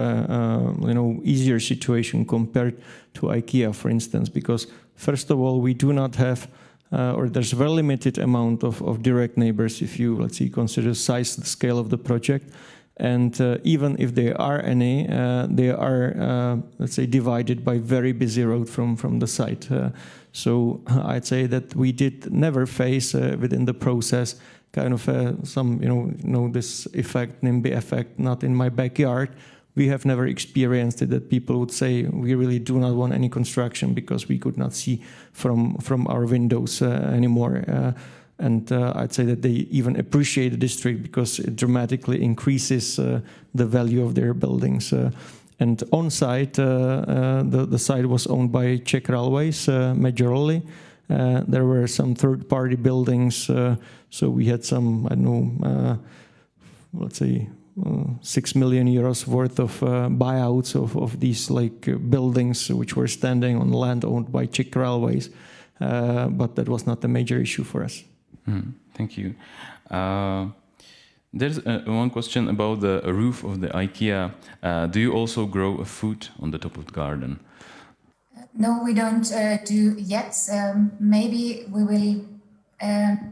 easier situation compared to IKEA, for instance, because first of all, we do not have, or there's a very limited amount of direct neighbors if you, let's say, consider size, the scale of the project. And even if there are any, they are, let's say, divided by very busy road from the site. So I'd say that we did never face within the process kind of some, this effect, NIMBY effect, not in my backyard, we have never experienced it, that people would say, we really do not want any construction because we could not see from our windows anymore. And I'd say that they even appreciate the district because it dramatically increases the value of their buildings. And on site, the site was owned by Czech Railways majorly. There were some third-party buildings, so we had some, I don't know, let's say, 6 million euros worth of buyouts of these buildings which were standing on land owned by Czech Railways, but that was not a major issue for us. Thank you. There's one question about the roof of the IKEA. Do you also grow a food on the top of the garden? No, we don't do yet. Maybe we will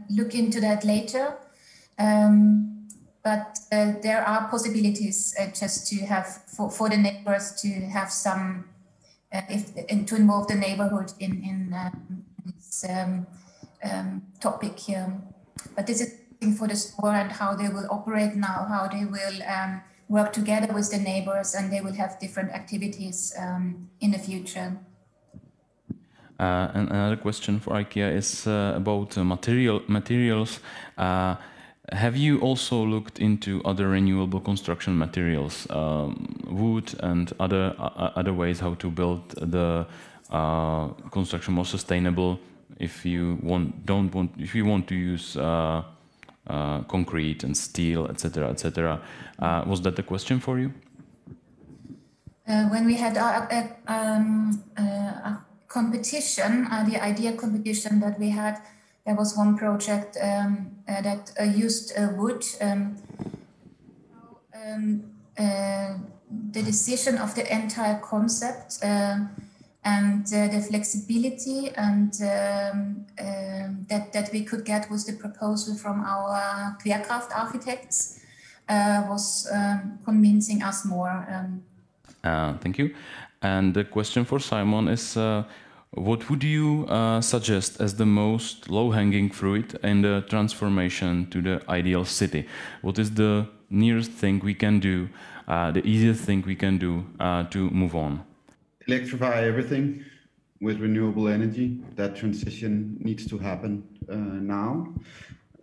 look into that later. But there are possibilities just to have for the neighbors to have some, to involve the neighborhood in this topic here. But this is for the store and how they will operate now, how they will work together with the neighbors, and they will have different activities in the future. And another question for IKEA is about materials. Have you also looked into other renewable construction materials, wood and other ways how to build the construction more sustainable? If you want to use concrete and steel, etc., etc. Was that a question for you? When we had a competition, the idea competition that we had, there was one project that used wood. The decision of the entire concept and the flexibility and that we could get with the proposal from our Querkraft architects was convincing us more. Thank you. And the question for Simon is, what would you suggest as the most low-hanging fruit in the transformation to the ideal city? What is the nearest thing we can do, the easiest thing we can do to move on? Electrify everything with renewable energy. That transition needs to happen now.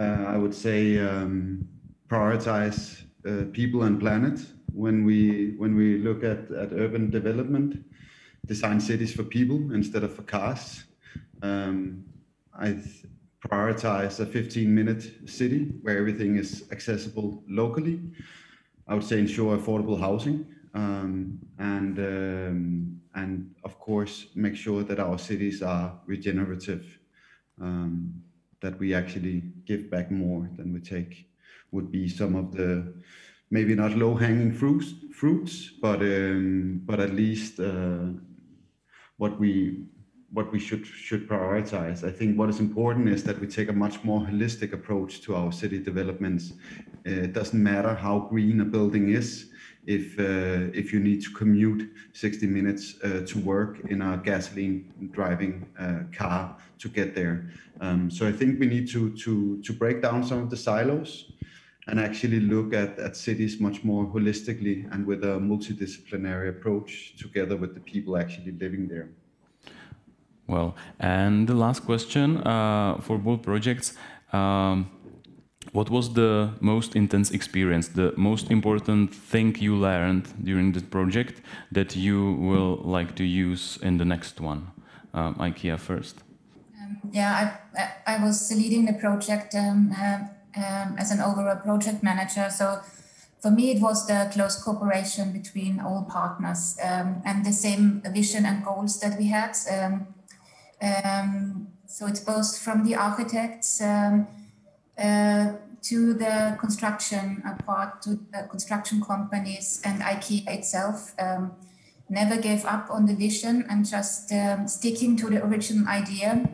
I would say prioritize people and planet when we look at urban development. Design cities for people instead of for cars. I prioritize a 15-minute city where everything is accessible locally. I would say ensure affordable housing. And of course, make sure that our cities are regenerative, that we actually give back more than we take, would be some of the, maybe not low-hanging fruits, but at least what we should prioritize. I think what is important is that we take a much more holistic approach to our city developments. It doesn't matter how green a building is, if you need to commute 60 minutes to work in a gasoline driving car to get there. So I think we need to break down some of the silos and actually look at cities much more holistically and with a multidisciplinary approach together with the people actually living there. Well, and the last question for both projects. What was the most intense experience, the most important thing you learned during this project that you will like to use in the next one? IKEA first. Yeah, I was leading the project as an overall project manager. So for me, it was the close cooperation between all partners and the same vision and goals that we had. So it's both from the architects to the construction part, to the construction companies and IKEA itself. Never gave up on the vision and just sticking to the original idea.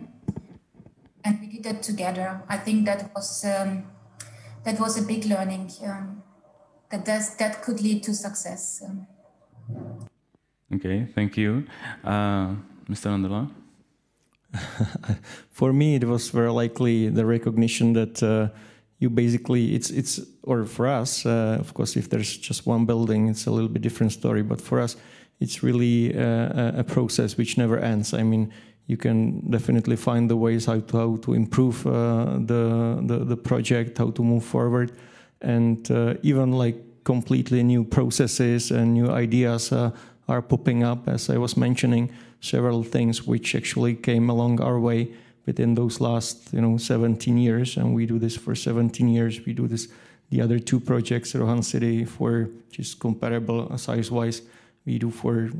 And we did that together. I think that was a big learning. That could lead to success. Okay, thank you. Mr. Andela? For me, it was very likely the recognition that you basically, or for us, of course, if there's just one building, it's a little bit different story. But for us, it's really a process which never ends. I mean, you can definitely find the ways how to improve the project, how to move forward, and even like completely new processes and new ideas are popping up. As I was mentioning, several things which actually came along our way within those last 17 years, and we do this for 17 years. We do this, the other two projects, Rohan City, for just comparable size-wise, we do for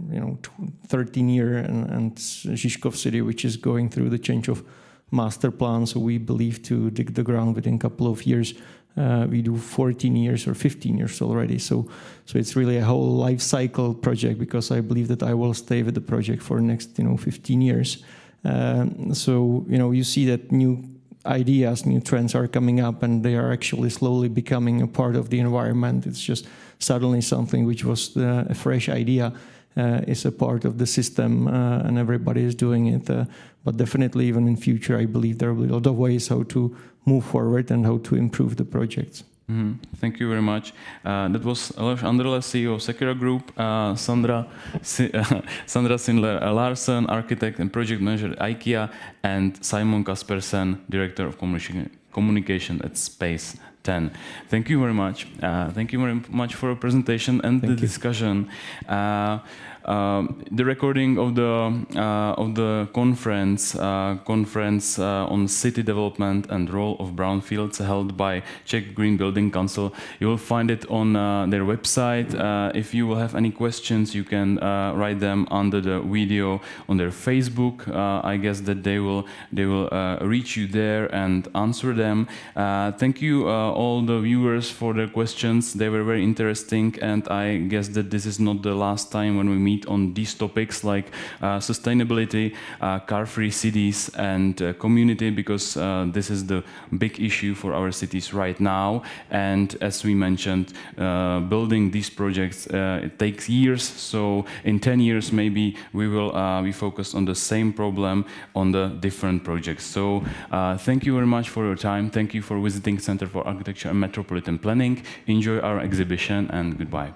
13 years, and Žižkov City, which is going through the change of master plan. So we believe to dig the ground within a couple of years. We do 14 years or 15 years already. So it's really a whole life cycle project, because I believe that I will stay with the project for the next 15 years. So you see that new ideas, new trends are coming up, and they are actually slowly becoming a part of the environment. It's just suddenly something which was a fresh idea is a part of the system, and everybody is doing it. But definitely, even in future, I believe there will be a lot of ways how to move forward and how to improve the projects. Mm-hmm. Thank you very much. That was Aleš Anderle, CEO of Sekyra Group, Sandra Sindler-Larsen, architect and project manager at IKEA, and Simon Kaspersen, director of communication at Space 10. Thank you very much. Thank you very much for your presentation and the discussion. The recording of the conference on city development and role of brownfields, held by Czech Green Building Council. You will find it on their website. If you will have any questions, you can write them under the video on their Facebook. I guess that they will reach you there and answer them. Thank you all the viewers for their questions. They were very interesting, and I guess that this is not the last time when we meet on these topics like sustainability, car-free cities, and community, because this is the big issue for our cities right now. And as we mentioned, building these projects, it takes years. So in 10 years, maybe we will be focused on the same problem on the different projects. So thank you very much for your time. Thank you for visiting Center for Architecture and Metropolitan Planning. Enjoy our exhibition, and goodbye.